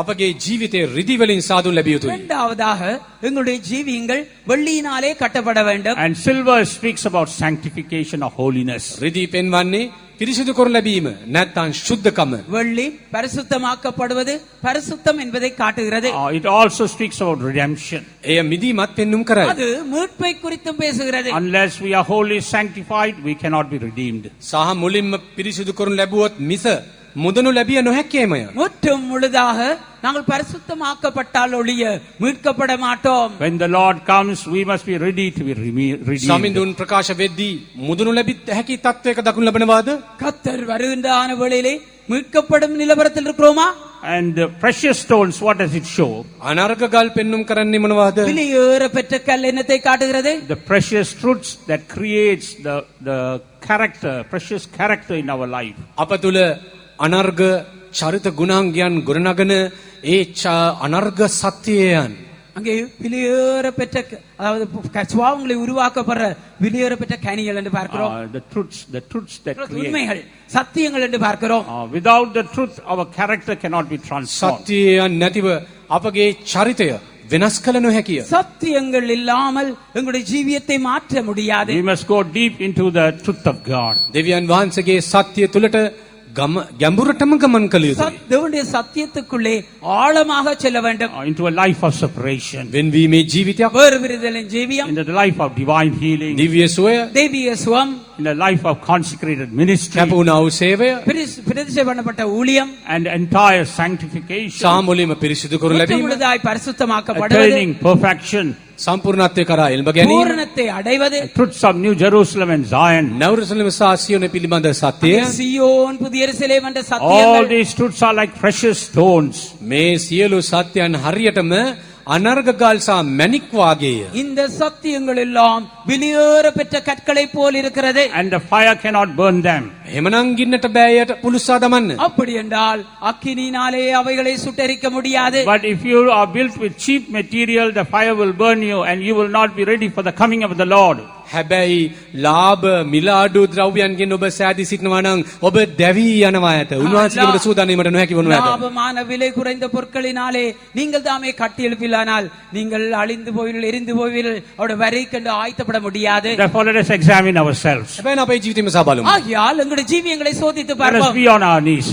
අපගේ ජීවිතේ රිදි වලින් සාදුන් ලැබිය යුතුයි. இரண்டாவதாக எங்களுடைய ஜீவியங்கள் வெள்ளியினாலே கட்டப்பட வேண்டும். And silver speaks about sanctification or holiness. රිදි පෙන්වන්නේ පිරිසිදු කර ලැබීම නැත්නම් සුද්ධකම. வெள்ளி பரிசுத்தமாக்கப்படுவது, பரிசுத்தம் என்பதை காட்டுகிறது. It also speaks about redemption. එය මිදීමත් පෙන්눔 කරයි. அது மீட்பை குறித்தும் பேசுகிறது. Unless we are wholly sanctified, we cannot be redeemed. සහ මුලින්ම පිරිසිදු කරනු ලැබුවොත් මිස මුදනු ලැබිය නොහැකේමය. முற்றும் முழுதாக நாங்கள் பரிசுத்தமாக்கப்பட்டால் ஒழிய மீட்கப்பட மாட்டோம். When the Lord comes, we must be ready to be redeemed. සමිඳුන් ප්‍රකාශ වෙද්දී මුදනු ලැබිත් හැකි තත්වයක දක්වනු ලබනවාද? கர்த்தர் வருகின்றான வேளையிலே மீட்கப்படும் நிலவரத்தில் இருக்கிறோமா? And precious stones, what does it show? අනර්ග ගල් පෙන්눔 කරන්නේ මොනවාද? விலையேற பெற்ற கல் என்னத்தை காட்டுகிறது? The precious truths that creates the character, precious character in our life. අප තුල අනර්ග චරිත ගුණාංගයන් ගොඩනගන ඒ අනර්ග සත්‍යයන් அங்கே விலையேற பெற்ற அதாவது சுவாவங்களை உருவாக்கப்படுற விலையேற பெற்ற கனிகள் என்று பார்க்கிறோம். The truths that create. உண்மைகள், சத்தியங்கள் என்று பார்க்கிறோம். Without the truth, our character cannot be transformed. සත්‍යයන් නැතිව අපගේ චරිතය වෙනස් කළ නොහැකිය. சத்தியங்கள் இல்லாமல் எங்களுடைய ஜீவியத்தை மாற்ற முடியாது. We must go deep into the truth of God. දෙවියන් වහන්සේගේ සත්‍ය තුලට ගැඹුරටම ගමන් කළ යුතුයි. தேவனுடைய சத்தியத்துக்குள்ளே ஆழமாக செல்ல வேண்டும். Into a life of separation. වෙන්වීමේ ජීවිතයක්, வேறு விடுதலின் ஜீவியம், Into the life of divine healing. දිව්‍ය සුවය, தெய்வீக Suvam, In the life of consecrated ministry. කැප වුණා වූ සේවය, பிரதிஷ்டை பண்ணப்பட்ட ஊழியம், And entire sanctification. සාමුලින්ම පිරිසිදු කර ලැබීම, முழுதாய் பரிசுத்தமாக்கப்படுவது, Attaining perfection. සම්පූර්ණත්වය කරා එල්බ ගැනීම, பூரணத்தை அடைவது, Truths of New Jerusalem and Zion. නවරසලම සහ සියෝන පිළිබඳ සත්‍යය, சியோன் புதிய எருசலேம் என்ற All சத்தியங்கள் these truths are like precious stones. මේ සියලු සත්‍යයන් හරියටම අනර්ගගල් සහ මැණික් වාගේය. இந்த சத்தியங்கள் எல்லாம் வெளியேற பெற்ற கற்களை போல் இருக்கிறது. And the fire cannot burn them. එහෙමනම් ගින්නට බෑයට පුලුස්සා දමන්න. அப்படி என்றால் அக்கினியினாலே அவைகளை சுட்டெரிக்க முடியாது. But if you are built with cheap material, the fire will burn you and you will not be ready for the coming of the Lord. හැබැයි ලාභ මිලාඩු ද්‍රව්‍යයන්ගෙන් ඔබ සෑදී සිටිනවා නම් ඔබ දැවි යනවා ඇත. උන්වහන්සේගේ සූදානීමට නොහැකි වනු ඇත. லாபமான விலை குறைந்த பொருட்களினாலே நீங்கள் தாமே கட்டி எழுப்பிலானால் நீங்கள் அழிந்து போவீர்கள், எரிந்து போவீர்கள், அவருடைய வரைக்கண்டு ஆயத்தப்பட முடியாது. Therefore, let us examine ourselves. හැබැයි අපේ ජීවිතේම සහ බලමු. ஆகையால் எங்களுடைய ஜீவியங்களை சோதித்து Let us பார்ப்போம். be on our knees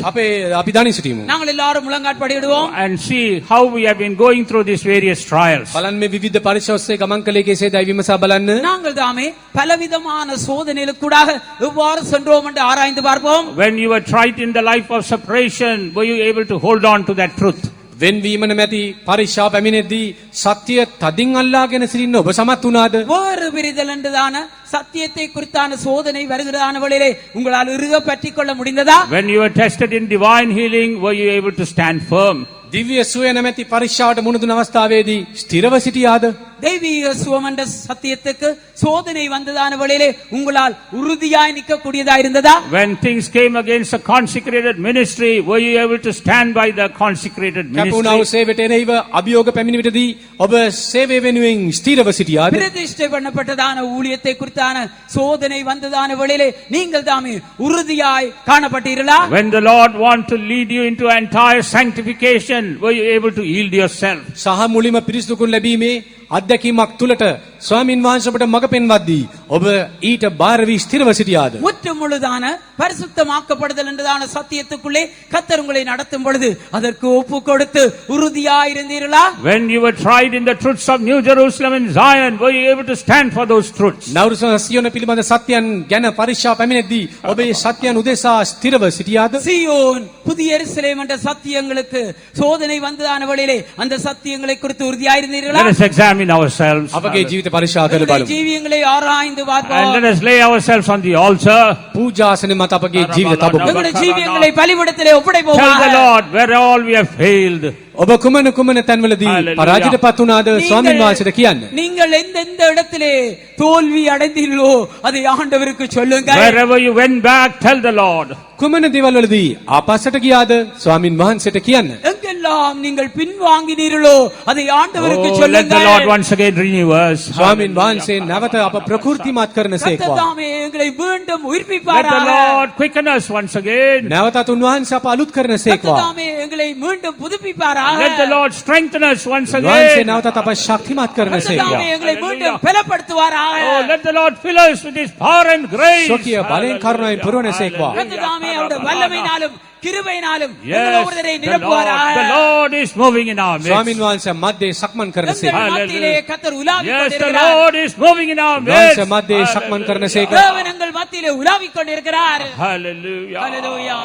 අපි දනි සිටීමු. நாங்கள் எல்லாரும் முழங்காற்படியிடுவோம். and see how we have been going through these various trials. බලන්න මේ විවිධ පරීක්ෂා ඔස්සේ ගමන් කළේ කෙසේද විමසා බලන්න. நாங்கள் தாமே பலவிதமான சோதனைகளுக்கூடாக எவ்வாறு சென்றோம் என்று ஆராய்ந்து பார்ப்போம். When you were tried in the life of separation, were you able to hold on to that truth? වෙන්වීම නැමැති පරීක්ෂා පැමිණෙද්දී සත්‍ය තදින් අල්ලාගෙන සිටින්න ඔබ සමත් වුණාද? வேறு பிரிதல் என்றதான சத்தியத்தை குறித்தான சோதனை வருகிறதான வழியிலே உங்களால் இறுக பற்றிக் கொள்ள முடிந்ததா? When you were tested in divine healing, were you able to stand firm? දිව්‍ය සුවය නැමැති පරීක්ෂාවට මුහුණ දුන අවස්ථාවේදී ස්ථිරව සිටියාද? தெய்வீக சுகம் என்ற சத்தியத்துக்கு சோதனை வந்ததான வழியிலே உங்களால் உறுதியாய் நிற்கக்கூடியதா இருந்ததா? When things came against a consecrated ministry, were you able to stand by the consecrated කැපුණා වූ ministry? සේවයට එරෙහිව අභියෝග පැමිණි විටදී ඔබ සේවය වෙනුවෙන් ස්ථිරව සිටියාද? பிரதிஷ்டை பண்ணப்பட்டதான ஊழியத்தை குறித்தான சோதனை வந்ததான வழியிலே நீங்கள் தாமே உறுதியாய் காணப்பட்டீர்களா? When the Lord want to lead you into entire sanctification, were you able to yield yourself? සහ මුලින්ම පිරිසුදුකුන් ලැබීමේ අත්දැකීමක් තුලට ස්වාමින් වහන්සේ ඔබට මඟ පෙන්වද්දී ඔබ ඊට බාර වී ස්ථිරව සිටියාද? முற்று முழுதான பரிசுத்தமாக்கப்படுதல் என்றதான சத்தியத்துக்குள்ளே கர்த்தர் உங்களை நடத்தும் பொழுது அதற்கு ஒப்பு கொடுத்து உறுதியாய் இருந்தீர்களா? When you were tried in the truths of New Jerusalem and Zion, were you able to stand for those truths? නවුරුසන සියොන පිළිබඳ සත්‍යයන් ගැන පරීක්ෂා පැමිණෙද්දී ඔබ මේ සත්‍යයන් උදෙසා ස්ථිරව සිටියාද? சீயோன் புதிய எருசலேம் என்ற சத்தியங்களுக்கு சோதனை வந்ததான வழியிலே அந்த சத்தியங்களை குறித்து உறுதியாய் இருந்தீர்களா? Let us examine ourselves. අපගේ ජීවිත පරීක්ෂා කරලා உங்களுடைய බලමු. ஜீவியங்களை ஆராய்ந்து And பார்ப்போம். let us lay ourselves on the altar. පූජාසනෙ මත අපගේ ජීවිත තබමු. உங்களுடைய ஜீவியங்களை பலிபீடத்திலே Tell the ஒப்படைப்போம். Lord where all we have failed. ඔබ කුමන තැන්වලදී Hallelujah. පරාජයටපත් වුණාද ස්වාමින් වහන්සේට කියන්න. நீங்கள் எந்தெந்த இடத்திலே தோல்வி அடைந்தீர்களோ அதை ஆண்டவருக்கு சொல்லுங்கள். Wherever you went back, tell the Lord. කුමන දේවල්වලදී ආපස්සට ගියාද ස්වාමින් වහන්සේට කියන්න. எங்கெல்லாம் நீங்கள் பின்வாங்கினீர்களோ அதை ஆண்டவருக்கு Oh, let the Lord சொல்லுங்கள். once again renew us. ස්වාමින් වහන්සේ නැවත අප ප්‍රකෘතිමත් කරන සේක්වා. கர்த்தர் தாமே எங்களை மீண்டும் Let the உயிர்ப்பிப்பாராக. Lord quicken us once again. නැවතත් උන්වහන්සේ අප අලුත් කරන கர்த்தர் සේක්වා. தாமே எங்களை மீண்டும் புதுப்பிப்பாராக. Let the Lord strengthen us once වහන්සේ again. නැවතත් අප ශක්තිමත් කරන கர்த்தர் தாமே සේක්වා. எங்களை மீண்டும் Hallelujah. பலப்படுத்துவாராக. Oh, let the Lord fill us with His power and grace. ස්වකීය බලෙන් කරුණාවෙන් පුරවන සේක්වා. கர்த்தர் தாமே அவருடைய வல்லமையினாலும் கிருபையினாலும் Yes, எங்கள் ஒவ்வொருவரை the நிரப்புவாராக. Lord is moving in our midst. ස්වාමින් වහන්සේ මැද්දේ සක්මන් කරන எங்கள் සේක්වා. மத்தியிலே கர்த்தர் உலாவிக் Yes, the கொண்டிருக்கிறார். Lord is moving in our midst. වහන්සේ මැද්දේ සක්මන් කරන සේක්වා. தேவன் எங்கள் மத்தியிலே உலாவிக் கொண்டிருக்கிறார். Hallelujah. Hallelujah.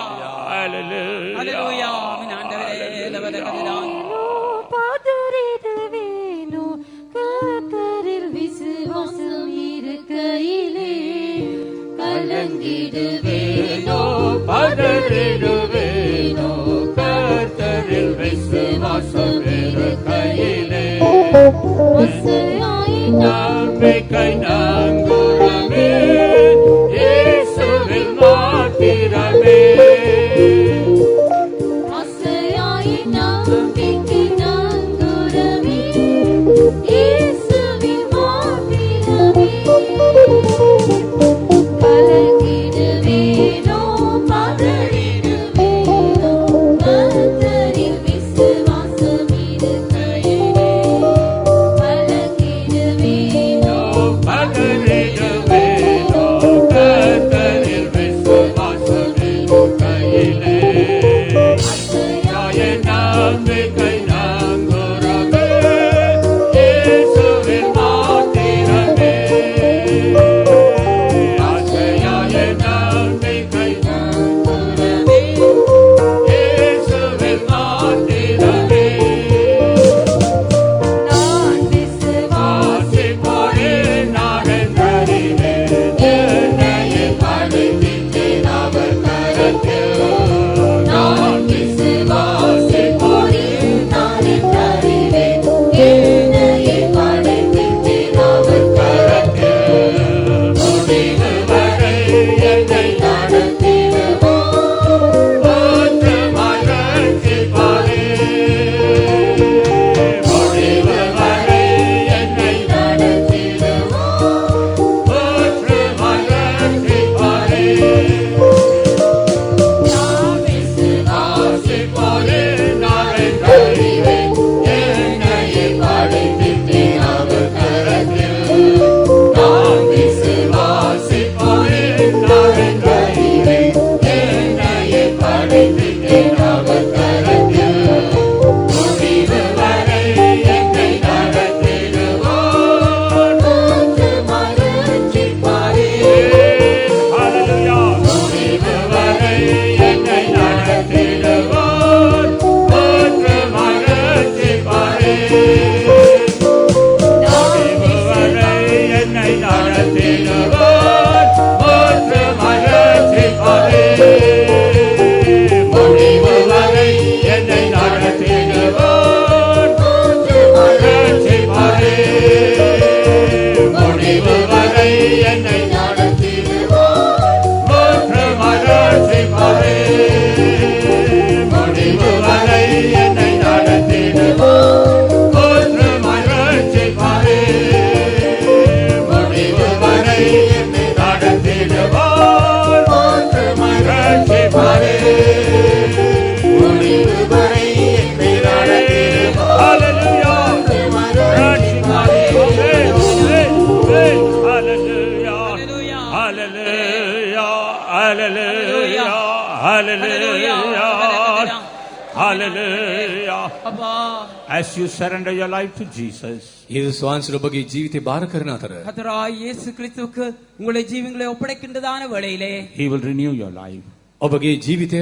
Hallelujah. ஹalleluya. ஆமென் ஆண்டவரே. லவலகதினான். பதறிடுவேனோ கர்த்தரில் விசுவாசம் இருக்கையிலே கலங்கிடுவேனோ பதறிடுவேனோ கர்த்தரில் விசுவாசம் இருக்கையிலே நம்பிக்கை நங்குரமே இயேசுவில் மாத்திரமே ஆசையாய் நம்பிக்கை நங்குரமே இயேசுவில் மாத்திரமே கலங்கிடுவேனோ பதறிடுவேனோ கர்த்தரில் விசுவாசம் இருக்கையிலே கலங்கிடுவேனோ பதறிடுவேனோ Hallelujah. அப்பா As you surrender your life to Jesus, යේසුස් වහන්සේ ඔබගේ ජීවිතේ බාර කරන අතර கர்த்தராய் இயேசு கிறிஸ்துவுக்கு உங்களுடைய ஜீவங்களை ஒப்படைக்கின்றதான வேளையிலே He will renew your life. ඔබගේ ජීවිතය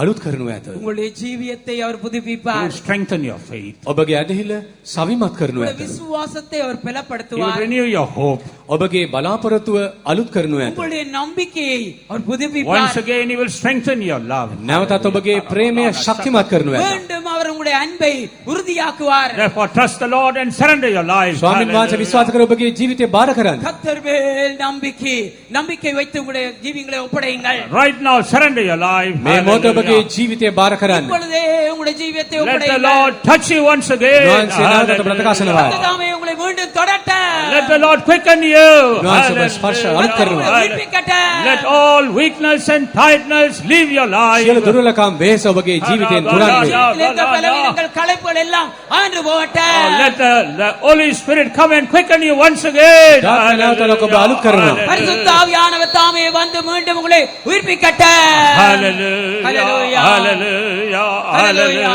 අලුත් කරනු ඇත. உங்களுடைய ஜீவியத்தை அவர் He will புதுப்பிப்பார். strengthen your faith. ඔබගේ ඇදහිල්ල සවිමත් කරනු உங்களுடைய ඇත. விசுவாசத்தை அவர் He will பலப்படுத்துவார். renew your hope. ඔබගේ බලාපොරොත්තුව අලුත් කරනු ඇත. உங்களுடைய நம்பிக்கையை அவர் Once புதுப்பிப்பார். again, He will strengthen your love. නැවතත් ඔබගේ ප්‍රේමය ශක්තිමත් කරනු ඇත. மீண்டும் அவர் உங்களுடைய அன்பை உறுதியாக்குவார். Therefore, trust the Lord and surrender your life. ස්වාමීන් වහන්සේ විශ්වාස කර ඔබගේ ජීවිතය බාර කරන්න. கர்த்தர் மேல் நம்பிக்கை வைத்து உங்களுடைய ஜீவியங்களை ஒப்படையுங்கள். Right now, surrender your life. මේ මොහොත ඔබගේ Hallelujah. ජීවිතය බාර කරන්න. இப்பொழுதே உங்களுடைய ஜீவியத்தை Let the ஒப்படையுங்கள். Lord touch you once again. උන්වහන්සේ නැවතත් ප්‍රකාශනවායි. கர்த்தர் தாமே உங்களை மீண்டும் தொடட்ட. Let the Lord quicken you. උන්වහන්සේ ඔබ ස්පර්ශ අලුත් කරනවා. உயிர்ப்பிக்கட்ட. Let all weakness and tiredness leave your life. සියලු දුර්වලකම් වෙහෙස ඔබගේ ජීවිතයෙන් දුරන් වේ. இருந்த பலவீனங்கள் களைப்புகள் எல்லாம் அகன்று போகட்ட. Let the Holy Spirit come and quicken you once again. ආත්ම නැවතත් ඔබ අලුත් කරනවා. பரிசுத்த ஆவியானவர் தாமே வந்து மீண்டும் உங்களை உயிர்ப்பிக்கட்ட. Hallelujah. Hallelujah. Hallelujah.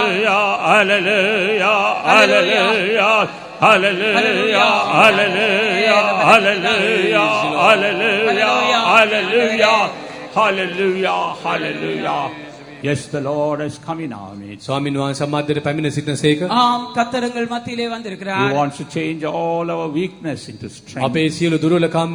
Hallelujah. Hallelujah. Hallelujah. Hallelujah. Hallelujah. Hallelujah. Hallelujah. Hallelujah. Hallelujah. Yes, the Lord has come in our midst. ස්වාමීන් වහන්සේ මැදට පැමිණ සිටිනසේක. ஆம் கர்த்தர்கள் மத்தியிலே He வந்திருக்கிறார். wants to change all our weakness into strength. අපේ සියලු දුර්වලකම්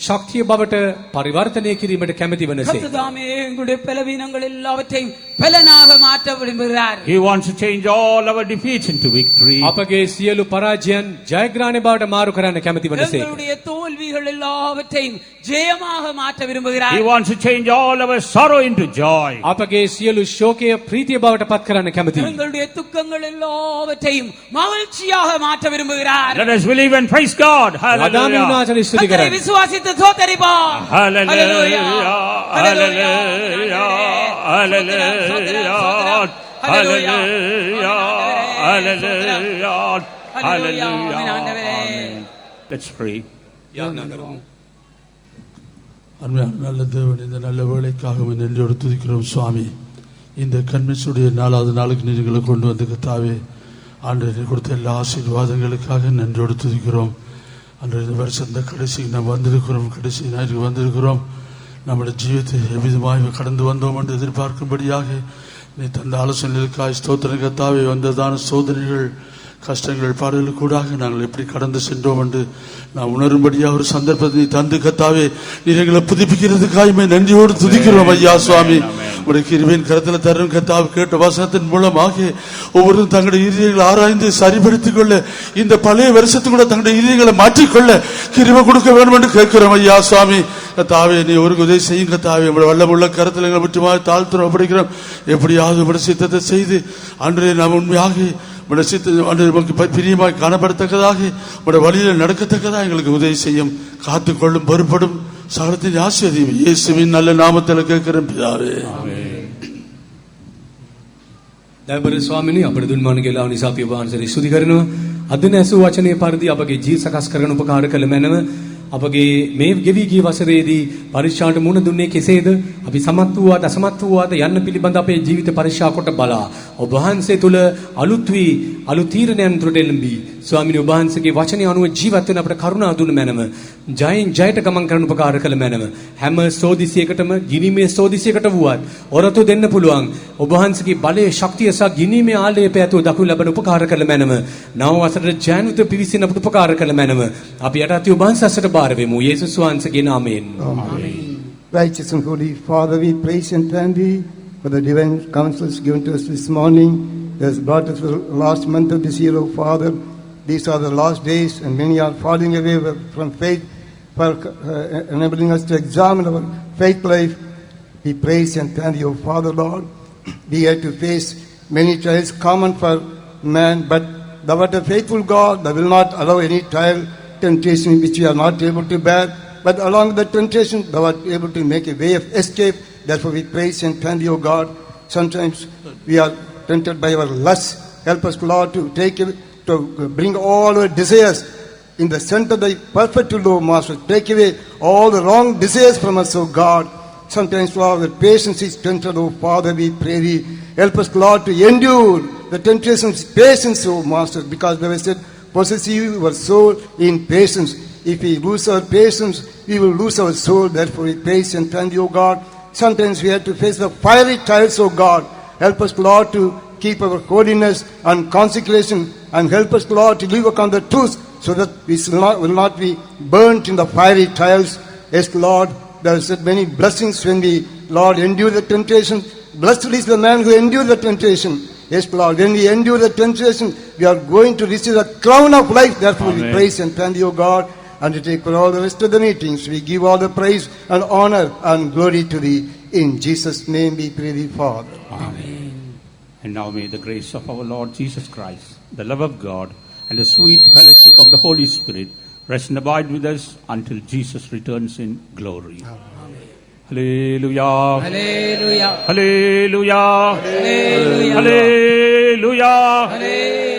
ශක්තිය බවට පරිවර්තනය කිරීමට කැමැති වනසේ. கர்த்தர் தாமே உங்களுடைய பலவீனங்கள் எல்லாவற்றையும் பலனாக மாற்ற விரும்புகிறார். He wants to change all our defeats into victory. අපගේ සියලු පරාජයන් ජයග්‍රහණය බවට මාරු කරන්න කැමැති වනසේ. எங்களுடைய தோல்விகள் எல்லாவற்றையும் ஜெயமாக மாற்ற விரும்புகிறார். He wants to change all our sorrow into joy. අපගේ සියලු ශෝකය ප්‍රීතිය බවට පත් කරන්න කැමැති. எங்களுடைய துக்கங்கள் எல்லாவற்றையும் மகிழ்ச்சியாக மாற்ற விரும்புகிறார். Let us believe and praise God. අදාමි Hallelujah. වුණාට ස්තුති கர்த்தரை කරන්න. விசுவாசித்து தோத்தரிப்போம். Hallelujah. Hallelujah. Hallelujah. Hallelujah. Hallelujah. Hallelujah. Amen. Let's pray. යාඥා කරමු. அருமையான நல்ல தேவன், இந்த நல்ல வேலைக்காக நன்றியோடு துதிக்கிறோம் சுவாமி. இந்த கன்வென்ஷனுடைய 4வது நாளுக்கு நீங்களை கொண்டு வந்து கர்த்தாவே, ஆண்டவரே கொடுத்த எல்லா ஆசீர்வாதங்களுக்காக நன்றியோடு துதிக்கிறோம். அன்று இந்த வருஷம் இந்த கடைசி நாம் வந்திருக்கிறோம், கடைசி ஞாயிற்கு வந்திருக்கிறோம். நம்முடைய ஜீவித்தை எவ்விதமாய் கடந்து வந்தோம் என்று எதிர்பார்க்கும்படியாக நீ தந்த ஆலோசனைகளுக்காக ஸ்தோத்திரம் கர்த்தாவே. வந்ததான சோதனைகள், கஷ்டங்கள், பாடுகள் கூடாக நாங்கள் எப்படி கடந்து சென்றோம் என்று நான் உணரும்படியாக ஒரு சந்தர்ப்பத்தை தந்து கர்த்தாவே, நீர் எங்களை புதுப்பிக்கிறதுக்காக நன்றியோடு துதிக்கிறோம் ஐயா சுவாமி. உடைய கிருபையின் கருத்தில் தரும் கர்த்தாவே, கேட்ட வசனத்தின் மூலமாக ஒவ்வொருவரும் தங்களுடைய இதயங்களை ஆராய்ந்து சரிபடுத்திக் கொள்ள, இந்த பழைய வருஷத்துக்குள்ள தங்களுடைய இதயங்களை மாற்றிக்கொள்ள கிருபை கொடுக்க வேண்டும் என்று கேட்கிறோம் ஐயா சுவாமி. கர்த்தாவே, நீ ஒரு உதவி செய்யும் கர்த்தாவே. நம்முடைய வல்லமுள்ள கருத்தில் எங்களை முற்றுமாக தாழ்த்துறோம் ஒப்படைக்கிறோம். எப்படியாவது உடைய சித்தத்தை செய்து அன்றே நாம் உண்மையாக பிரியமாய் காணப்படத்தக்கதாக உடைய வழியில் நடக்கத்தக்கதாக எங்களுக்கு உதவி செய்யும், காத்துக்கொள்ளும், பொறுப்படும் சகலத்தின் ஆசீர்வதியும் இயேசுவின் நல்ல நாமத்தில் கேட்கிறோம் பிதாவே. දයබර ස්වාමිනේ, අපේ දුන්මානගේ ලාව නිසා අපි ඔබ වහන්සේට ස්තුති කරනවා. අද නැසූ වචනේ පරිදි අපගේ ජීවිත සකස් කරගෙන උපකාර කළ මැනව අපගේ මේ ගෙවි ගිය වසරේදී පරීක්ෂාට මුහුණ දුන්නේ කෙසේද? අපි සමත් වූවාද අසමත් වූවාද යන්න පිළිබඳ අපේ ජීවිත පරීක්ෂා කොට බලා ඔබ වහන්සේ තුල අලුත් වී අලුත් තීරණයන් තුරට එළඹී ස්වාමිනේ, ඔබ වහන්සේගේ වචනය අනුව ජීවත් වෙන අපට කරුණා දුන්න මැනව, ජයෙන් ජයට ගමන් කරන්න උපකාර කළ මැනව, හැම සෝදිසියකටම ගිනීමේ සෝදිසියකට වුවත් ඔරතු දෙන්න පුළුවන් ඔබ වහන්සේගේ බලයේ ශක්තිය සහ ගිනීමේ ආලේපය ඇතුව දක්වන ලබන උපකාර කළ මැනව, නව වසරේ ජයනුත පිවිසෙන අපට උපකාර කළ මැනව. අපි යටත් ඔබ වහන්සේට බාර වෙමු යේසුස් වහන්සේගේ නාමයෙන්. Righteous and holy Father, we praise and thank thee for the divine counsels given to us this morning. That has brought us to the last month of this year, O Father. These are the last days, and many are falling away from faith, for enabling us to examine our faith life. We praise and thank you, O Father, Lord. We had to face many trials common for man, but thou art a faithful God. Thou will not allow any trial, temptation which we are not able to bear. But along the temptation, thou art able to make a way of escape. Therefore we praise and thank you, O God. Sometimes we are tempted by our lust. Help us, Lord, to bring all our desires in the center of thy perfect law, Master. Take away all the wrong desires from us, O God. Sometimes, Lord, the patience is tempted, oh Father, we pray thee. Help us, Lord, to endure the temptations, patience, oh Master, because thou hast said, possess your soul in patience. If we lose our patience, we will lose our soul. Therefore, we praise and thank you, O God. Sometimes we have to face the fiery trials, O God. Help us, Lord, to keep our holiness and consecration, and help us, Lord, to live upon the truth, so that we will not be burnt in the fiery trials. Yes, Lord, there are many blessings when we, Lord, endure the temptation. Blessed is the man who endures the temptation. Yes, Lord, when we endure the temptation, we are going to receive the crown of life. Therefore, we Amen. praise and thank you, O God, and to take for all the rest of the meetings. We give all the praise and honor and glory to thee. In Jesus' name we pray thee, Father. Amen. And now may the grace of our Lord Jesus Christ, the love of God, and the sweet fellowship of the Holy Spirit rest and abide with us until Jesus returns in glory. Hallelujah. Hallelujah. Hallelujah. Hallelujah. Hallelujah. Hallelujah.